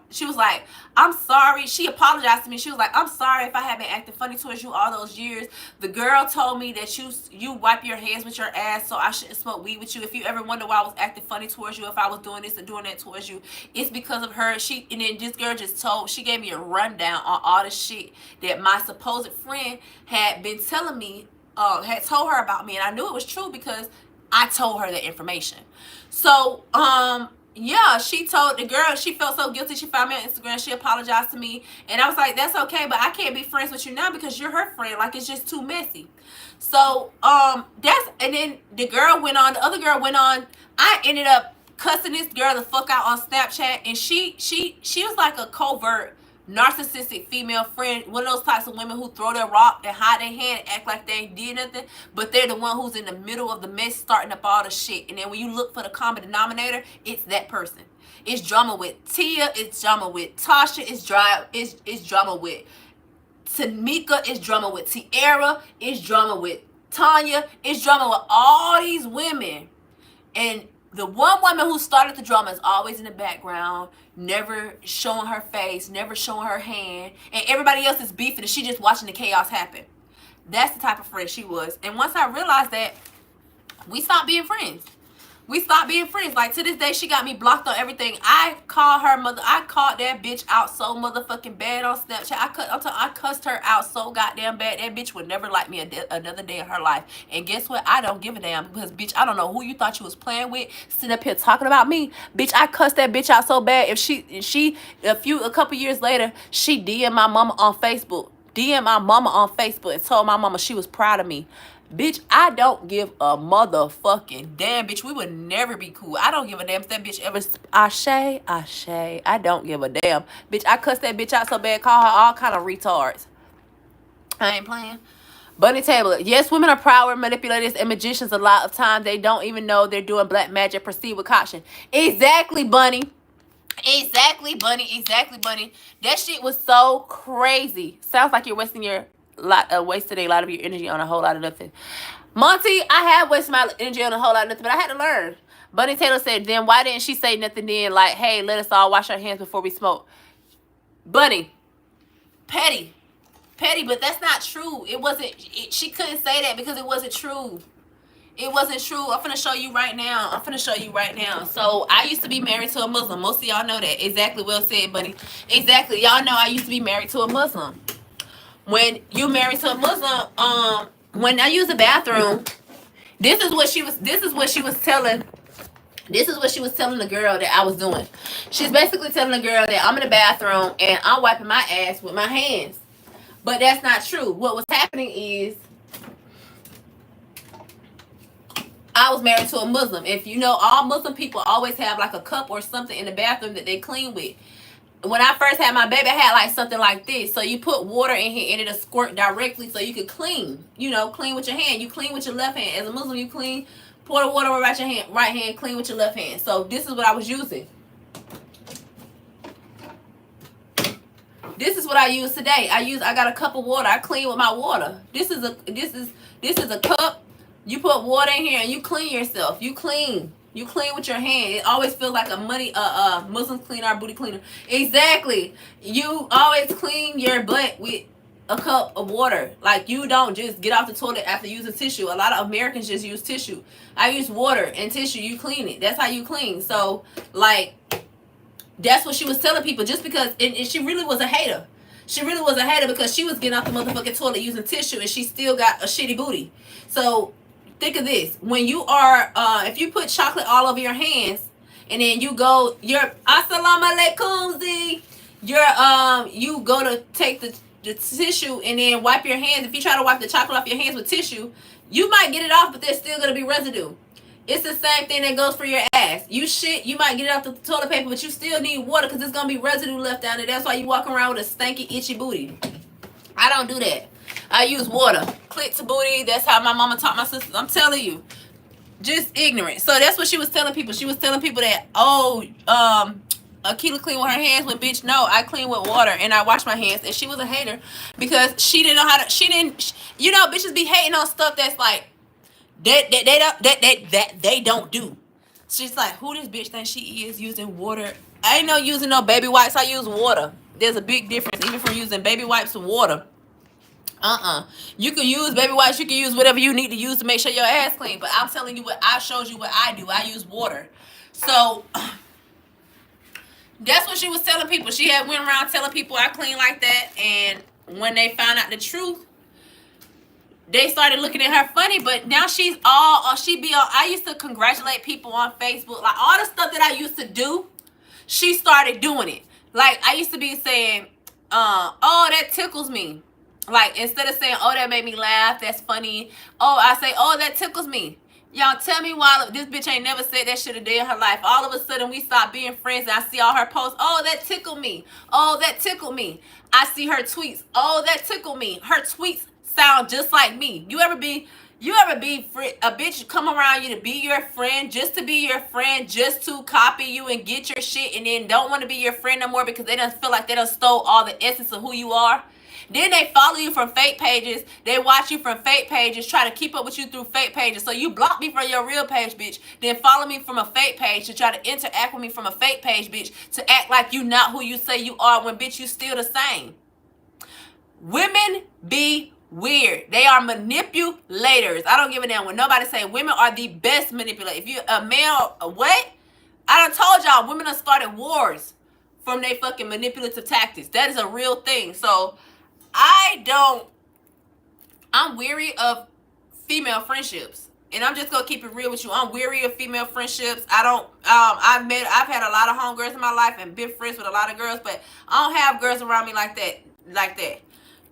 she was like, I'm sorry. She apologized to me. She was like, I'm sorry if I have been acting funny towards you all those years. The girl told me that you wipe your hands with your ass, so I shouldn't smoke weed with you. If you ever wonder why I was acting funny towards you, if I was doing this and doing that towards you, it's because of her. And then this girl she gave me a rundown on all the shit that my supposed friend had been telling me, had told her about me. And I knew it was true because I told her the information. So, yeah, she told the girl, she felt so guilty. She found me on Instagram. She apologized to me. And I was like, that's okay, but I can't be friends with you now because you're her friend. Like, it's just too messy. So, and then the other girl went on. I ended up cussing this girl the fuck out on Snapchat, and she was like a covert narcissistic female friend, one of those types of women who throw their rock and hide their hand and act like they ain't did nothing, but they're the one who's in the middle of the mess starting up all the shit. And then when you look for the common denominator, it's that person. It's drama with Tia. It's drama with Tasha. It's drama with Tamika. It's drama with Tiara. It's drama with Tanya. It's drama with all these women. And the one woman who started the drama is always in the background, never showing her face, never showing her hand. And everybody else is beefing and she just watching the chaos happen. That's the type of friend she was. And once I realized that, we stopped being friends. We stopped being friends. Like, to this day, she got me blocked on everything. I called her mother. I called that bitch out so motherfucking bad on Snapchat. I cussed her out so goddamn bad. That bitch would never like me another day of her life. And guess what? I don't give a damn because, bitch, I don't know who you thought you was playing with. Sitting up here talking about me. Bitch, I cussed that bitch out so bad. A couple years later, she DM'd my mama on Facebook. DM'd my mama on Facebook and told my mama she was proud of me. Bitch, I don't give a motherfucking damn, bitch. We would never be cool. I don't give a damn if that bitch ever... Ashay. I don't give a damn. Bitch, I cussed that bitch out so bad, call her all kind of retards. I ain't playing. Bunny Table. Yes, women are proud, manipulators, and magicians. A lot of times they don't even know they're doing black magic. Proceed with caution. Exactly, Bunny. Exactly, Bunny. That shit was so crazy. Sounds like you're wasting wasted a lot of your energy on a whole lot of nothing. Monty, I have wasted my energy on a whole lot of nothing, but I had to learn. Bunny Taylor said, then why didn't she say nothing then? Like, hey, let us all wash our hands before we smoke. Bunny, petty, but that's not true. It wasn't. She couldn't say that because it wasn't true. It wasn't true. I'm finna show you right now. So I used to be married to a Muslim. Most of y'all know that. Exactly, well said, Bunny. Exactly. Y'all know I used to be married to a Muslim. When you married to a Muslim, when I use the bathroom, this is what she was telling the girl that I was doing. She's basically telling the girl that I'm in the bathroom and I'm wiping my ass with my hands. But that's not true. What was happening is I was married to a Muslim. If you know, all Muslim people always have like a cup or something in the bathroom that they clean with. When I first had my baby, I had like something like this. So you put water in here and it'll squirt directly so you can clean. Clean with your hand. You clean with your left hand. As a Muslim, you clean, pour the water over your right hand, clean with your left hand. So this is what I was using. This is what I use today. I got a cup of water. I clean with my water. This is a cup. You put water in here and you clean yourself. You clean with your hand. It always feels like a Muslims clean our booty cleaner. Exactly. You always clean your butt with a cup of water. Like, you don't just get off the toilet after using tissue. A lot of Americans just use tissue. I use water and tissue. You clean it. That's how you clean. So, like, that's what she was telling people. Just because, and she really was a hater. She really was a hater because she was getting off the motherfucking toilet using tissue and she still got a shitty booty. So, think of this. When you are, if you put chocolate all over your hands and then you go, assalamu alaikum, Z. You go to take the tissue and then wipe your hands. If you try to wipe the chocolate off your hands with tissue, you might get it off, but there's still going to be residue. It's the same thing that goes for your ass. You might get it off the toilet paper, but you still need water because there's going to be residue left down there. That's why you walk around with a stanky, itchy booty. I don't do that. I use water. Clit to booty. That's how my mama taught my sisters. I'm telling you. Just ignorant. So that's what she was telling people. She was telling people that, Akiela clean with her hands. When, bitch, no, I clean with water and I wash my hands. And she was a hater because she didn't know how to, bitches be hating on stuff that's like, that they don't do. She's like, who this bitch thinks she is using water? I ain't no using no baby wipes. I use water. There's a big difference even from using baby wipes and water. You can use baby wipes. You can use whatever you need to use to make sure your ass clean. But I'm telling you I showed you what I do. I use water. So that's what she was telling people. She had went around telling people I clean like that. And when they found out the truth, they started looking at her funny. But now I used to congratulate people on Facebook. Like, all the stuff that I used to do, she started doing it. Like, I used to be saying, oh, that tickles me. Like, instead of saying, oh, that made me laugh, that's funny. Oh, I say, oh, that tickles me. Y'all tell me why this bitch ain't never said that shit a day in her life. All of a sudden, we stop being friends and I see all her posts. Oh, that tickled me. Oh, that tickled me. I see her tweets. Oh, that tickled me. Her tweets sound just like me. You ever be You ever be a bitch come around you to be your friend, just to be your friend, just to copy you and get your shit, and then don't want to be your friend no more because they don't feel like they done stole all the essence of who you are? Then they follow you from fake pages. They watch you from fake pages, try to keep up with you through fake pages. So you block me from your real page, bitch. Then follow me from a fake page to try to interact with me from a fake page, bitch. To act like you not who you say you are when, bitch, you still the same. Women be weird. They are manipulators. I don't give a damn when nobody say women are the best manipulators. If you a male, what? I done told y'all women have started wars from their fucking manipulative tactics. That is a real thing. So I'm weary of female friendships. And I'm just gonna keep it real with you. I'm weary of female friendships. I've had a lot of homegirls in my life and been friends with a lot of girls, but I don't have girls around me like that.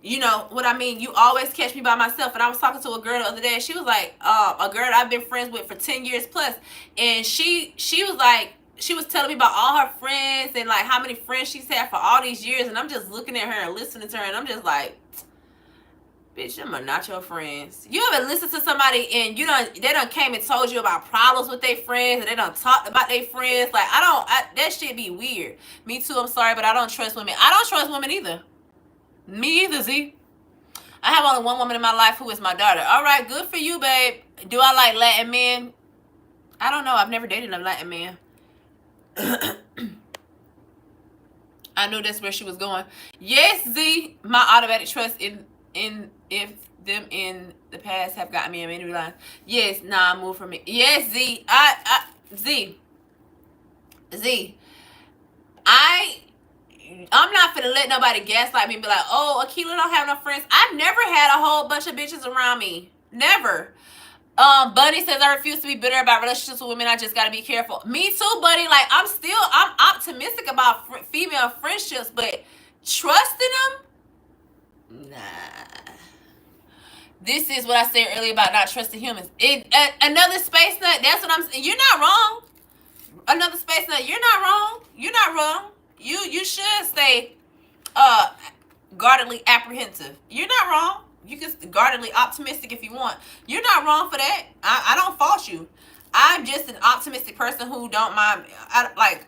You know what I mean? You always catch me by myself. And I was talking to a girl the other day, and she was like, a girl I've been friends with for 10 years plus. And she was like, she was telling me about all her friends and like how many friends she's had for all these years. And I'm just looking at her and listening to her, and I'm just like, bitch, them are not your friends. You ever listen to somebody and they done came and told you about problems with their friends, and they done talked about their friends? Like, that shit be weird. Me too, I'm sorry, but I don't trust women. I don't trust women either. Me either, Z. I have only one woman in my life who is my daughter. All right, good for you, babe. Do I like Latin men? I don't know. I've never dated a Latin man. I knew that's where she was going. Yes, Z. My automatic trust in if them in the past have gotten me in many lines. Yes, nah, move from me. Yes, Z. I'm not finna let nobody gaslight me and be like, oh, Akiela don't have no friends. I've never had a whole bunch of bitches around me. Never. Bunny says, I refuse to be bitter about relationships with women. I just gotta be careful. Me too, buddy. Like, I'm optimistic about female friendships, but trusting them? Nah. This is what I said earlier about not trusting humans. Another space nut, that's what I'm saying. You're not wrong. Another space nut, you're not wrong. You're not wrong. You should stay guardedly apprehensive. You're not wrong. You can guardedly optimistic if you want. You're not wrong for that. I don't fault you. I'm just an optimistic person who don't mind. I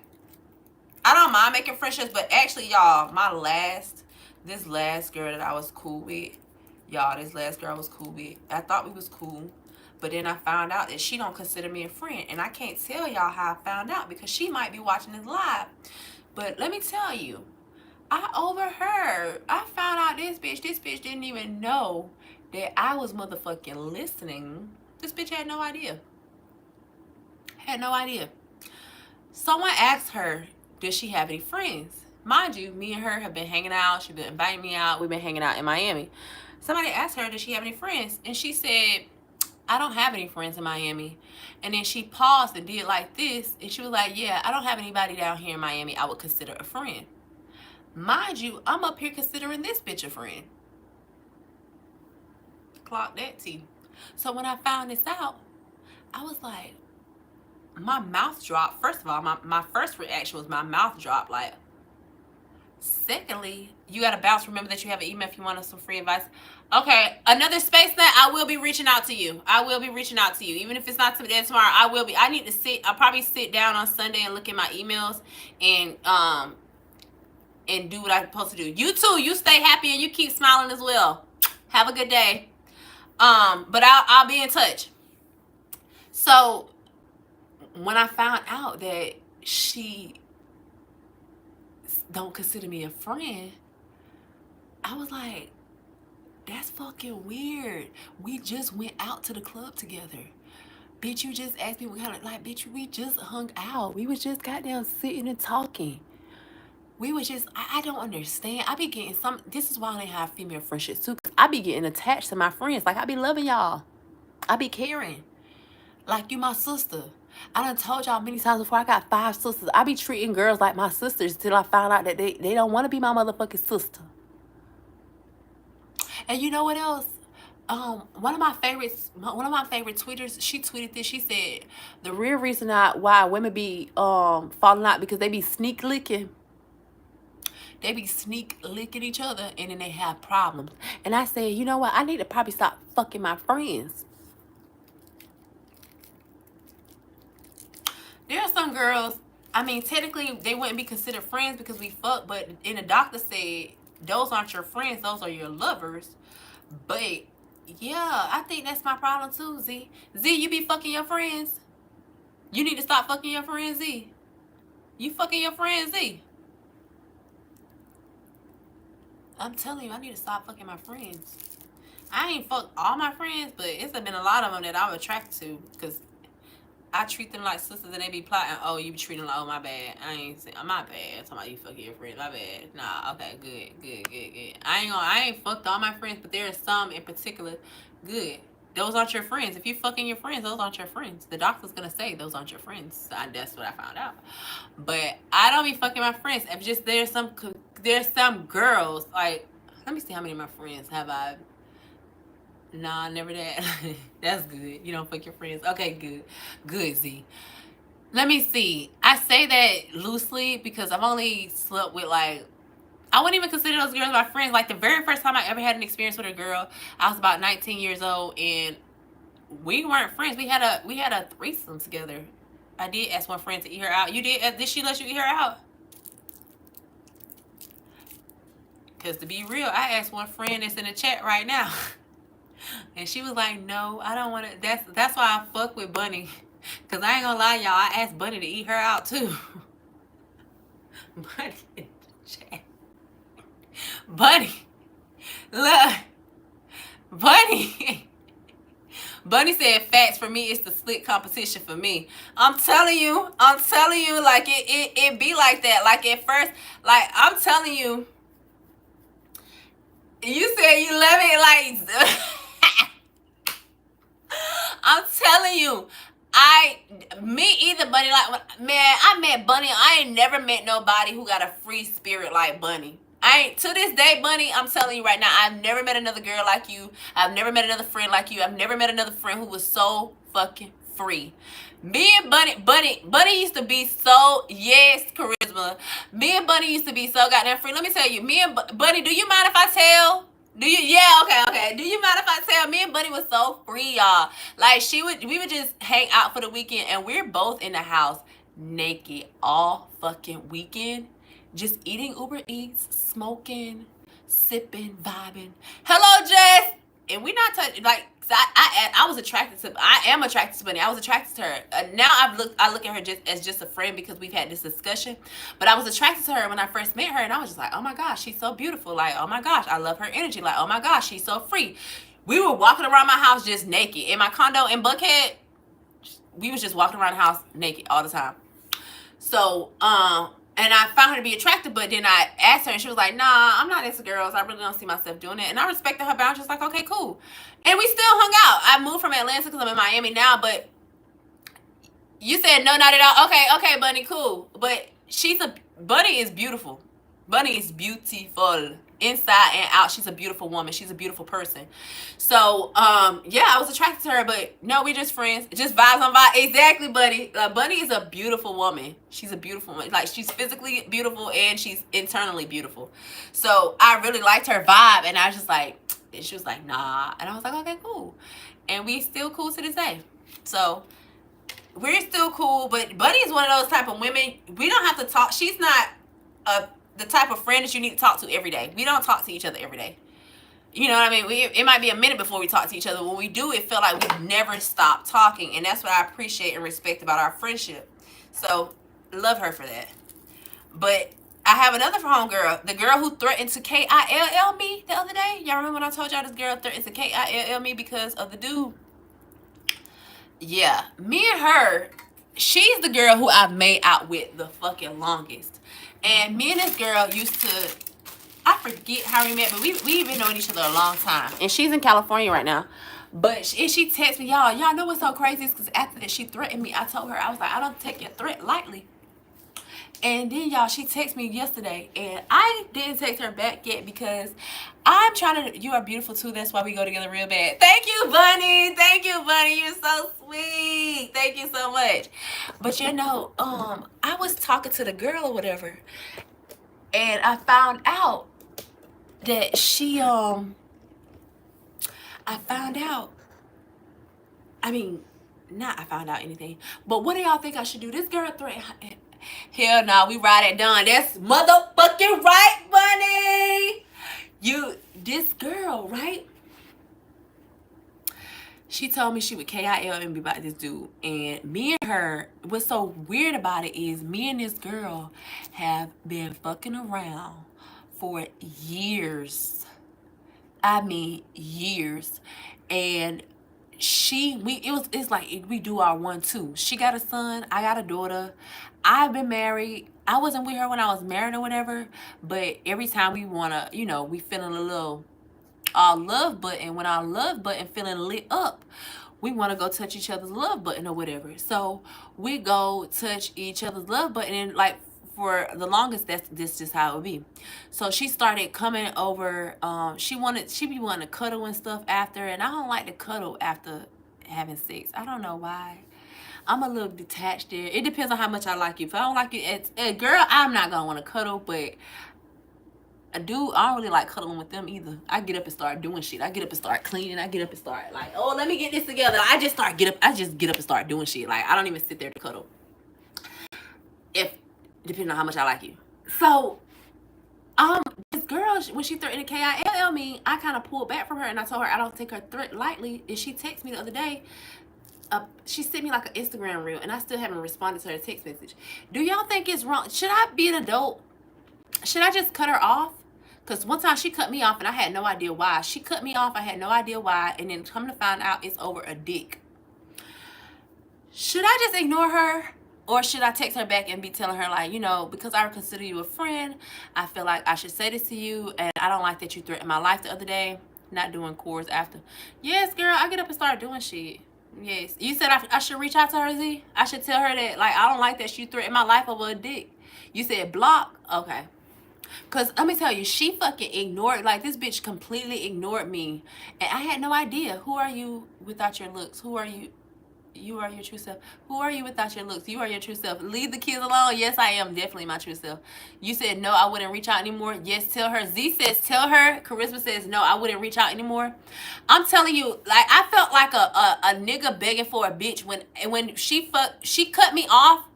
don't mind making friendships, but actually, y'all, this last girl that I was cool with, I thought we was cool. But then I found out that she don't consider me a friend. And I can't tell y'all how I found out because she might be watching this live. But let me tell you, I overheard. I found out this bitch didn't even know that I was motherfucking listening. This bitch had no idea. Someone asked her, does she have any friends? Mind you, me and her have been hanging out. She's been inviting me out. We've been hanging out in Miami. Somebody asked her, does she have any friends? And she said, I don't have any friends in Miami. And then she paused and did like this. And she was like, yeah, I don't have anybody down here in Miami I would consider a friend. Mind you, I'm up here considering this bitch a friend. Clock that T. So when I found this out, I was like, my mouth dropped. First of all, my first reaction was my mouth dropped. Like, secondly, you got to bounce. Remember that you have an email if you want some free advice. Okay, another space that I will be reaching out to you. Even if it's not today, tomorrow, I will be. I'll probably sit down on Sunday and look at my emails and do what I'm supposed to do. You too. You stay happy and you keep smiling as well. Have a good day. But I'll be in touch. So when I found out that she don't consider me a friend, I was like, that's fucking weird. We just went out to the club together. Bitch, you just asked me what kind of, like, bitch, we just hung out. We was just goddamn sitting and talking. We was just, I don't understand. I be getting this is why I didn't have female friendships too. Cause I be getting attached to my friends. Like, I be loving y'all. I be caring. Like, you my sister. I done told y'all many times before, I got 5 sisters. I be treating girls like my sisters till I found out that they don't want to be my motherfucking sister. And you know what else? One of my favorite tweeters, she tweeted this. She said, the real reason why women be falling out because they be sneak licking. They be sneak licking each other and then they have problems. And I said, you know what? I need to probably stop fucking my friends. there are some girls, I mean, technically they wouldn't be considered friends because we fuck, but in the doctor said those aren't your friends, those are your lovers. But yeah, I think that's my problem too, Z. Z, you be fucking your friends. You need to stop fucking your friends, Z. You fucking your friends, Z. I'm telling you, I need to stop fucking my friends. I ain't fucked all my friends, but it's been a lot of them that I'm attracted to because I treat them like sisters and they be plotting. Oh, you be treating like, oh, my bad. I ain't saying, oh, my bad. I'm talking about you fucking your friends. My bad. Nah, okay, good. I ain't fucked all my friends, but there are some in particular. Good. Those aren't your friends. If you fucking your friends, those aren't your friends. The doctor's gonna say those aren't your friends. That's what I found out. But I don't be fucking my friends. If just there's some girls like, let me see how many of my friends have I. Nah, never that. That's good. You don't fuck your friends. Okay, good, Z. Let me see. I say that loosely because I've only slept with like, I wouldn't even consider those girls my friends. Like the very first time I ever had an experience with a girl, I was about 19 years old and we weren't friends. We had a threesome together. I did ask one friend to eat her out. You did? Did she let you eat her out? Because to be real, I asked one friend that's in the chat right now. And she was like, no, I don't want to. That's why I fuck with Bunny. Because I ain't going to lie, y'all. I asked Bunny to eat her out, too. Bunny in the chat. Bunny. Look. Bunny. Bunny said, facts for me, it's the slick competition for me. I'm telling you, like, it be like that. Like, at first, like, I'm telling you, you said you love it, like... I'm telling you, me either, Bunny. Like, man, I met Bunny. I ain't never met nobody who got a free spirit like Bunny. To this day, Bunny, I'm telling you right now, I've never met another girl like you. I've never met another friend like you. I've never met another friend who was so fucking free. Me and Bunny used to be so, yes, charisma. Me and Bunny used to be so goddamn free. Let me tell you, me and Bunny, do you mind if I tell? Do you? Yeah, okay. Do you mind if I tell? Me and Bunny was so free, y'all. Like, we would just hang out for the weekend, and we're both in the house naked all fucking weekend, just eating Uber Eats, smoking, sipping, vibing. Hello, Jess. And we not touching, like, I was attracted to. I am attracted to Bunny. I was attracted to her. Now I look at her just a friend because we've had this discussion. But I was attracted to her when I first met her, and I was just like, oh my gosh, she's so beautiful. Like, oh my gosh, I love her energy. Like, oh my gosh, she's so free. We were walking around my house just naked in my condo in Buckhead. We was just walking around the house naked all the time. So, and I found her to be attractive, but then I asked her and she was like, nah, I'm not into girls. I really don't see myself doing it. And I respected her boundaries, like, okay, cool. And we still hung out. I moved from Atlanta because I'm in Miami now, but you said no, not at all. Okay, Bunny, cool. But Bunny is beautiful. Bunny is beautiful. Inside and out, she's a beautiful woman. She's a beautiful person. So, yeah, I was attracted to her, but no, we just friends. Just vibes on vibes. Exactly, Bunny. Bunny is a beautiful woman. She's a beautiful woman. Like, she's physically beautiful and she's internally beautiful. So, I really liked her vibe, and I was just like, and she was like, nah. And I was like, okay, cool. And we still cool to this day. So, we're still cool, but Bunny is one of those type of women. We don't have to talk. She's not the type of friend that you need to talk to every day. We don't talk to each other every day. You know what I mean? It might be a minute before we talk to each other. When we do, it feel like we've never stopped talking. And that's what I appreciate and respect about our friendship. So, love her for that. But I have another homegirl. The girl who threatened to KILL me the other day. Y'all remember when I told y'all this girl threatened to KILL me because of the dude? Yeah. Me and her, she's the girl who I've made out with the fucking longest. And me and this girl used to, I forget how we met, but we've been knowing each other a long time. And she's in California right now. But she texted me, y'all know what's so crazy is because after that she threatened me. I told her, I was like, I don't take your threat lightly. And then, y'all, she texted me yesterday, and I didn't text her back yet because I'm trying to, you are beautiful too, that's why we go together real bad. Thank you, Bunny. Thank you, Bunny. You're so sweet. Thank you so much. But, you know, I was talking to the girl or whatever, and I found out that she, I not I found out anything. But what do y'all think I should do? This girl threatened. Hell no, we ride it done. That's motherfucking right, bunny. This girl, right? She told me she would KIL and be about this dude. And me and her, what's so weird about it is me and this girl have been fucking around for years. I mean, years. And it's like we do our 1-2. She got a son, I got a daughter. I've been married. I wasn't with her when I was married or whatever, but every time we wanna, we feeling a little love button. When our love button feeling lit up, we want to go touch each other's love button or whatever. So we go touch each other's love button, and like for the longest, this just how it would be. So she started coming over. She be wanting to cuddle and stuff after, and I don't like to cuddle after having sex. I don't know why. I'm a little detached there. It depends on how much I like you. If I don't like you, girl, I'm not gonna want to cuddle, but I don't really like cuddling with them either. I get up and start doing shit. I get up and start cleaning. I get up and start like, oh, let me get this together. I just get up and start doing shit. Like, I don't even sit there to cuddle. Depending on how much I like you. So, this girl, when she threatened to KILL me, I kind of pulled back from her and I told her I don't take her threat lightly. And she texted me the other day. She sent me like an Instagram reel, and I still haven't responded to her text message. Do y'all think it's wrong? Should I be an adult? Should I just cut her off? Because one time she cut me off and I had no idea why. She cut me off, I had no idea why, and then come to find out it's over a dick. Should I just ignore her? Or should I text her back and be telling her, like, because I consider you a friend, I feel like I should say this to you, and I don't like that you threatened my life the other day, not doing chores after. Yes, girl, I get up and start doing shit. Yes. You said I should reach out to her, Z? I should tell her that, like, I don't like that she threatened my life over a dick. You said block? Okay. Because let me tell you, she fucking ignored, like, this bitch completely ignored me. And I had no idea. Who are you without your looks? Who are you? You are your true self. Who are you without your looks? You are your true self. Leave the kids alone. Yes, I am definitely my true self. You said, no, I wouldn't reach out anymore. Yes, tell her. Z says, tell her. Charisma says, no, I wouldn't reach out anymore. I'm telling you, like, I felt like a nigga begging for a bitch when she cut me off.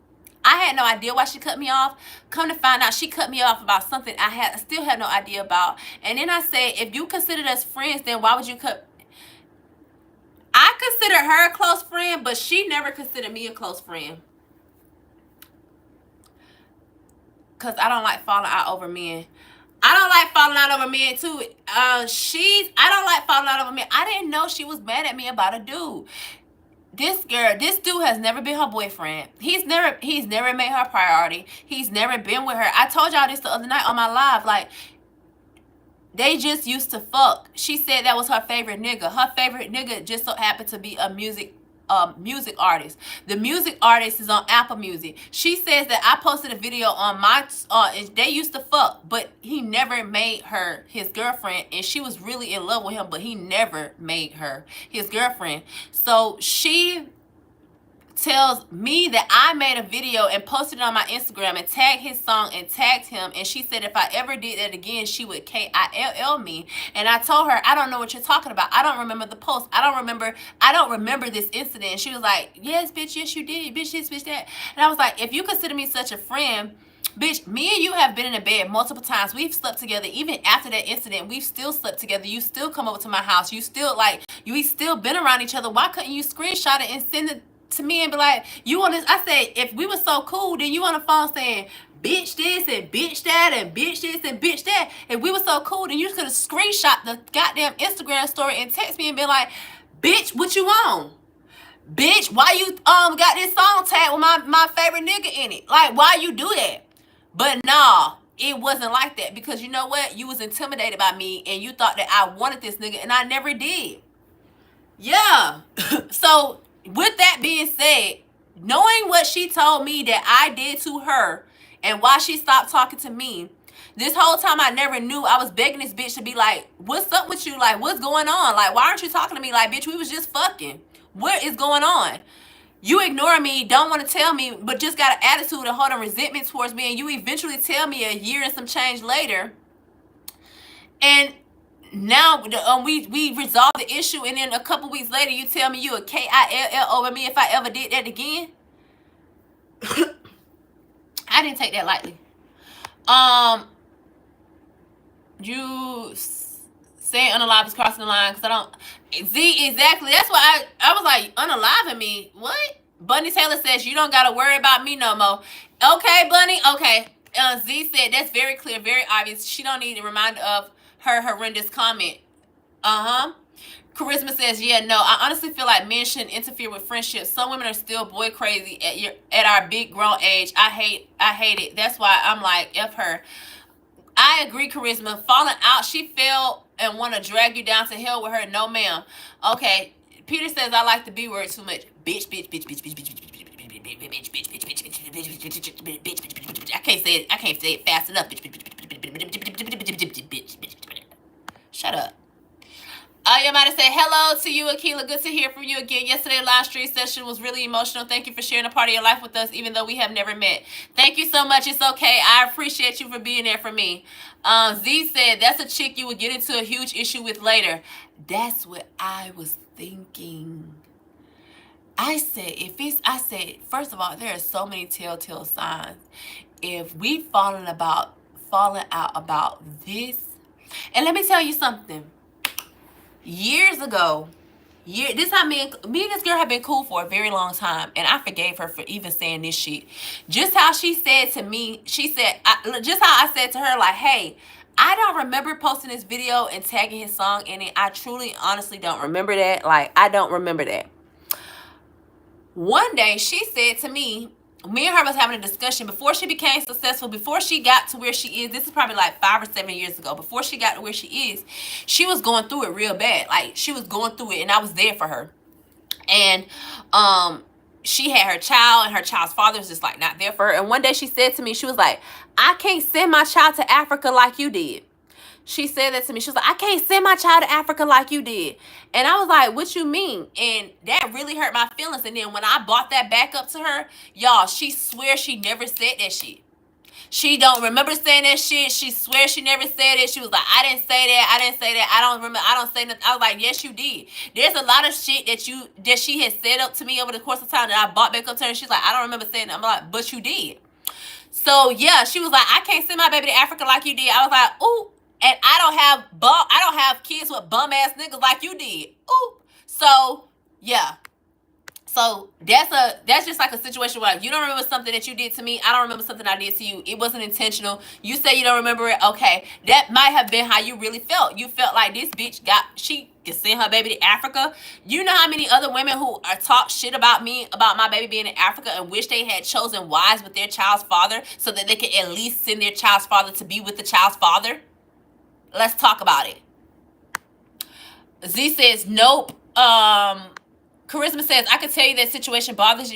I had no idea why she cut me off. Come to find out, she cut me off about something I still had no idea about. And then I said, if you considered us friends, then why would you cut? I consider her a close friend, but she never considered me a close friend. Because I don't like falling out over men. I don't like falling out over men too. I don't like falling out over men. I didn't know she was mad at me about a dude. This dude has never been her boyfriend. He's never made her a priority. He's never been with her. I told y'all this the other night on my live. Like, they just used to fuck. She said that was her favorite nigga. Her favorite nigga just so happened to be a music artist. The music artist is on Apple Music. She says that I posted a video on my they used to fuck, but he never made her his girlfriend, and she was really in love with him, but he never made her his girlfriend. So she tells me that I made a video and posted it on my Instagram and tagged his song and tagged him, and she said if I ever did that again, she would KILL me. And I told her, I don't know what you're talking about. I don't remember the post. I don't remember this incident. And she was like, yes, bitch, yes, you did. Bitch, this, bitch, that. And I was like, if you consider me such a friend, bitch, me and you have been in a bed multiple times. We've slept together. Even after that incident, we've still slept together. You still come over to my house. We still been around each other. Why couldn't you screenshot it and send it to me and be like, you on this? I said, if we were so cool, then you on the phone saying, bitch this and bitch that and bitch this and bitch that. If we were so cool, then you could have screenshot the goddamn Instagram story and text me and be like, bitch, what you on? Bitch, why you got this song tag with my favorite nigga in it? Like, why you do that? But nah, it wasn't like that, because you know what? You was intimidated by me and you thought that I wanted this nigga, and I never did. Yeah. So with that being said, knowing what she told me that I did to her and why she stopped talking to me, this whole time I never knew. I was begging this bitch to be like, what's up with you? Like, what's going on? Like, why aren't you talking to me? Like, bitch, we was just fucking. What is going on? You ignore me, don't want to tell me, but just got an attitude and holding resentment towards me, and you eventually tell me a year and some change later. And now we resolve the issue, and then a couple weeks later you tell me you a KILL over me if I ever did that again. I didn't take that lightly. You saying unalive is crossing the line because I don't. Z, exactly. That's why I was like, unaliving me? What? Bunny Taylor says you don't gotta worry about me no more. Okay, Bunny. Okay. Z said that's very clear, very obvious. She don't need a reminder of her horrendous comment. Charisma says, yeah, no, I honestly feel like men shouldn't interfere with friendships. Some women are still boy crazy at our big grown age. I hate it. That's why I'm like, F her. I agree, Charisma. Falling out, she fell and want to drag you down to hell with her. No, ma'am. Okay. Peter says I like the B word too much. Bitch, bitch, bitch, bitch, bitch, bitch, bitch, bitch, bitch, bitch, bitch, bitch, bitch, bitch, bitch, bitch. I can't say it fast enough. Shut up. You might have said hello to you, Akiela. Good to hear from you again. Yesterday live stream session was really emotional. Thank you for sharing a part of your life with us, even though we have never met. Thank you so much. It's okay. I appreciate you for being there for me. Z said that's a chick you would get into a huge issue with later. That's what I was thinking. I said, first of all, there are so many telltale signs. If we falling out about this, and let me tell you something. Years ago, this how me and this girl have been cool for a very long time, and I forgave her for even saying this shit. Just how she said to me, just how I said to her, like, hey, I don't remember posting this video and tagging his song in it. I truly, honestly don't remember that. Like, I don't remember that. One day, she said to me and her was having a discussion before she became successful, before she got to where she is. This is probably like 5 or 7 years ago. Before she got to where she is, she was going through it real bad. Like, she was going through it, and I was there for her. And she had her child, and her child's father was just like not there for her. And one day she said to me, she was like, I can't send my child to Africa like you did. She said that to me. She was like, I can't send my child to Africa like you did. And I was like, what you mean? And that really hurt my feelings. And then when I brought that back up to her, y'all, she swears she never said that shit. She don't remember saying that shit. She swears she never said it. She was like, I didn't say that. I don't remember. I don't say nothing. I was like, yes, you did. There's a lot of shit that she had said up to me over the course of time that I brought back up to her. And she's like, I don't remember saying that. I'm like, but you did. So yeah, she was like, I can't send my baby to Africa like you did. I was like, ooh. And I don't have kids with bum ass niggas like you did. Ooh. So yeah. So that's just like a situation where you don't remember something that you did to me. I don't remember something I did to you. It wasn't intentional. You say you don't remember it. Okay. That might have been how you really felt. You felt like this bitch she could send her baby to Africa. You know how many other women who are talk shit about me, about my baby being in Africa, and wish they had chosen wives with their child's father so that they could at least send their child's father to be with the child's father? Let's talk about it. Z says, nope. Charisma says, I can tell that situation bothers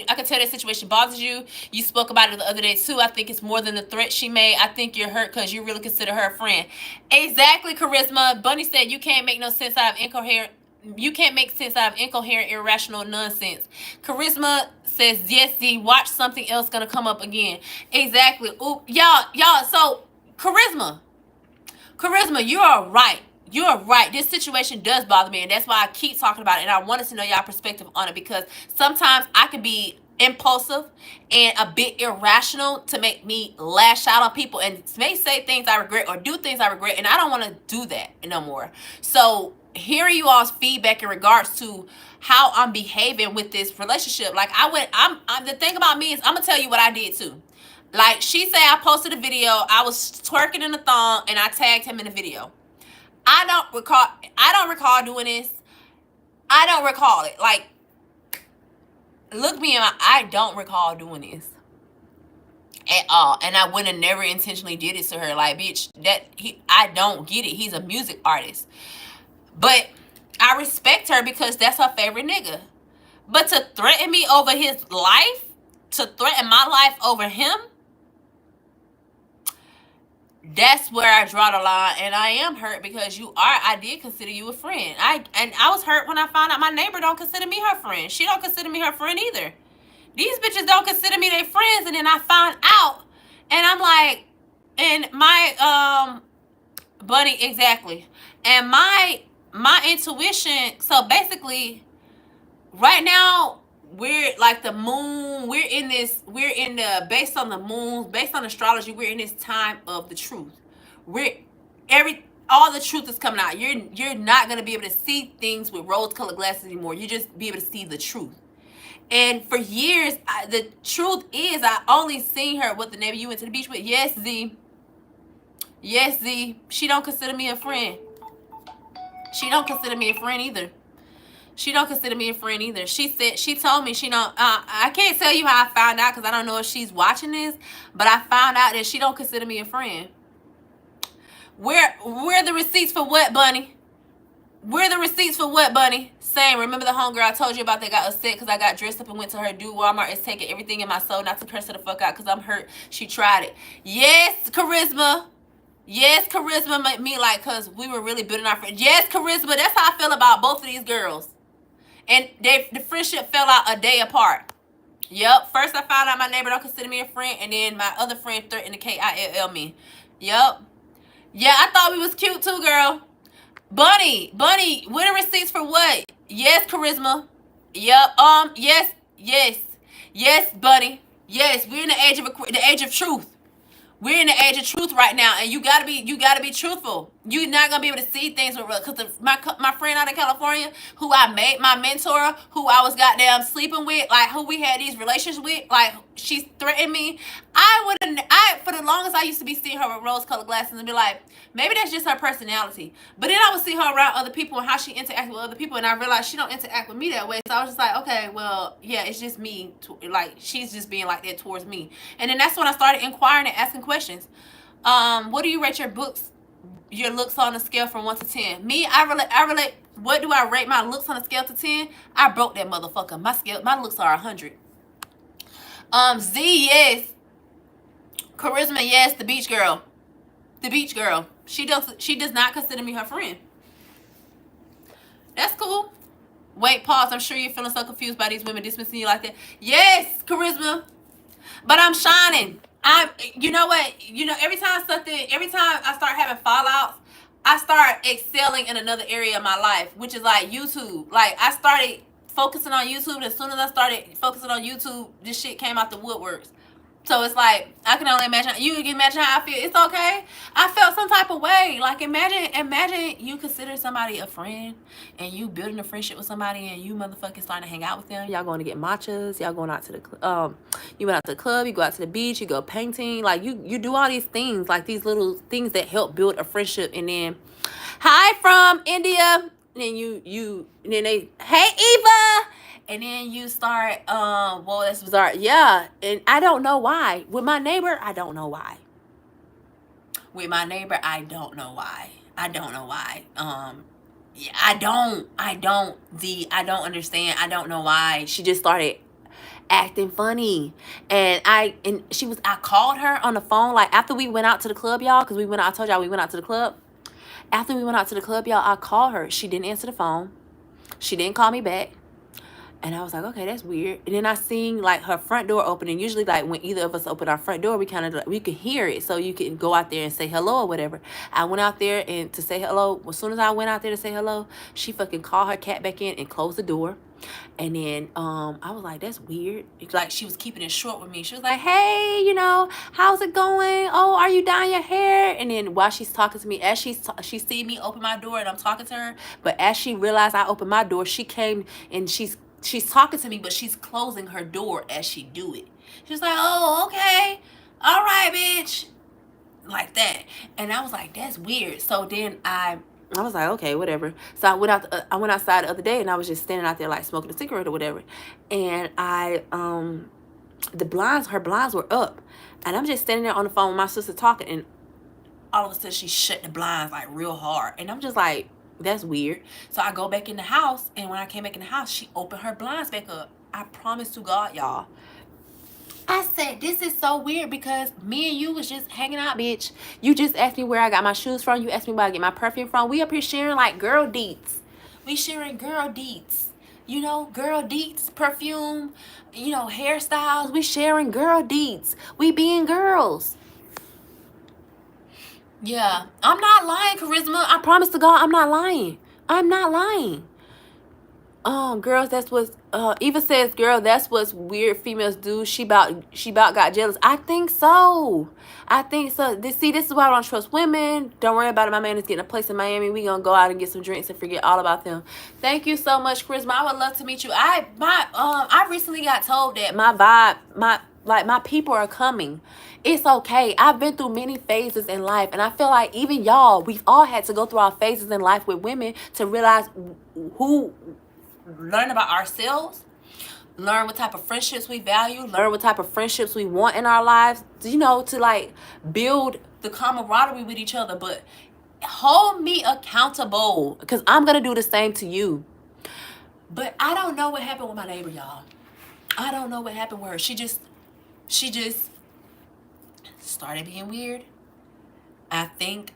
you. You spoke about it the other day too. I think it's more than the threat she made. I think you're hurt because you really consider her a friend. Exactly, Charisma. Bunny said you can't make sense out of incoherent, irrational nonsense. Charisma says, yes, Z, watch something else gonna come up again. Exactly. Ooh, y'all, so Charisma, you are right. You are right. This situation does bother me, and that's why I keep talking about it. And I wanted to know y'all perspective on it, because sometimes I can be impulsive and a bit irrational to make me lash out on people and may say things I regret or do things I regret, and I don't want to do that no more. So hearing you all's feedback in regards to how I'm behaving with this relationship, like I'm the thing about me is I'm gonna tell you what I did too. Like, she said, I posted a video, I was twerking in the thong, and I tagged him in the video. I don't recall doing this. I don't recall it. Like, look me in my, I don't recall doing this at all. And I would have never intentionally did it to her. Like, bitch, I don't get it. He's a music artist. But I respect her because that's her favorite nigga. But to threaten me over his life, to threaten my life over him, that's where I draw the line, and I am hurt because I did consider you a friend. I was hurt when I found out my neighbor don't consider me her friend. She don't consider me her friend either. These bitches don't consider me their friends, and then I found out, and I'm like, and my Bunny, exactly. And my intuition, so basically right now we're like the moon, we're in the, based on the moon, based on astrology, we're in this time of the truth. We're all the truth is coming out. You're not going to be able to see things with rose colored glasses anymore. You just be able to see the truth. And for years, the truth is, I only seen her with the neighbor you went to the beach with. Yes, Z. Yes, Z. She don't consider me a friend. She don't consider me a friend either. She don't consider me a friend either. She told me she don't. I can't tell you how I found out because I don't know if she's watching this, but I found out that she don't consider me a friend. Where the receipts for what, Bunny? Where the receipts for what, Bunny? Same. Remember the homegirl I told you about that got upset because I got dressed up and went to her dude Walmart. Is taking everything in my soul not to curse her the fuck out because I'm hurt. She tried it. Yes, Charisma. Yes, Charisma. Me like, because we were really building our friend. Yes, Charisma. That's how I feel about both of these girls. And the friendship fell out a day apart. Yep. First I found out my neighbor don't consider me a friend, and then my other friend threatened to KILL me. Yep. Yeah, I thought we was cute too, girl. Bunny, what are receipts for what? Yes, Charisma. Yep. Yes, Bunny. Yes, we're in the age of truth. We're in the age of truth right now, and you gotta be truthful. You're not gonna be able to see things with real. Cause my friend out in California, who I made my mentor, who I was goddamn sleeping with, like who we had these relations with, like she threatened me. For the longest I used to be seeing her with rose-colored glasses and be like, maybe that's just her personality. But then I would see her around other people and how she interacts with other people, and I realized she don't interact with me that way. So I was just like, okay, well, yeah, it's just me. Like she's just being like that towards me. And then that's when I started inquiring and asking questions. What do you rate your looks on a scale from 1 to 10? Me, I relate. What do I rate my looks on a scale to 10? I broke that motherfucker. My looks are 100. Z, yes. Charisma, yes. The beach girl. She does not consider me her friend. That's cool. Wait, pause. I'm sure you're feeling so confused by these women dismissing you like that. Yes, Charisma. But I'm shining. You know what? Every time I start having fallouts, I start excelling in another area of my life, which is like YouTube. Like I started focusing on YouTube, and as soon as I started focusing on YouTube, this shit came out the woodworks. So it's like, I can only imagine. You can imagine how I feel. It's okay. I felt some type of way. Like imagine you consider somebody a friend, and you building a friendship with somebody, and you motherfucking starting to hang out with them. Y'all going to get matchas. Y'all going out to the you went out to the club. You go out to the beach. You go painting. Like you do all these things, like these little things that help build a friendship. And then, hi from India. And then they, hey Eva. And then you start, well, that's bizarre. Yeah. And I don't know why. With my neighbor, I don't know why. I don't know why. Yeah, I don't understand. I don't know why. She just started acting funny. And I called her on the phone, like after we went out to the club, y'all, because I told y'all we went out to the club. After we went out to the club, y'all, I called her. She didn't answer the phone. She didn't call me back. And I was like, okay, that's weird. And then I seen like her front door open. And usually like when either of us open our front door, we could hear it. So you can go out there and say hello or whatever. I went out there and to say hello. As soon as I went out there to say hello, she fucking called her cat back in and closed the door. And then I was like, that's weird. It's like she was keeping it short with me. She was like, hey, how's it going? Oh, are you dyeing your hair? And then while she's talking to me, as she see me open my door and I'm talking to her, but as she realized I opened my door, she came and she's talking to me, but she's closing her door as she do it. She's like, oh, okay. All right, bitch. Like that. And I was like, that's weird. So then I was like, okay, whatever. So I went outside the other day, and I was just standing out there like smoking a cigarette or whatever. And her blinds were up. And I'm just standing there on the phone with my sister talking, and all of a sudden she shut the blinds like real hard. And I'm just like, that's weird. So I go back in the house, and when I came back in the house, she opened her blinds back up. I promise to God, y'all. I said, this is so weird because me and you was just hanging out, bitch. You just asked me where I got my shoes from. You asked me where I get my perfume from. We up here sharing like girl deets. We sharing girl deets. Girl deets, perfume, hairstyles. We sharing girl deets. We being girls. Yeah, I'm not lying, Charisma. I promise to God, I'm not lying. I'm not lying. Girls, that's what Eva says, girl, that's what weird females do. She about got jealous. I think so. This is why I don't trust women. Don't worry about it. My man is getting a place in Miami. We gonna go out and get some drinks and forget all about them. Thank you so much, Charisma. I would love to meet you. I recently got told that my people are coming. It's okay. I've been through many phases in life, and I feel like even y'all, we've all had to go through our phases in life with women to realize who learn about ourselves, learn what type of friendships we value, learn what type of friendships we want in our lives, to like build the camaraderie with each other. But hold me accountable, because I'm gonna do the same to you. But I don't know what happened with my neighbor, y'all. I don't know what happened with her. She just started being weird. I think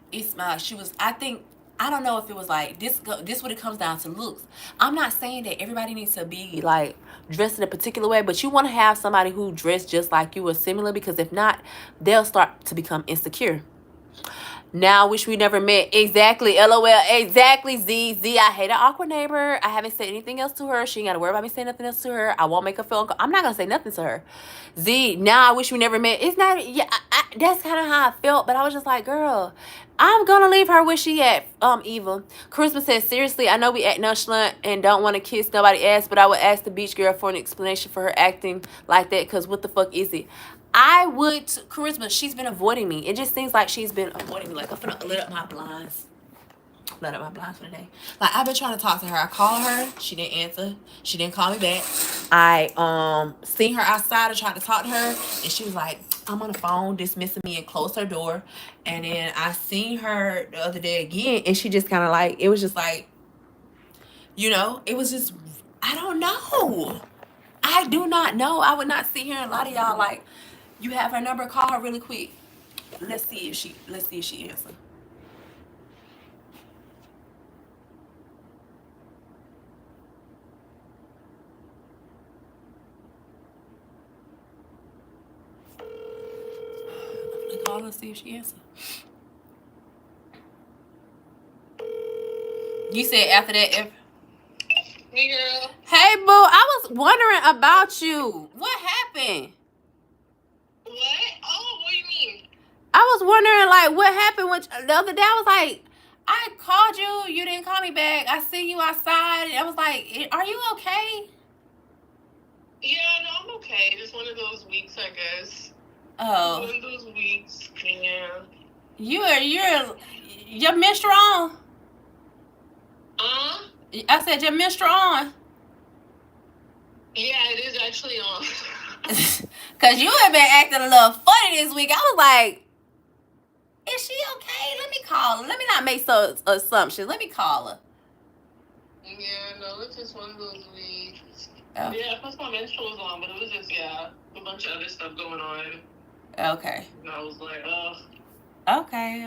I don't know if it was like this what it comes down to looks. I'm not saying that everybody needs to be like dressed in a particular way, but you want to have somebody who dressed just like you or similar, because if not, they'll start to become insecure. Now, wish we never met. Exactly. LOL. Exactly. Z. I hate an awkward neighbor. I haven't said anything else to her. She ain't got to worry about me saying nothing else to her. I won't make her feel uncomfortable. I'm not going to say nothing to her. Z. Now, I wish we never met. It's not. Yeah, that's kind of how I felt. But I was just like, girl, I'm going to leave her where she at. Eva. Christmas says, seriously, I know we act nonchalant and don't want to kiss nobody ass, but I would ask the beach girl for an explanation for her acting like that, because what the fuck is it? I would, Charisma, she's been avoiding me. It just seems like she's been avoiding me. Like, I'm finna let up my blinds. Let up my blinds for the day. Like, I've been trying to talk to her. I called her. She didn't answer. She didn't call me back. I seen her outside and tried to talk to her. And she was like, I'm on the phone, dismissing me, and closed her door. And then I seen her the other day again. And she just kind of like, it was just like, it was just, I don't know. I do not know. I would not sit here and lie to y'all like, you have her number, call her really quick. Let's see if she answers. I'm gonna call her, see if she answers. You said after that, if Hey girl. hey boo, I was wondering about you. What happened? What? Oh, what do you mean? I was wondering like what happened with the other day. I was like, I called you, you didn't call me back. I seen you outside, and I was like, are you okay? Yeah, no, I'm okay. Just one of those weeks, I guess. Oh. One of those weeks, yeah. Your menstrual on? I said your menstrual on. Yeah, it is actually on. Cause you have been acting a little funny this week. I was like, is she okay? Let me call her. Let me not make some assumptions. Let me call her. Yeah, no, it's just one of those weeks. Oh. Yeah, plus my menstrual was on, but it was just, a bunch of other stuff going on. Okay. And I was like, ugh. Okay.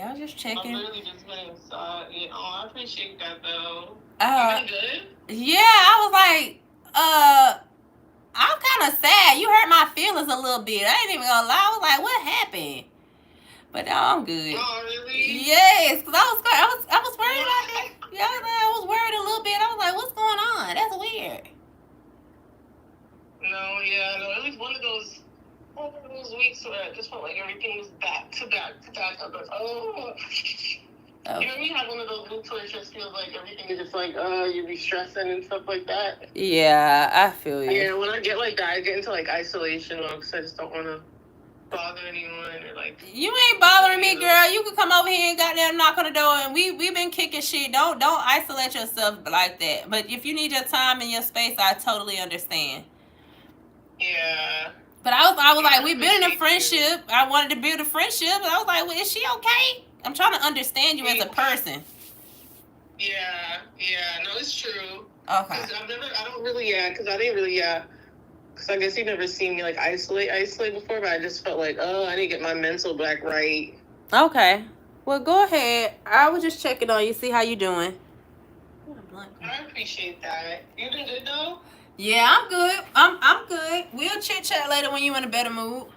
I was just checking. I've literally just been inside. Yeah, I appreciate that, though. You been good? Yeah, I was like, I'm kind of sad. You hurt my feelings a little bit. I ain't even gonna lie. I was like, what happened? But no, I'm good. Oh, really? Yes, because I was worried about it. Yeah, I was worried a little bit. I was like, what's going on? That's weird. No, it was one of those weeks where I just felt like everything was back to back. I was like, oh. You know when you have one of those weeks where it just feels like everything is just like, you be stressing and stuff like that? Yeah, I feel you. Yeah, when I get like that, I get into like isolation mode because I just don't want to bother anyone or like. You ain't bothering me, girl. You can come over here and goddamn knock on the door, and we've been kicking shit. Don't isolate yourself like that. But if you need your time and your space, I totally understand. Yeah. But I was like, we building a friendship. I wanted to build a friendship, but I was like, well, is she okay? I'm trying to understand you as a person. Yeah, no, it's true. Okay. Because I didn't really, because I guess you've never seen me like isolate before, but I just felt like, I need to get my mental back right. Okay. Well, go ahead. I was just checking on you, see how you doing. I appreciate that. You been good though? Yeah, I'm good. I'm good. We'll chit chat later when you in a better mood.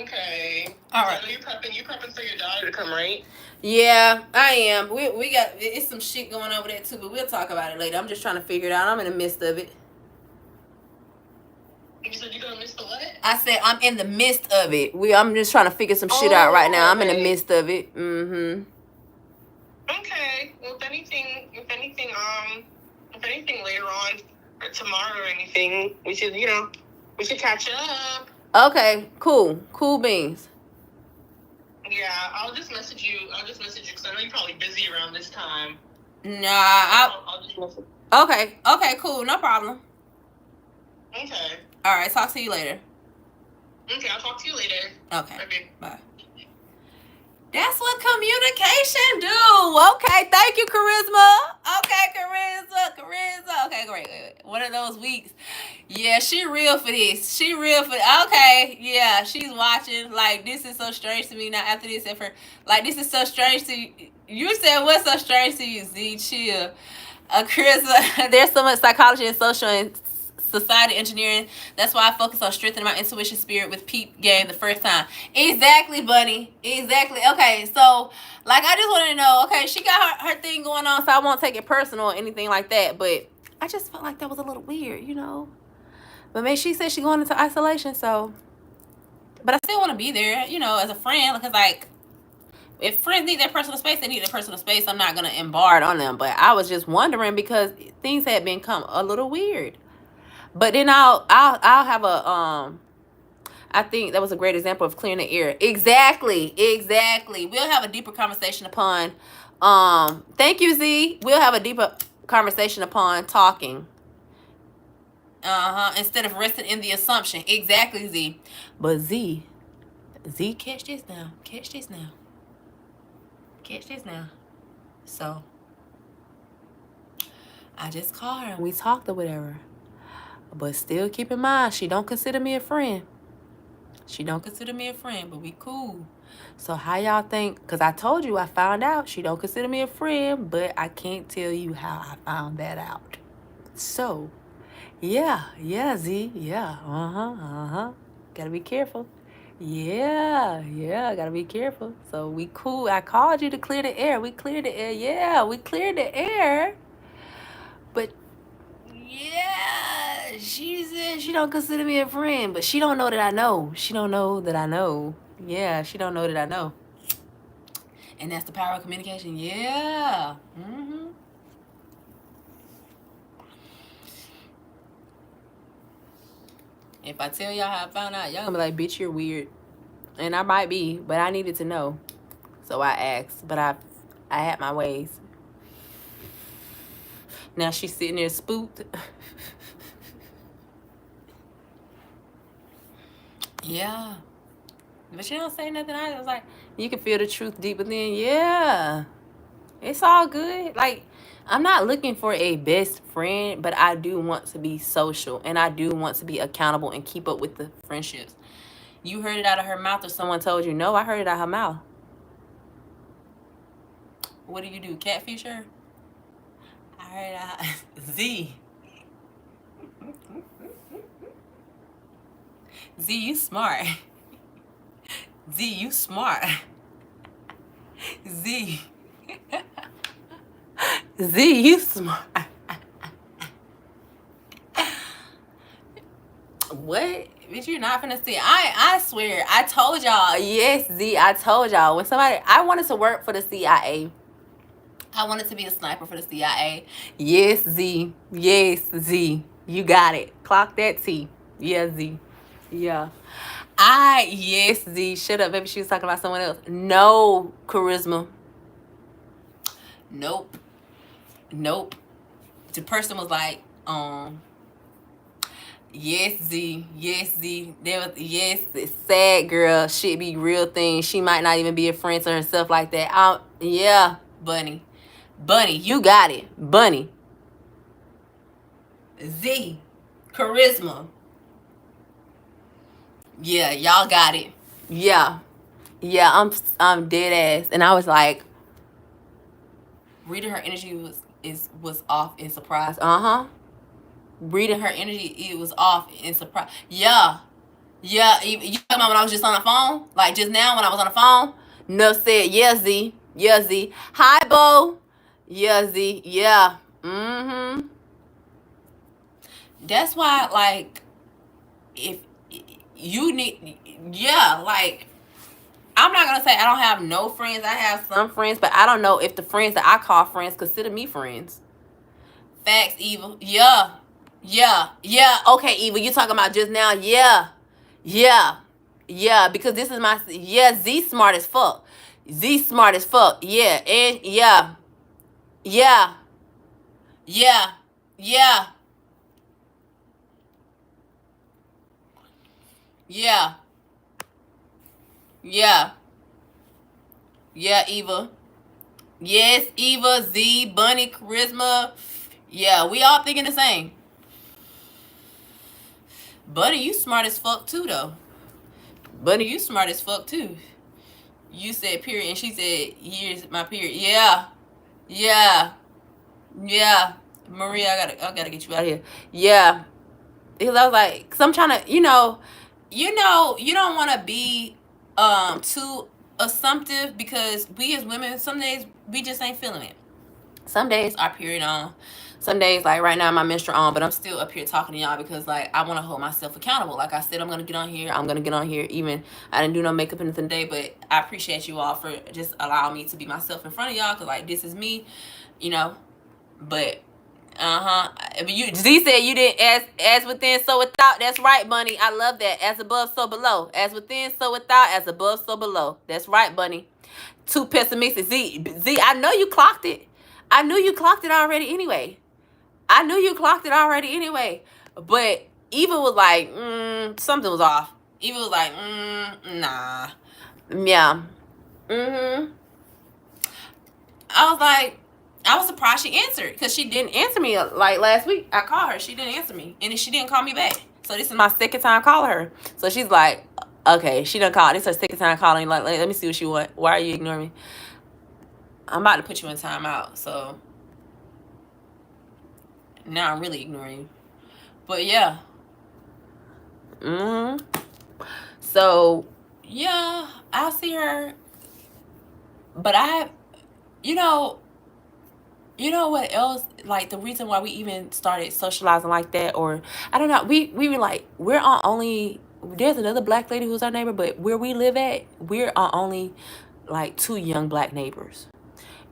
Okay. All right. So you're prepping for your daughter to come, right? Yeah, I am. We got, it's some shit going on with that too, but we'll talk about it later. I'm just trying to figure it out. I'm in the midst of it. You said you're gonna miss the what? I said I'm in the midst of it. I'm just trying to figure some shit out right now. I'm in the midst of it. Mm-hmm. Okay. Well, if anything later on or tomorrow or anything, we should catch up. Okay, cool beans. Yeah, I'll just message you because I know you're probably busy around this time. Nah, I'll just message. Okay, cool, no problem. Okay. All right, talk to you later. Okay, I'll talk to you later. Okay. Bye. That's what communication do. Okay, thank you, Charisma. Okay, Charisma. Okay, great. One of those weeks. Yeah, she real for this. Okay, yeah, she's watching. Like, this is so strange to me now after this effort. Like, this is so strange to you. You said what's so strange to you, Z? Chill. Charisma, there's so much psychology and social and society engineering. That's why I focus on strengthening my intuition spirit with Peep Game the first time. Exactly, Bunny. Exactly. Okay, so, like, I just want to know, okay, she got her thing going on, so I won't take it personal or anything like that, but I just felt like that was a little weird, you know? But maybe she said she's going into isolation, so. But I still want to be there, you know, as a friend, because, like, if friends need their personal space, they need their personal space. I'm not going to embark on them. But I was just wondering because things had become a little weird. But then I'll have a I think that was a great example of clearing the air. Exactly. We'll have a deeper conversation upon thank you, Z. We'll have a deeper conversation upon talking. Instead of resting in the assumption. Exactly, Z. But Z, catch this now. So I just called her and we talked or whatever. But still keep in mind, she don't consider me a friend. But we cool. So how y'all think? Because I told you I found out she don't consider me a friend, but I can't tell you how I found that out. So, yeah, Z, yeah, Gotta be careful. Yeah, gotta be careful. So we cool. I called you to clear the air. We cleared the air. Yeah, we cleared the air. But yeah, she said she don't consider me a friend, but she don't know that I know. Yeah, she don't know that I know. And that's the power of communication. Yeah. If I tell y'all how I found out, y'all gonna be like, bitch, you're weird. And I might be, but I needed to know. So I asked, but I had my ways. Now she's sitting there spooked. Yeah. But she don't say nothing. I was like, you can feel the truth deep within. Yeah. It's all good. Like, I'm not looking for a best friend, but I do want to be social. And I do want to be accountable and keep up with the friendships. You heard it out of her mouth or someone told you? No, I heard it out of her mouth. What do? Catfish her? I heard it out. Z, you smart. Z, you smart. Z, you smart. What? Bitch, you're not finna see. I swear, I told y'all. Yes, Z, I told y'all. When I wanted to work for the CIA. I wanted to be a sniper for the CIA. Yes, Z. You got it. Clock that T. Yeah, Z. Yeah. Yes, Z. Shut up, baby. She was talking about someone else. No, Charisma. Nope. The person was like, yes, Z. It's sad girl. Shit be real thing. She might not even be a friend to herself like that. Yeah, Bunny, you got it. Bunny. Z. Charisma. Yeah, y'all got it. Yeah, I'm dead ass. And I was like, reading her energy was off in surprise. Reading her energy, it was off in surprise. Yeah. Yeah, you talking about when I was just on the phone? Like just now when I was on the phone? No said, yeah, Z. Yeah, Z. Hi, Bo. Yeah, Z. Yeah. Mm-hmm. That's why, like, if you need, yeah, like, I'm not gonna say I don't have no friends. I have some friends, but I don't know if the friends that I call friends consider me friends. Facts, Eva. Yeah. Yeah. Yeah. Okay, Eva, you talking about just now? Yeah. Yeah. Yeah, because this is my, yeah, Z smart as fuck. Z smart as fuck. Yeah. And yeah. Yeah. Yeah. Yeah. Yeah. Yeah. Yeah, Eva. Yes, Eva, Z, Bunny, Charisma. Yeah, we all thinking the same. Bunny, you smart as fuck too, though. Bunny, you smart as fuck too. You said period, and she said, here's my period. Yeah. Yeah. Yeah. Maria, I gotta get you out of here. Yeah. Because I was like, cause I'm trying to, you don't want to be too assumptive, because we as women, some days we just ain't feeling it. Some days our period on. Some days, like right now, my menstrual on, but I'm still up here talking to y'all because, like, I want to hold myself accountable. Like I said, I'm gonna get on here. I'm gonna get on here. Even I didn't do no makeup or anything today, but I appreciate you all for just allowing me to be myself in front of y'all. Cause like this is me, you know. But you Z said you didn't as within so without. That's right, Bunny. I love that. As above, so below. As within, so without. As above, so below. That's right, Bunny. Too pessimistic. Z, I know you clocked it. I knew you clocked it already anyway. But Eva was like, something was off. Eva was like, nah. Yeah. I was surprised she answered, because she didn't answer me like last week. I called her. She didn't answer me. And she didn't call me back. So this is my second time calling her. So she's like, okay, she done called. This is her second time calling. Like, let me see what she want. Why are you ignoring me? I'm about to put you in timeout. So now I'm really ignoring you. But yeah. So yeah, I'll see her. But you know what else, like the reason why we even started socializing like that, or I don't know, we were like, we're on only, there's another black lady who's our neighbor, but where we live at, we're on only like 2 young black neighbors.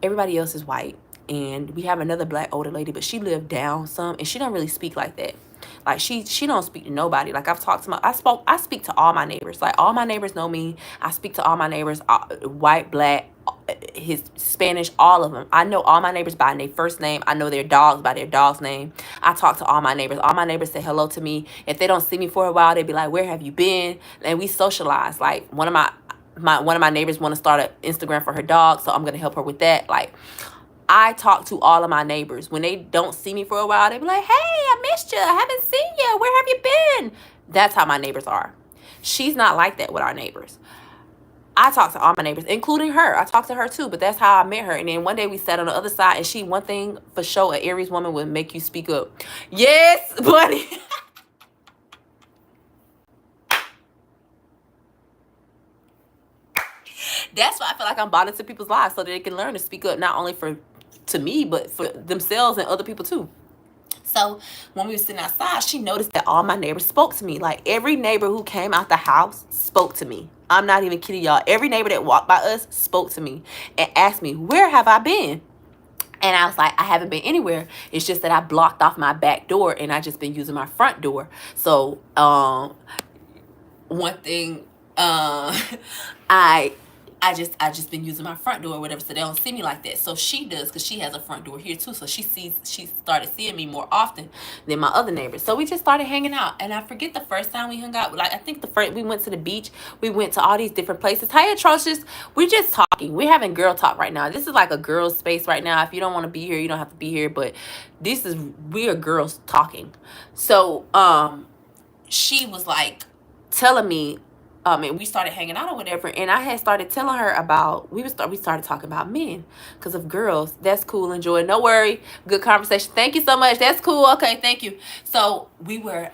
Everybody else is white. And we have another black older lady, but she lived down some, and she don't really speak like that. Like she don't speak to nobody. Like I've talked to I speak to all my neighbors. Like all my neighbors know me. I speak to all my neighbors, white, black, his Spanish, all of them. I know all my neighbors by their first name. I know their dogs by their dog's name. I talk to all my neighbors. All my neighbors say hello to me. If they don't see me for a while, they be like, where have you been? And we socialize. Like one of my neighbors want to start an Instagram for her dog, so I'm gonna help her with that. Like I talk to all of my neighbors. When they don't see me for a while, they be like, hey, I missed you. I haven't seen you. Where have you been? That's how my neighbors are. She's not like that with our neighbors. I talk to all my neighbors, including her. I talk to her too, but that's how I met her. And then one day we sat on the other side, and one thing for sure, an Aries woman would make you speak up. Yes, buddy. That's why I feel like I'm bought into people's lives, so that they can learn to speak up, not only to me, but for themselves and other people too. So when we were sitting outside, she noticed that all my neighbors spoke to me. Like every neighbor who came out the house spoke to me. I'm not even kidding y'all. Every neighbor that walked by us spoke to me and asked me, where have I been? And I was like, I haven't been anywhere. It's just that I blocked off my back door, and I just been using my front door. So one thing I just been using my front door or whatever, so they don't see me like that. So she does, because she has a front door here too. So she started seeing me more often than my other neighbors. So we just started hanging out. And I forget the first time we hung out. Like I think we went to the beach. We went to all these different places. Hey, atrocious. We're just talking. We're having girl talk right now. This is like a girl's space right now. If you don't want to be here, you don't have to be here. But we are girls talking. So she was like telling me, and we started hanging out or whatever, and I had started telling her about, we started talking about men, because of girls. That's cool, enjoy, no worry, good conversation, thank you so much, that's cool, okay, thank you. So we were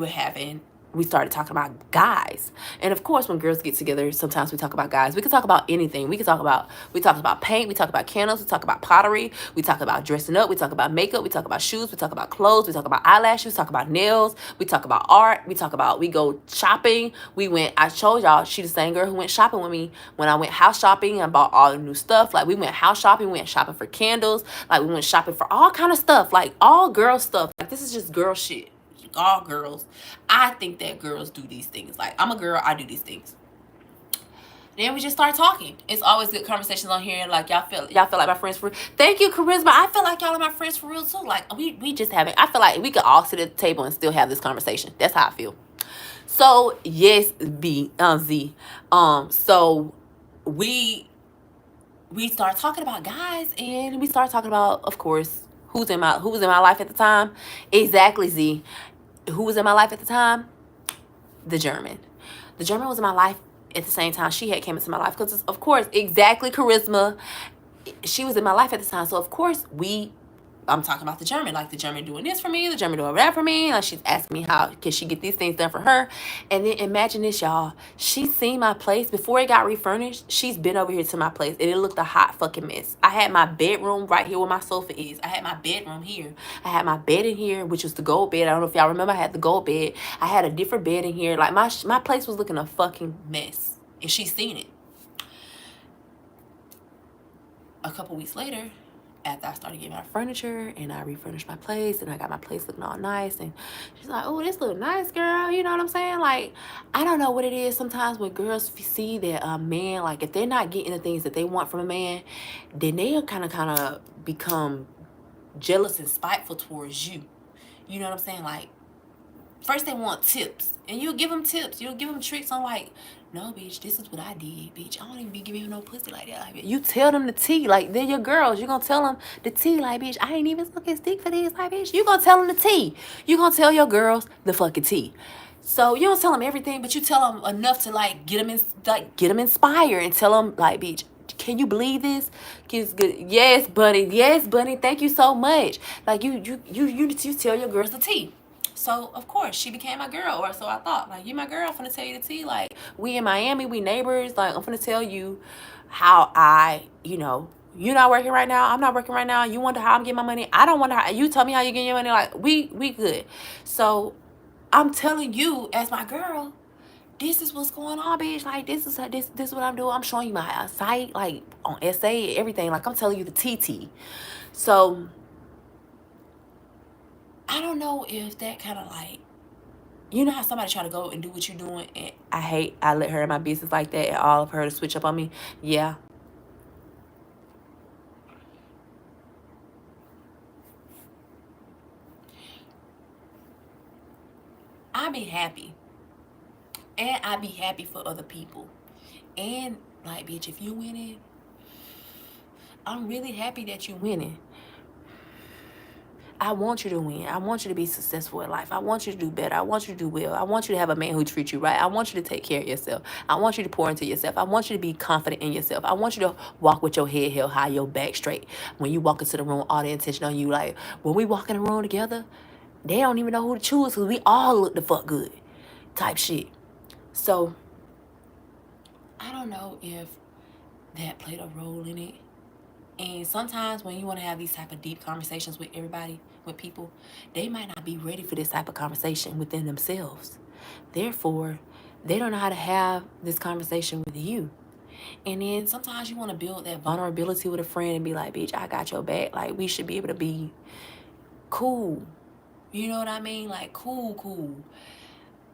having we started talking about guys. And of course, when girls get together, sometimes we talk about guys. We can talk about anything. We talk about paint, we talk about candles, we talk about pottery, we talk about dressing up, we talk about makeup, we talk about shoes, we talk about clothes, we talk about eyelashes, we talk about nails, we talk about art, we go shopping. I told y'all, she the same girl who went shopping with me when I went house shopping and bought all the new stuff. Like, we went house shopping, we went shopping for candles, like we went shopping for all kind of stuff, like all girl stuff. Like, this is just girl shit. All girls. I think that girls do these things. Like, I'm a girl, I do these things. Then we just start talking. It's always good conversations on here. Like, y'all feel like my friends for real. Thank you, Charisma. I feel like y'all are my friends for real too. Like, we just having, I feel like we could all sit at the table and still have this conversation. That's how I feel. So yes, Z. So we start talking about guys, and we start talking about, of course, who was in my life at the time. Exactly, Z. Who was in my life at the time? The German. The German was in my life at the same time she had came into my life. Because, of course, exactly, Charisma. She was in my life at the time. So, of course, I'm talking about the German. Like, the German doing this for me, the German doing that for me. Like, she's asking me how can she get these things done for her. And then imagine this, y'all. She's seen my place. Before it got refurnished, she's been over here to my place. And it looked a hot fucking mess. I had my bedroom right here where my sofa is. I had my bedroom here. I had my bed in here, which was the gold bed. I don't know if y'all remember, I had the gold bed. I had a different bed in here. Like, my place was looking a fucking mess. And she's seen it. A couple weeks later, after I started getting my furniture and I refurnished my place and I got my place looking all nice, and she's like, oh, this look nice, girl. You know what I'm saying? Like, I don't know what it is sometimes when girls see that a man, like, if they're not getting the things that they want from a man, then they'll kind of become jealous and spiteful towards you. You know what I'm saying? Like, first they want tips, and you'll give them tips. You'll give them tricks on, like, no, bitch, this is what I did, bitch. I don't even be giving you no pussy like that. Like, you tell them the tea. Like, they're your girls. You're going to tell them the tea. Like, bitch, I ain't even fucking stick for this. Like, bitch, you going to tell them the tea. You going to tell your girls the fucking tea. So, you don't tell them everything, but you tell them enough to, like, get them inspired and tell them, like, bitch, can you believe this? Yes, buddy. Yes, buddy. Thank you so much. Like, you tell your girls the tea. So, of course, she became my girl, or so I thought. Like, you my girl, I'm finna tell you the tea. Like, we in Miami, we neighbors. Like, I'm finna tell you how you're not working right now. I'm not working right now. You wonder how I'm getting my money. I don't wonder how. You tell me how you getting your money. Like, we good. So, I'm telling you, as my girl, this is what's going on, bitch. Like, this is what I'm doing. I'm showing you my site, like, on SA, everything. Like, I'm telling you the TT. So, I don't know if that kind of, like, you know how somebody try to go and do what you're doing, and I let her in my business like that, and all of her to switch up on me. Yeah. I be happy. And I be happy for other people. And, like, bitch, if you winning, I'm really happy that you winning. I want you to win. I want you to be successful in life. I want you to do better. I want you to do well. I want you to have a man who treats you right. I want you to take care of yourself. I want you to pour into yourself. I want you to be confident in yourself. I want you to walk with your head held high, your back straight. When you walk into the room, all the attention on you. Like, when we walk in the room together, they don't even know who to choose because we all look the fuck good type shit. So, I don't know if that played a role in it. And sometimes when you want to have these type of deep conversations with everybody, with people, they might not be ready for this type of conversation within themselves. Therefore, they don't know how to have this conversation with you. And then sometimes you want to build that vulnerability with a friend and be like, bitch, I got your back. Like, we should be able to be cool. You know what I mean? Like, cool.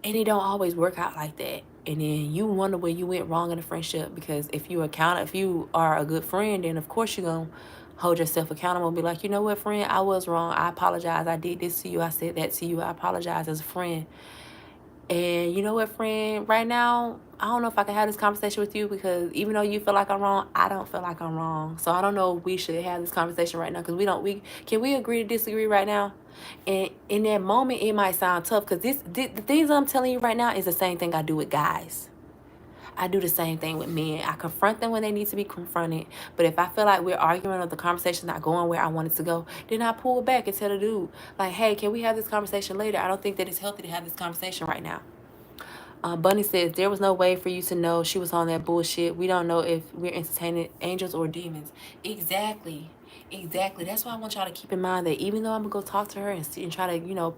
And it don't always work out like that. And then you wonder where you went wrong in a friendship, because if you are a good friend, then of course you're going to hold yourself accountable and be like, you know what, friend, I was wrong. I apologize. I did this to you. I said that to you. I apologize as a friend. And you know what, friend, right now, I don't know if I can have this conversation with you, because even though you feel like I'm wrong, I don't feel like I'm wrong. So I don't know if we should have this conversation right now, because can we agree to disagree right now? And in that moment, it might sound tough, because the things I'm telling you right now is the same thing I do with guys. I do the same thing with men. I confront them when they need to be confronted. But if I feel like we're arguing or the conversation's not going where I want it to go, then I pull back and tell the dude, like, hey, can we have this conversation later? I don't think that it's healthy to have this conversation right now. Bunny says, there was no way for you to know she was on that bullshit. We don't know if we're entertaining angels or demons. Exactly. Exactly. That's why I want y'all to keep in mind that even though I'm going to go talk to her and see and try to, you know,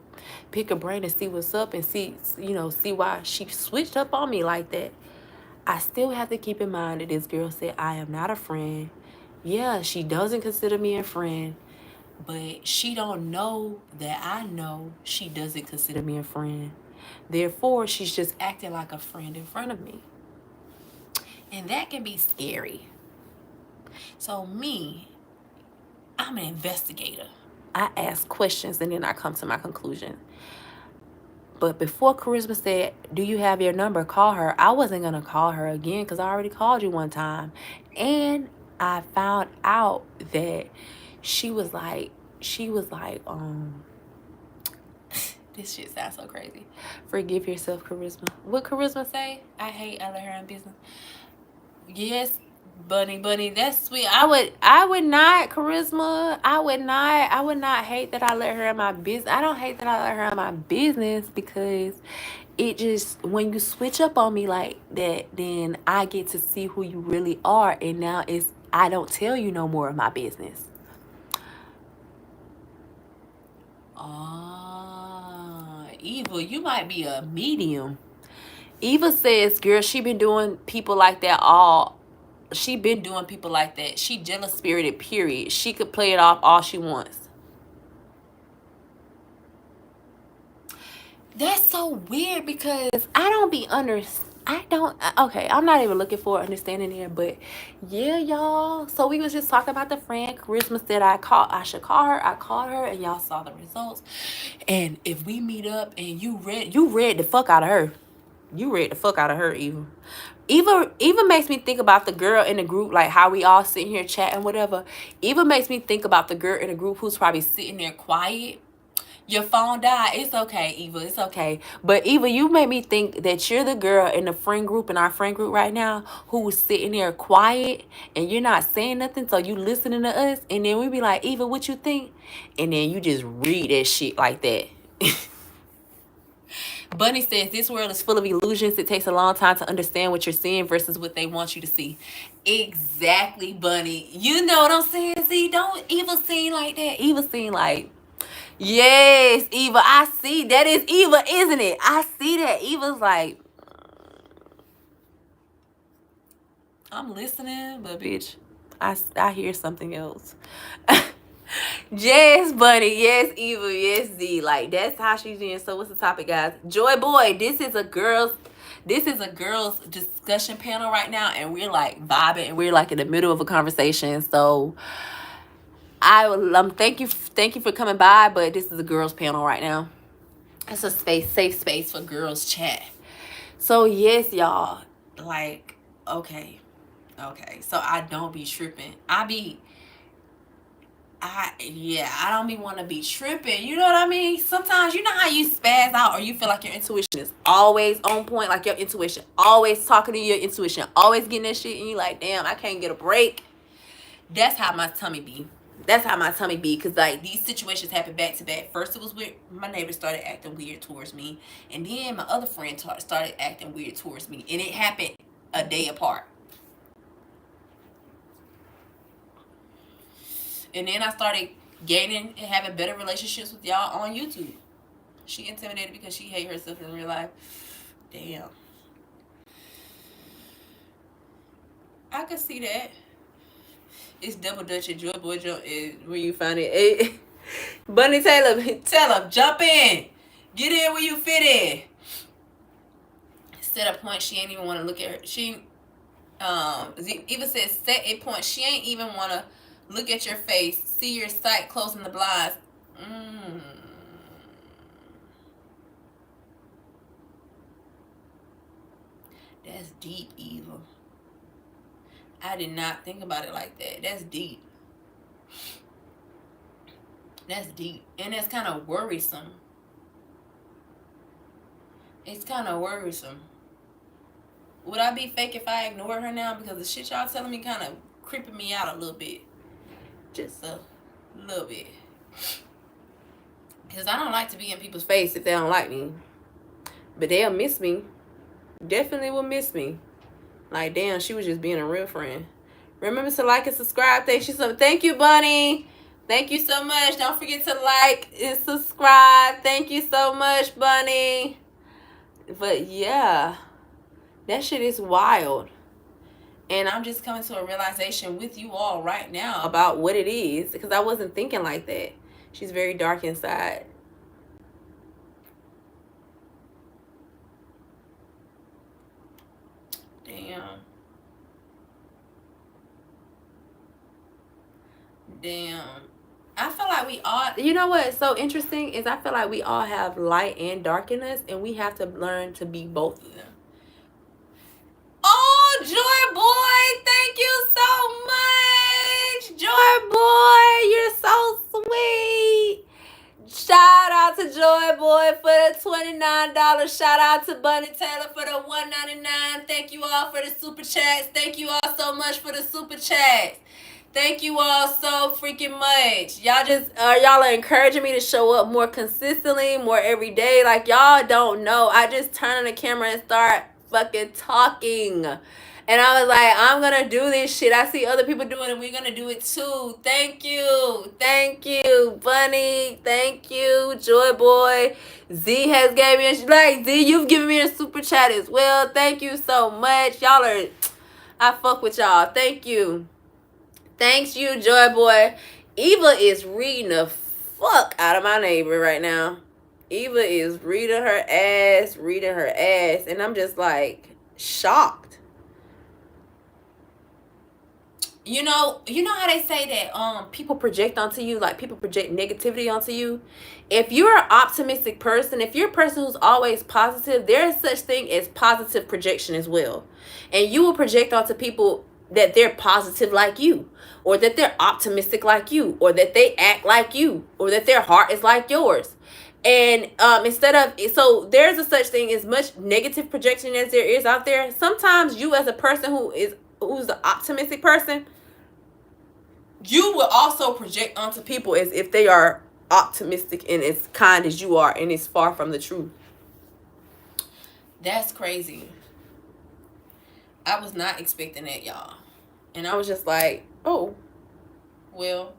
pick her brain and see what's up and see, you know, see why she switched up on me like that, I still have to keep in mind that this girl said, I am not a friend. Yeah, she doesn't consider me a friend, but she don't know that I know she doesn't consider me a friend. Therefore, she's just acting like a friend in front of me. And that can be scary. So me, I'm an investigator. I ask questions and then I come to my conclusion. But before Charisma said, do you have your number? Call her. I wasn't going to call her again because I already called you one time. And I found out that she was like, this shit sounds so crazy. Forgive yourself, Charisma. What Charisma say? I let her in business. Yes, Bunny, that's sweet. I would not, Charisma. I would not hate that I let her in my business. I don't hate that I let her in my business because it just, when you switch up on me like that, then I get to see who you really are. And now I don't tell you no more of my business. Eva, you might be a medium. Eva says, girl, she been doing people like that she been doing people like that. She jealous spirited, period. She could play it off all she wants. That's so weird because I don't be okay, I'm not even looking for understanding here, but yeah, y'all. So we was just talking about the friend. Charisma said I should call her. I called her and y'all saw the results. And if we meet up and you read the fuck out of her. You read the fuck out of her, Eva. Eva makes me think about the girl in the group, like how we all sitting here chatting, whatever. Eva makes me think about the girl in the group who's probably sitting there quiet. Your phone died. It's okay, Eva. It's okay. But Eva, you made me think that you're the girl in the friend group, in our friend group right now, who was sitting there quiet and you're not saying nothing. So you listening to us. And then we be like, Eva, what you think? And then you just read that shit like that. Bunny says, this world is full of illusions. It takes a long time to understand what you're seeing versus what they want you to see. Exactly, Bunny. You know what I'm saying? See, don't Eva seem like that. Eva seem like, yes, Eva, I see. That is Eva, isn't it? I see that. Eva's like, I'm listening, but bitch, I hear something else. Yes, Bunny. Yes, Eva. Yes, Z. Like, that's how she's doing. So what's the topic, guys? Joy Boy, this is a girls discussion panel right now, and we're like vibing and we're like in the middle of a conversation. So thank you for coming by, but this is a girls panel right now. It's a safe space for girls chat. So yes, y'all, like, okay. So I don't be tripping. I don't be want to be tripping. You know what I mean? Sometimes, you know how you spaz out or you feel like your intuition is always on point, like your intuition always talking to your intuition, always getting that shit, and you like, damn, I can't get a break. That's how my tummy be. Because like these situations happen back to back. First it was weird. My neighbor started acting weird towards me, and then my other friend started acting weird towards me, and it happened a day apart. And then I started gaining and having better relationships with y'all on YouTube. She intimidated because she hate herself in real life. Damn. I could see that. It's double dutch and Joy Boy jump is where you find it. Bunny Taylor, tell him, jump in. Get in where you fit in. Set a point, she ain't even want to look at her. Eva says, set a point, she ain't even want to look at your face, see your sight, closing the blinds. That's deep, Eva. I did not think about it like that. That's deep. And that's kind of worrisome. It's kind of worrisome. Would I be fake if I ignored her now? Because the shit y'all telling me kind of creeping me out a little bit. Just a little bit. Because I don't like to be in people's face if they don't like me. But they'll miss me. definitely will miss me. Like, damn, she was just being a real friend. Remember to like and subscribe. Thank you, Bunny. Thank you so much. Don't forget to like and subscribe. Thank you so much, Bunny. But yeah, that shit is wild. And I'm just coming to a realization with you all right now about what it is, because I wasn't thinking like that. She's very dark inside. Damn. I feel like we all, you know what's so interesting is I feel like we all have light and dark in us, and we have to learn to be both of them. Oh, Joy Boy, thank you so much. Joy Boy, you're so sweet. Shout out to Joy Boy for the $29. Shout out to Bunny Taylor for the $1.99. Thank you all for the super chats. Thank you all so much for the super chats. Thank you all so freaking much. Y'all are encouraging me to show up more consistently, more every day. Like, y'all don't know. I just turn on the camera and start fucking talking. And I was like, I'm going to do this shit. I see other people doing it. We're going to do it too. Thank you. Thank you, Bunny. Thank you, Joy Boy. Z has gave me Z, you've given me a super chat as well. Thank you so much. I fuck with y'all. Thank you. Thanks you, Joy Boy. Eva is reading the fuck out of my neighbor right now. Eva is reading her ass. And I'm just like shocked. You know how they say that people project onto you, like people project negativity onto you. If you're an optimistic person, if you're a person who's always positive, there is such thing as positive projection as well. And you will project onto people that they're positive like you, or that they're optimistic like you, or that they act like you, or that their heart is like yours. And so there's a such thing as much negative projection as there is out there. Sometimes you, as a person who's the optimistic person, you will also project onto people as if they are optimistic and as kind as you are, and it's far from the truth. That's crazy. I was not expecting that, y'all. And I was just like, oh, well,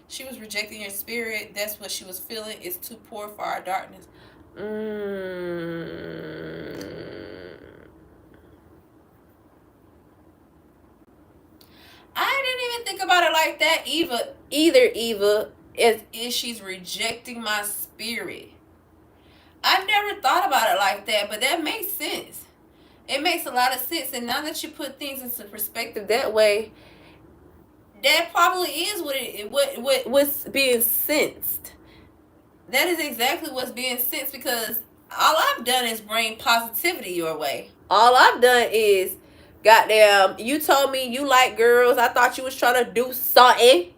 she was rejecting your spirit. That's what she was feeling. It's too poor for our darkness. I didn't even think about it like that Eva, is she's rejecting my spirit. I've never thought about it like that, but that makes sense. It makes a lot of sense. And now that you put things into perspective that way, that probably is what's being sensed. That is exactly what's being sensed, because all I've done is bring positivity your way. All I've done is, goddamn, you told me you like girls. I thought you was trying to do something.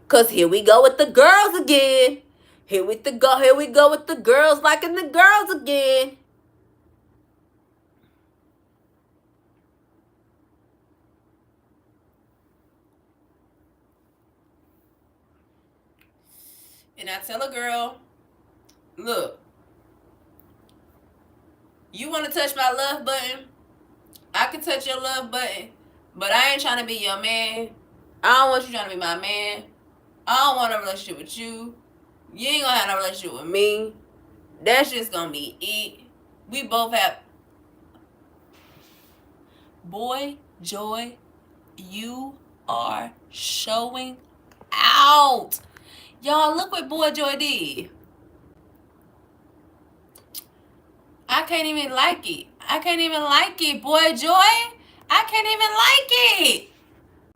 Cause here we go with the girls again. Here we go with the girls liking the girls again. And I tell a girl, look, you want to touch my love button? I can touch your love button, but I ain't trying to be your man. I don't want you trying to be my man. I don't want a relationship with you. You ain't gonna have no relationship with me. That's just gonna be it. We both have... Boy, Joy, you are showing out. Y'all, look what Boy Joy did. I can't even like it. Boy Joy. I can't even like it.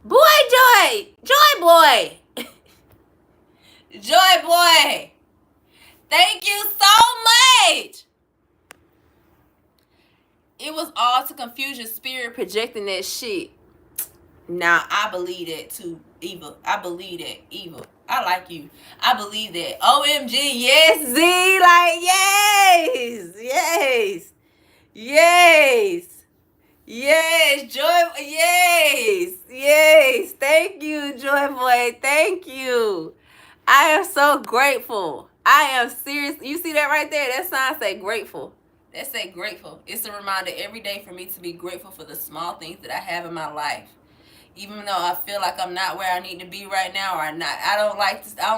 Boy Joy. Joy Boy. Joy Boy. Thank you so much. It was all to confuse your spirit projecting that shit. Now, I believe that too, Eva. I believe that, Eva. I like you. I believe that. OMG, yes, Z. Like, yes. Yes. Yes. Yes. Joy. Yes. Yes. Thank you, Joy Boy. Thank you. I am so grateful. I am serious. You see that right there? That sign say grateful. Let's say grateful. It's a reminder every day for me to be grateful for the small things that I have in my life. Even though I feel like I'm not where I need to be right now, or I'm not, I don't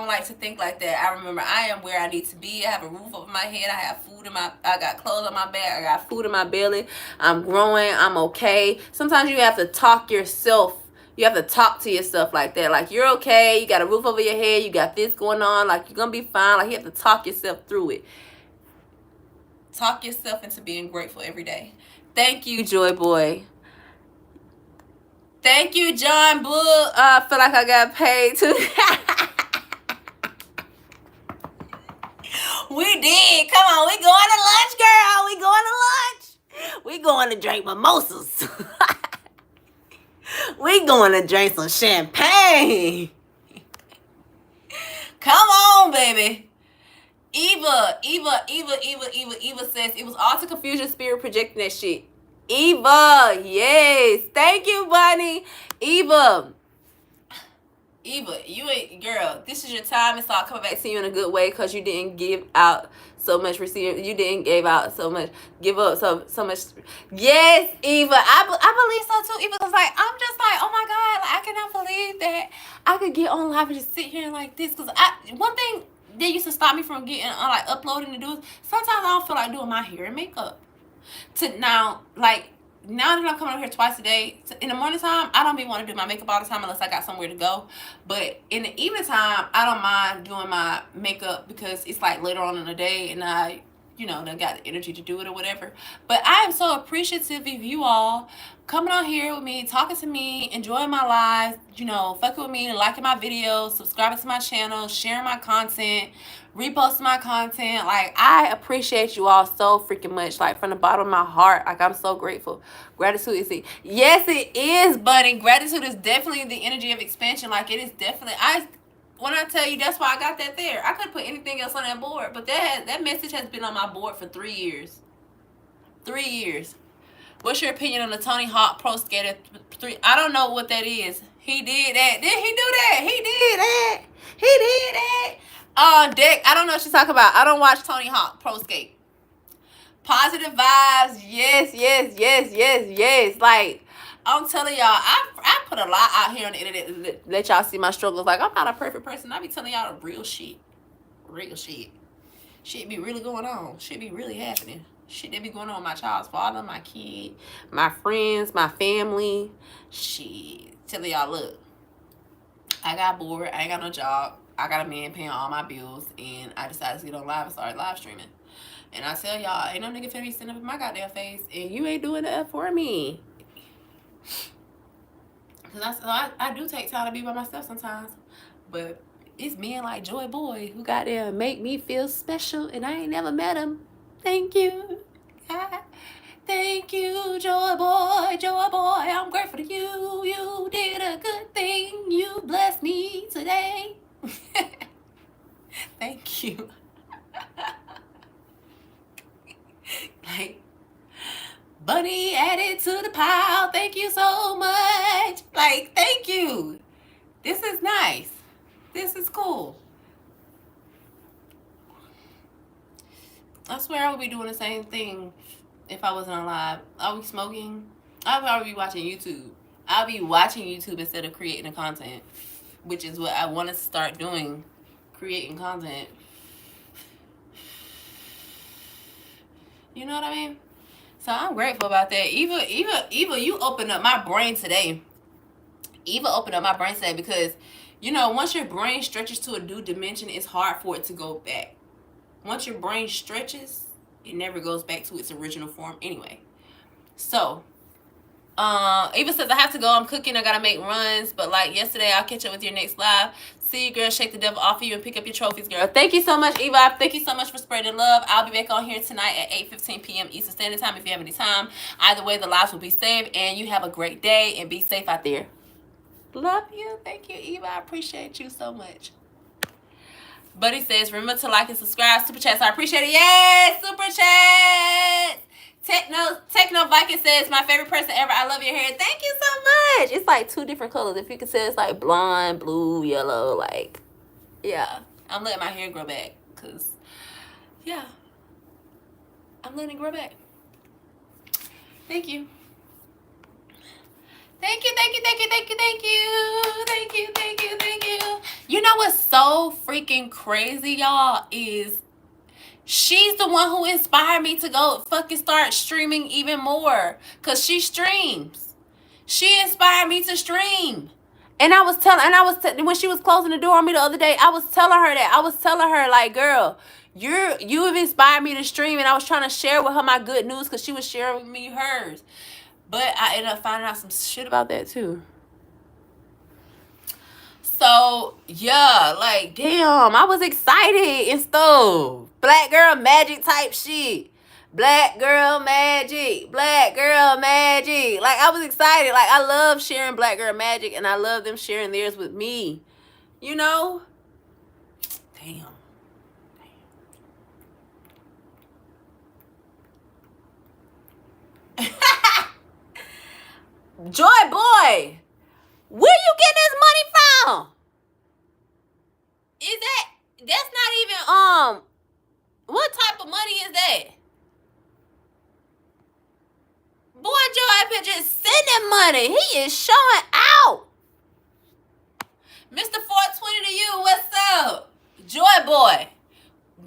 like to think like that. I remember I am where I need to be. I have a roof over my head. I have food I got clothes on my back. I got food in my belly. I'm growing. I'm okay. Sometimes you have to talk yourself. You have to talk to yourself like that. Like, you're okay. You got a roof over your head. You got this going on. Like, you're going to be fine. Like, you have to talk yourself through it. Talk yourself into being grateful every day. Thank you, Joy Boy. Thank you, John Bull. I feel like I got paid too. We did. Come on, we going to lunch, girl. We going to lunch. We going to drink mimosas. We going to drink some champagne. Come on, baby. Eva says it was all to confuse your spirit projecting that shit. Eva, yes. Thank you, Bunny. Eva, you ain't, girl, this is your time. It's all coming back to you in a good way because you didn't give out so much receive. You didn't give out so much, give up so much. Yes, Eva, I believe so too, Eva, because like, I'm just like, oh my God, like, I cannot believe that I could get on live and just sit here like this. Because one thing that used to stop me from getting like uploading and doing, sometimes I don't feel like doing my hair and makeup. Now that I'm coming over here twice a day, in the morning time, I don't be want to do my makeup all the time unless I got somewhere to go. But in the evening time, I don't mind doing my makeup because it's like later on in the day and I, done got the energy to do it or whatever. But I am so appreciative of you all coming on here with me, talking to me, enjoying my lives, fucking with me, liking my videos, subscribing to my channel, sharing my content, reposting my content. Like, I appreciate you all so freaking much, like, from the bottom of my heart. Like, I'm so grateful. Gratitude is it. Yes, it is, buddy. Gratitude is definitely the energy of expansion. Like, it is definitely, when I tell you, that's why I got that there. I could put anything else on that board, but that message has been on my board for 3 years. 3 years. What's your opinion on the Tony Hawk Pro Skater 3? I don't know what that is. He did that. Did he do that? He did that. He did that. Dick, I don't know what she's talking about. I don't watch Tony Hawk Pro Skate. Positive vibes. Yes. Like, I'm telling y'all, I put a lot out here on the internet to let y'all see my struggles. Like, I'm not a perfect person. I be telling y'all the real shit. Real shit. Shit be really going on. Shit be really happening. Shit that be going on with my child's father, my kid, my friends, my family. Shit. Telling y'all, look, I got bored. I ain't got no job. I got a man paying all my bills. And I decided to get on live and start live streaming. And I tell y'all, ain't no nigga finna be sitting up in my goddamn face. And you ain't doing that for me. Because I do take time to be by myself sometimes. But it's men like Joy Boy who got there and make me feel special. And I ain't never met him. Thank you. Thank you, Joy Boy. Joy Boy, I'm grateful to you. You did a good thing. You blessed me today. Thank you. Like, Bunny added to the pile. Thank you so much. Like, thank you. This is nice. This is cool. I swear I would be doing the same thing if I wasn't on live. I'll be smoking. I'll probably be watching YouTube. I'll be watching YouTube instead of creating the content, which is what I want to start doing, creating content. You know what I mean? So I'm grateful about that. Eva, you opened up my brain today. Eva opened up my brain today because, once your brain stretches to a new dimension, it's hard for it to go back. Once your brain stretches, it never goes back to its original form anyway. So, Eva says, I have to go. I'm cooking. I got to make runs. But like yesterday, I'll catch up with your next live. See you, girl. Shake the devil off of you and pick up your trophies, girl. Thank you so much, Eva. Thank you so much for spreading love. I'll be back on here tonight at 8:15 p.m. Eastern Standard Time if you have any time. Either way, the lives will be saved. And you have a great day and be safe out there. Love you. Thank you, Eva. I appreciate you so much. Buddy says, remember to like and subscribe. Super chats, I appreciate it. Yes, super chats. Techno Viking says, my favorite person ever. I love your hair. Thank you so much. It's like 2 different colors. If you could say it's like blonde, blue, yellow, like, yeah. I'm letting my hair grow back because, yeah. I'm letting it grow back. Thank you. Thank you, thank you, thank you, thank you, thank you. Thank you, thank you, thank you. You know what's so freaking crazy, y'all, is she's the one who inspired me to go fucking start streaming even more. Because she streams. She inspired me to stream. And I was telling, when she was closing the door on me the other day, I was telling her that. I was telling her, like, girl, you have inspired me to stream. And I was trying to share with her my good news because she was sharing with me hers. But I ended up finding out some shit about that too. So, yeah, like, damn, I was excited and stuff. Black girl magic type shit. Black girl magic. Black girl magic. Like, I was excited. Like, I love sharing black girl magic, and I love them sharing theirs with me. You know? Damn. Joy boy, where you getting this money from? That's not even, what type of money is that? Boy, Joy up here just sending money. He is showing out. Mr. 420 to you, what's up? Joy boy,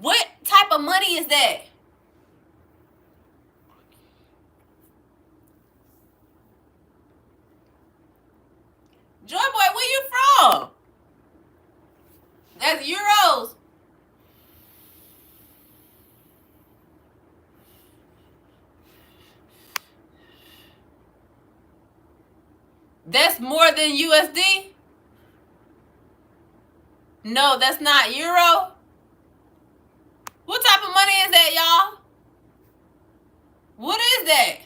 what type of money is that? Joy boy, where you from? That's euros. That's more than USD? No, that's not euro. What type of money is that, y'all? What is that?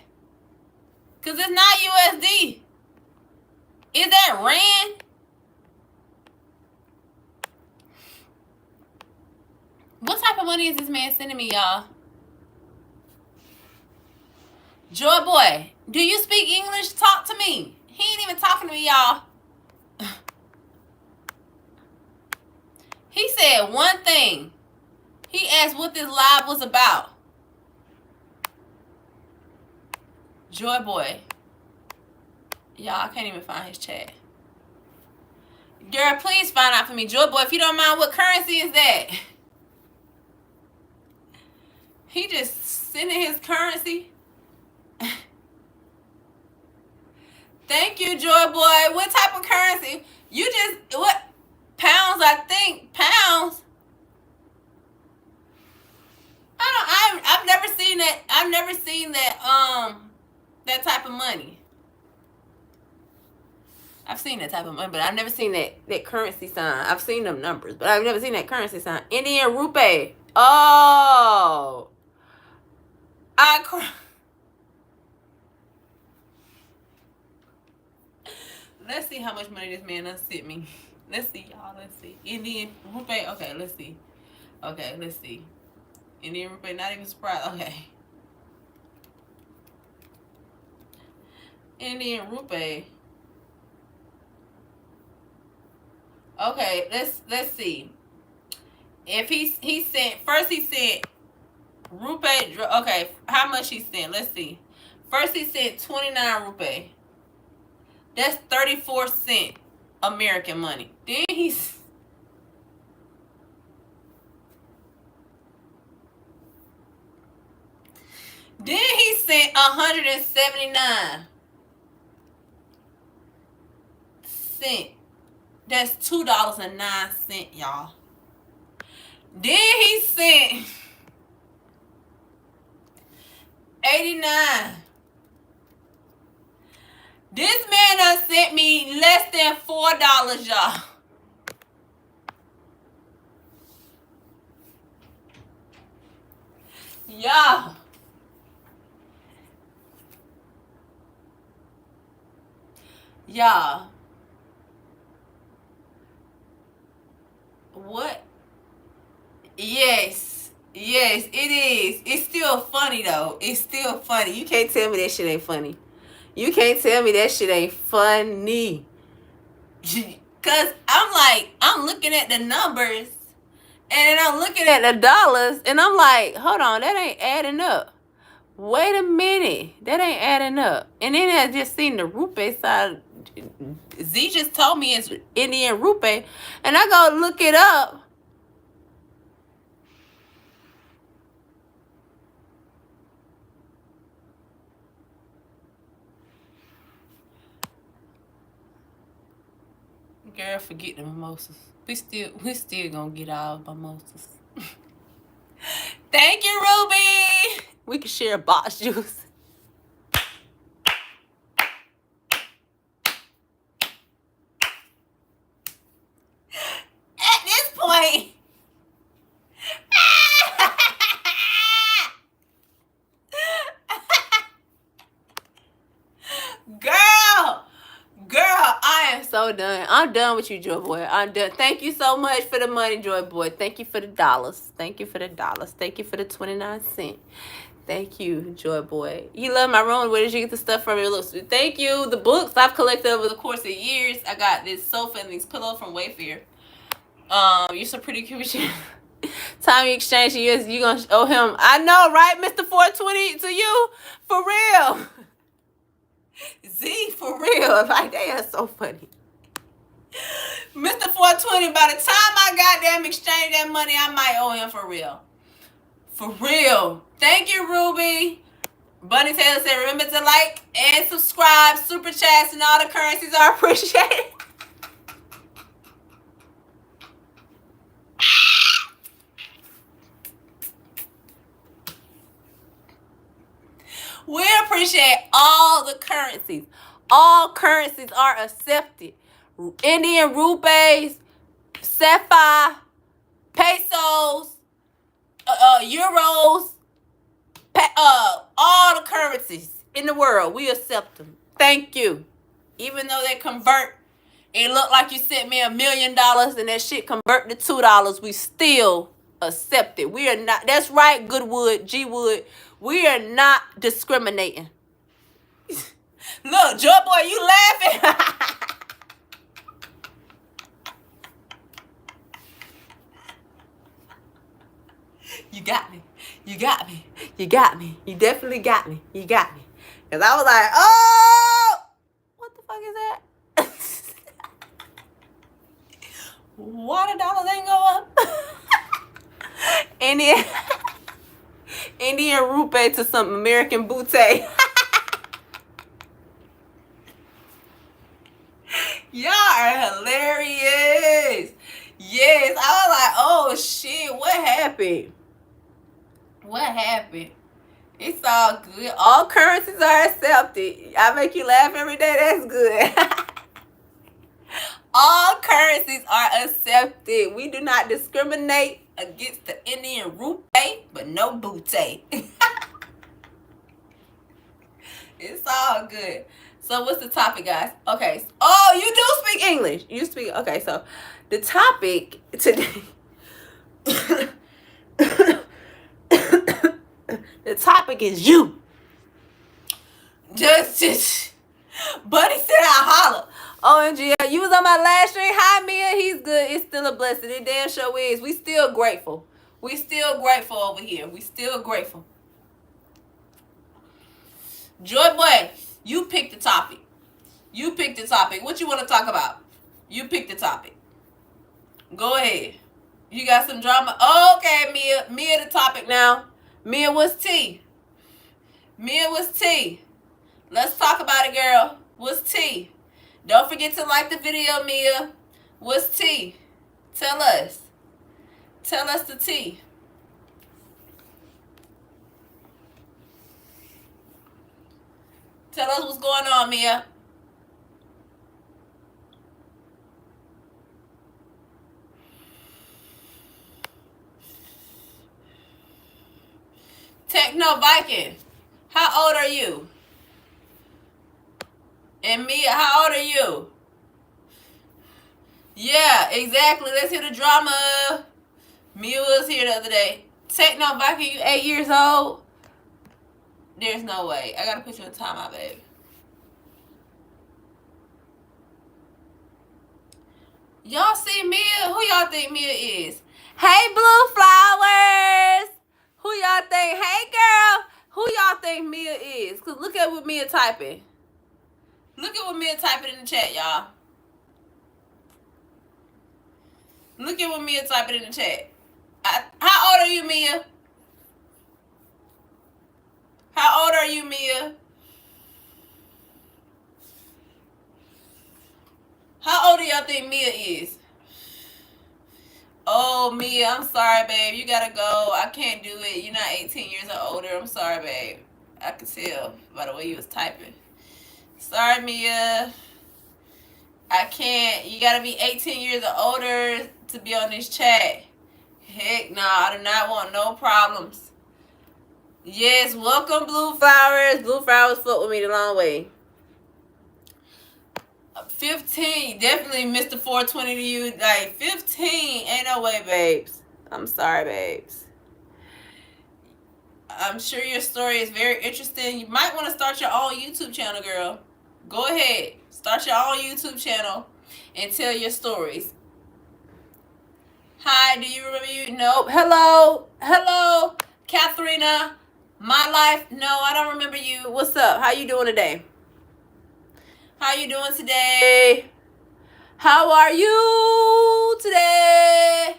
Because it's not USD. Is that rand? What type of money is this man sending me, y'all? Joy boy, do you speak English? Talk to me. He ain't even talking to me, y'all. He said one thing. He asked what this live was about. Joy boy. Y'all, I can't even find his chat. Girl, please find out for me. Joy boy, if you don't mind, what currency is that? He just sending his currency. Thank you, Joy boy. What type of currency? You just, what? Pounds, I think. Pounds. I've never seen that. I've never seen that, that type of money. I've seen that type of money, but I've never seen that currency sign. I've seen them numbers, but I've never seen that currency sign. Indian rupee. Oh. Let's see how much money this man done sent me. Let's see, y'all. Let's see. Indian rupee. Okay, let's see. Okay, let's see. Indian rupee, not even surprised. Okay. Indian rupee. Okay, let's see. If he sent rupee. Okay, how much he sent? Let's see. First he sent 29 rupee. That's 34 cents American money. Then he sent 179 cents. That's $2.09, y'all. Then he sent 89. This man done sent me less than $4, y'all. Y'all. Y'all. What? Yes. Yes, it is. It's still funny, though. It's still funny. You can't tell me that shit ain't funny. You can't tell me that shit ain't funny. Because I'm looking at the numbers, and then I'm looking at the dollars, and I'm like, hold on, that ain't adding up. Wait a minute. That ain't adding up. And then I just seen the rupee side. Z just told me it's Indian rupee. And I go look it up. Girl, forget the mimosas. We still gonna get our mimosas. Thank you, Ruby. We can share box juice. At this point, girl, I am so done. I'm done with you, Joy Boy. I'm done. Thank you so much for the money, Joy Boy. Thank you for the dollars. Thank you for the dollars. Thank you for the 29 cents. Thank you, Joy Boy. You love my room. Where did you get the stuff from? It looks sweet. Thank you. The books I've collected over the course of years. I got this sofa and these pillows from Wayfair. You're so pretty cute. Time you exchange you gonna owe him. I know, right, Mr. 420 to you? For real. Z, for real. Like, they are so funny. Mr. 420, by the time I goddamn exchange that money, I might owe him for real. For real. Thank you, Ruby. Bunny Taylor said, remember to like and subscribe. Super chats and all the currencies are appreciated. We appreciate all the currencies. All currencies are accepted. Indian rupees, sapphire, pesos, euros, all the currencies in the world. We accept them. Thank you. Even though they convert, it look like you sent me $1 million and that shit convert to $2, we still accept it. We are not. That's right, Goodwood, G Wood. We are not discriminating. Look, Joy Boy, you laughing? You got me. You got me. You got me. You definitely got me. You got me. Because I was like, oh, what the fuck is that? Why the dollars ain't go up? Indian rupee to some American booty. Y'all are hilarious. Yes, I was like, oh shit, what happened? What happened? It's all good. All currencies are accepted. I make you laugh every day. That's good. All currencies are accepted. We do not discriminate against the Indian rupee, but no booty. It's all good. So what's the topic, guys? Okay. Oh, you do speak English. You speak. Okay, so the topic today. The topic is you. Just. Buddy said I holler. OMG, you was on my last stream. Hi, Mia. He's good. It's still a blessing. It damn sure is. We still grateful. We still grateful over here. We still grateful. Joy Boy, you pick the topic. You pick the topic. What you want to talk about? You pick the topic. Go ahead. You got some drama? Okay, Mia. Mia the topic now. Mia, what's tea? Mia, what's tea? Let's talk about it, girl. What's tea? Don't forget to like the video, Mia. What's tea? Tell us. Tell us the tea. Tell us what's going on, Mia. Techno Viking, how old are you? And Mia, how old are you? Yeah, exactly. Let's hear the drama. Mia was here the other day. Techno Viking, you 8 years old? There's no way. I gotta put you in timeout, baby. Y'all see Mia? Who y'all think Mia is? Hey, Blue Flowers. Who y'all think? Hey, girl. Who y'all think Mia is? Because look at what Mia typing. Look at what Mia typing in the chat, y'all. Look at what Mia typing in the chat. How old are you, Mia? How old are you, Mia? How old do y'all think Mia is? Oh, Mia, I'm sorry, babe. You gotta go. I can't do it. You're not 18 years or older. I'm sorry, babe. I could tell by the way you was typing. Sorry, Mia. I can't. You gotta be 18 years or older to be on this chat. Heck no, I do not want no problems. Yes, welcome, Blue Flowers. Blue Flowers float with me the long way. 15, definitely Mr. 420 to you. Like 15, ain't no way, babes. I'm sorry, babes. I'm sure your story is very interesting. You might want to start your own YouTube channel, girl. Go ahead, start your own YouTube channel and tell your stories. Hi, do you remember you? Nope. Hello, Katharina. My life. No, I don't remember you. What's up? How you doing today? How you doing today? How are you today?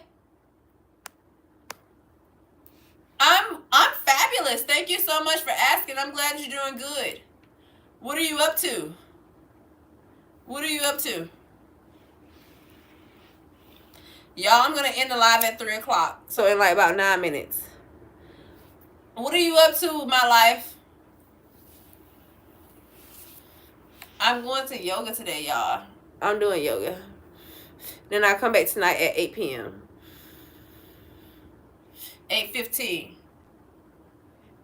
I'm fabulous. Thank you so much for asking. I'm glad you're doing good. What are you up to? What are you up to? Y'all, I'm gonna end the live at 3 o'clock. So in like about 9 minutes. What are you up to, my life? I'm going to yoga today, y'all. I'm doing yoga. Then I come back tonight at 8 p.m. 8:15.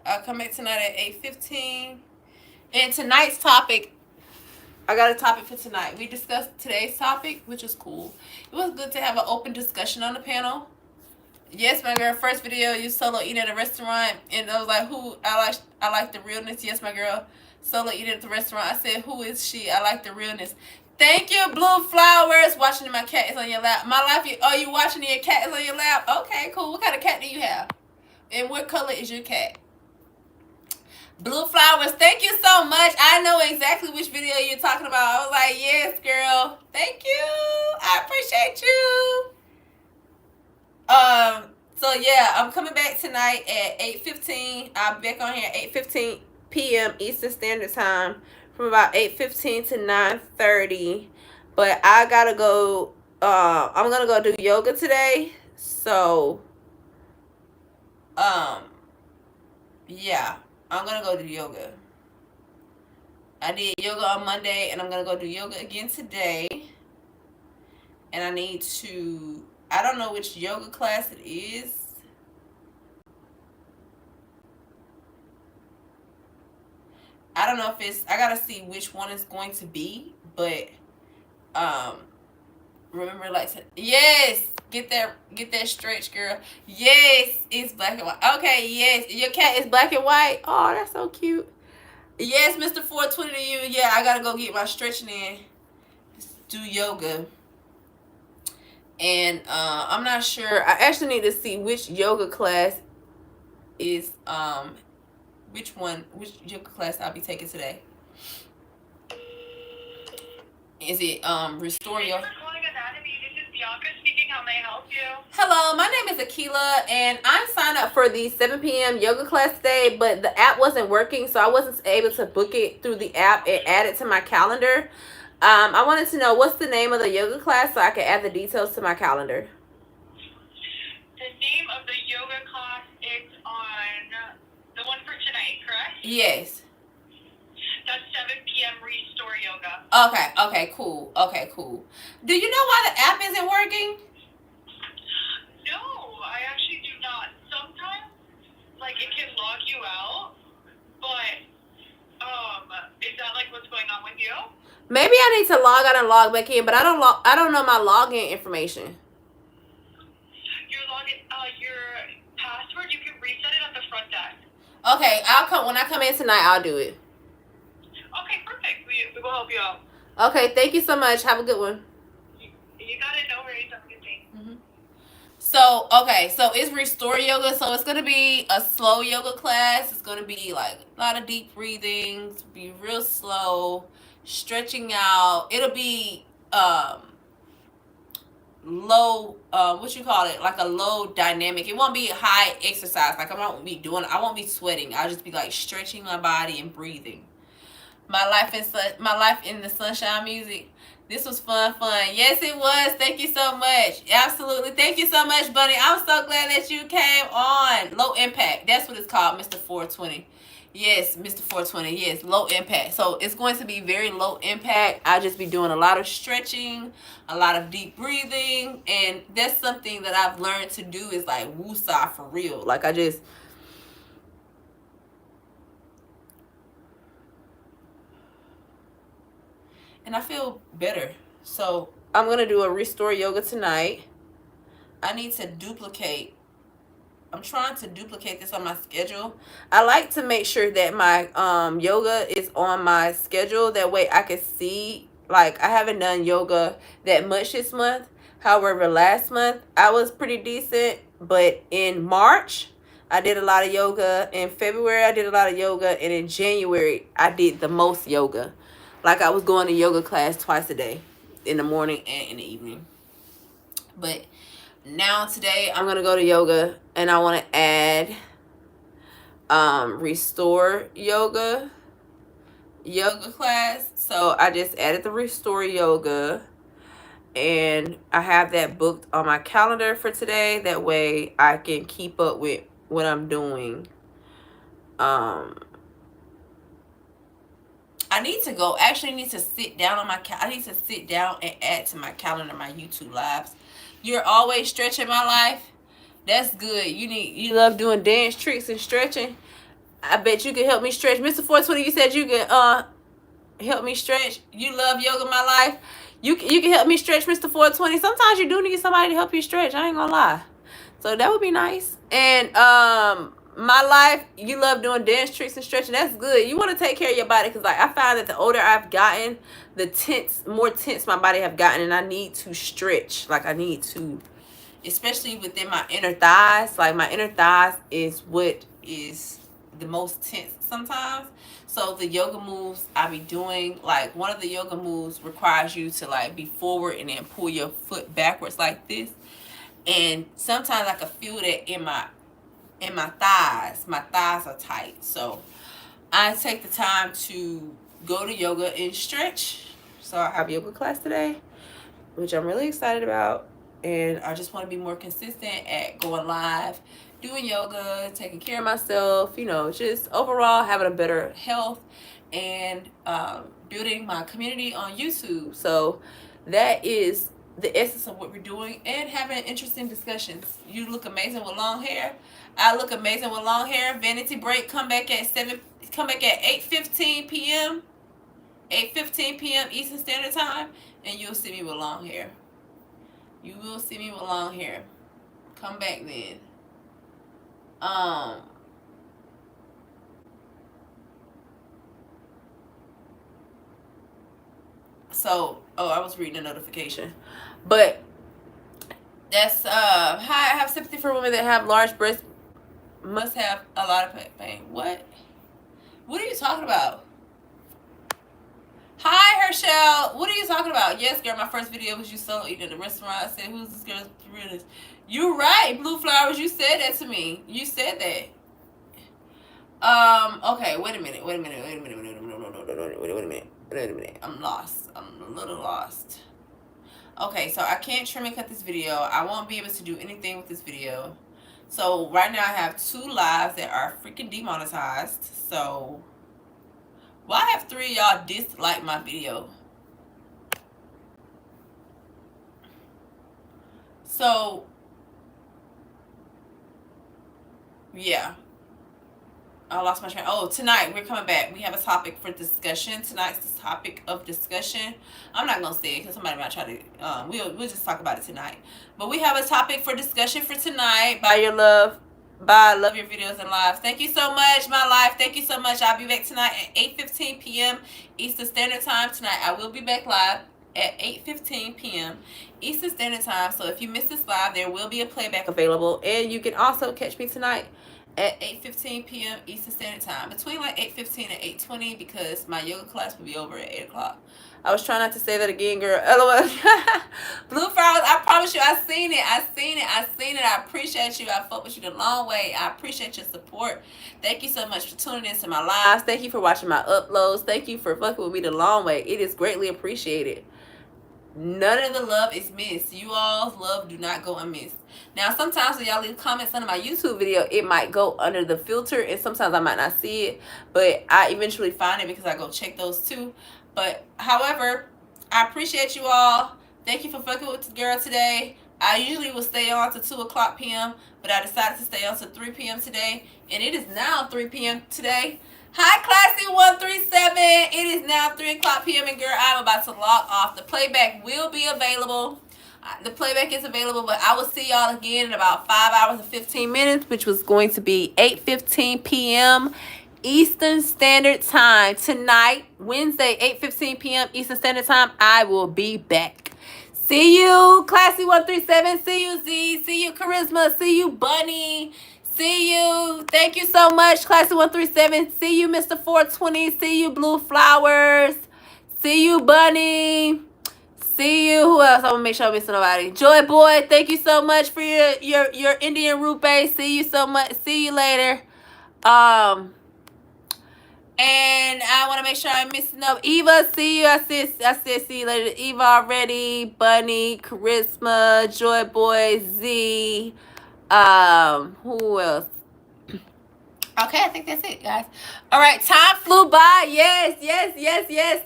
I'll come back tonight at 8:15. And tonight's topic, I got a topic for tonight. We discussed today's topic, which is cool. It was good to have an open discussion on the panel. Yes, my girl, first video, you solo eating at a restaurant. And I was like, who? I like the realness. Yes, my girl, solo eating at the restaurant. I said, who is she? I like the realness. Thank you, Blue Flowers. Watching my cat is on your lap. My life, you watching your cat is on your lap? Okay, cool. What kind of cat do you have? And what color is your cat? Blue Flowers, thank you so much. I know exactly which video you're talking about. I was like, yes, girl. Thank you. I appreciate you. So yeah, I'm coming back tonight at 8:15. I'll be back on here at 8:15 p.m. Eastern Standard Time from about 8:15 to 9:30. But I gotta go. I'm gonna go do yoga today. So, yeah, I'm gonna go do yoga. I did yoga on Monday, and I'm gonna go do yoga again today. And I need to. I don't know which yoga class it is. I don't know if it's, I gotta see which one it's going to be, but remember, like, yes, get that stretch, girl. Yes, it's black and white. Okay, yes, your cat is black and white. Oh, that's so cute. Yes, Mr. 420 to you. Yeah, I gotta go get my stretching in. Do yoga. And I'm not sure. I actually need to see which yoga class is which yoga class I'll be taking today. Is it restore your? Thanks for calling Anatomy. This is Bianca speaking. How may I help you? Hello, my name is Akiela, and I'm signed up for the 7 p.m. yoga class today, but the app wasn't working, so I wasn't able to book it through the app and add it to my calendar. I wanted to know what's the name of the yoga class so I can add the details to my calendar. The name of the yoga class is on the one for tonight, correct? Yes. That's 7 p.m. Restore Yoga. Okay, cool. Okay, cool. Do you know why the app isn't working? No, I actually do not. Sometimes, like, it can log you out, but is that like what's going on with you? Maybe I need to log out and log back in, but I don't know my login information. Your login, your password, you can reset it at the front desk. Okay, when I come in tonight, I'll do it. Okay, perfect. We will help you out. Okay, thank you so much. Have a good one. You got it. No worries. Have a good day. So, okay, so it's restore yoga. So it's going to be a slow yoga class. It's going to be like a lot of deep breathings, be real slow, stretching out. It'll be low, what you call it, like a low dynamic. It won't be high exercise. Like I won't be sweating. I'll just be like stretching my body and breathing. My life in the sunshine music. This was fun. Yes, it was. Thank you so much. Absolutely. Thank you so much, Bunny. I'm so glad that you came on. Low impact. That's what it's called, Mr. 420. Yes, Mr. 420. Yes, low impact. So it's going to be very low impact. I'll just be doing a lot of stretching, a lot of deep breathing. And that's something that I've learned to do is like woosah for real. Like and I feel better. So I'm going to do a restore yoga tonight. I need to duplicate. I'm trying to duplicate this on my schedule. I like to make sure that my yoga is on my schedule. That way I can see, like, I haven't done yoga that much this month. However, last month I was pretty decent. But in March, I did a lot of yoga. In February, I did a lot of yoga. And in January, I did the most yoga. Like I was going to yoga class twice a day, in the morning and in the evening. But now today I'm going to go to yoga, and I want to add restore yoga class. So I just added the restore yoga, and I have that booked on my calendar for today. That way I can keep up with what I'm doing. I need to sit down on I need to sit down and add to my calendar my YouTube lives. You're always stretching my life. That's good. You love doing dance tricks and stretching. I bet you can help me stretch. Mr. 420, you said you can help me stretch. You love yoga my life. You can help me stretch, Mr. 420. Sometimes you do need somebody to help you stretch. I ain't gonna lie. So that would be nice. And my life, you love doing dance tricks and stretching. That's good. You want to take care of your body, because like I find that the older I've gotten, the more tense my body have gotten, and I need to stretch. Like I need to, especially within my inner thighs. Like my inner thighs is what is the most tense sometimes. So the yoga moves I be doing, like one of the yoga moves requires you to like be forward and then pull your foot backwards like this. And sometimes I can feel that in my thighs. My thighs are tight. So I take the time to go to yoga and stretch. So I have yoga class today, which I'm really excited about. And I just want to be more consistent at going live, doing yoga, taking care of myself, just overall having a better health, and building my community on YouTube. So that is the essence of what we're doing, and having interesting discussions. You look amazing with long hair. I look amazing with long hair. Vanity break, come back at 8:15 p.m. 8:15 p.m. Eastern Standard Time, and you'll see me with long hair. You will see me with long hair. Come back then. So, I was reading a notification. But that's hi, I have sympathy for women that have large breasts, must have a lot of pain. What are you talking about? Hi, Herschel. What are you talking about? Yes, girl, my first video was you solo eating at the restaurant. I said, who's this girl's realist? You're right, Blue Flowers. You said that to me. You said that. Okay, wait a minute. I'm lost. I'm a little lost. Okay, so I can't trim and cut this video. I won't be able to do anything with this video. So right now I have 2 lives that are freaking demonetized. So why have 3 of y'all dislike my video? So yeah, I lost my train. Oh, tonight we're coming back. We have a topic for discussion. Tonight's the topic of discussion. I'm not gonna say it because somebody might try to. We'll just talk about it tonight. But we have a topic for discussion for tonight. By your love. Bye. Love your videos and lives. Thank you so much, my life. Thank you so much. I'll be back tonight at 8:15 p.m. Eastern Standard Time. Tonight I will be back live. at 8:15 p.m. Eastern Standard Time. So if you missed this live, there will be a playback available. And you can also catch me tonight at 8:15 p.m. Eastern Standard Time. Between like 8:15 and 8:20 because my yoga class will be over at 8 o'clock. I was trying not to say that again, girl. LOL. Blue flowers, I promise you, I seen it. I appreciate you. I fuck with you the long way. I appreciate your support. Thank you so much for tuning into my lives. Thank you for watching my uploads. Thank you for fucking with me the long way. It is greatly appreciated. None of the love is missed. You all's love do not go unmissed. Now, sometimes when y'all leave comments under my YouTube video, it might go under the filter, and sometimes I might not see it, but I eventually find it because I go check those too. But however, I appreciate you all. Thank you for fucking with the girl today. I usually will stay on to 2 o'clock p.m., but I decided to stay on to 3 p.m. today, and it is now 3 p.m. today. Hi, Classy 137. It is now 3 o'clock p.m. and girl, I'm about to log off. The playback will be available. The playback is available, but I will see y'all again in about 5 hours and 15 minutes, which was going to be 8:15 p.m. Eastern Standard Time. Tonight, Wednesday, 8:15 p.m. Eastern Standard Time, I will be back. See you, Classy 137. See you, Z. See you, Charisma. See you, Bunny. See you. Thank you so much, Classy 137. See you, Mr. 420. See you, Blue Flowers. See you, Bunny. See you. Who else? I'm gonna make sure I'm missing nobody. Joy Boy, thank you so much for your Indian rupee. See you so much. See you later. And I want to make sure I'm missing up. Eva, see you. I said see you later. Eva already. Bunny, Charisma, Joy Boy, Z. Who else? Okay, I think that's it, guys. All right, time flew by. Yes.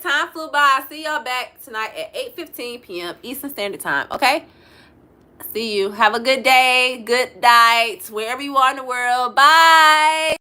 Time flew by. I'll see y'all back tonight at 8:15 p.m. Eastern Standard Time. Okay? See you. Have a good day, good night, wherever you are in the world. Bye.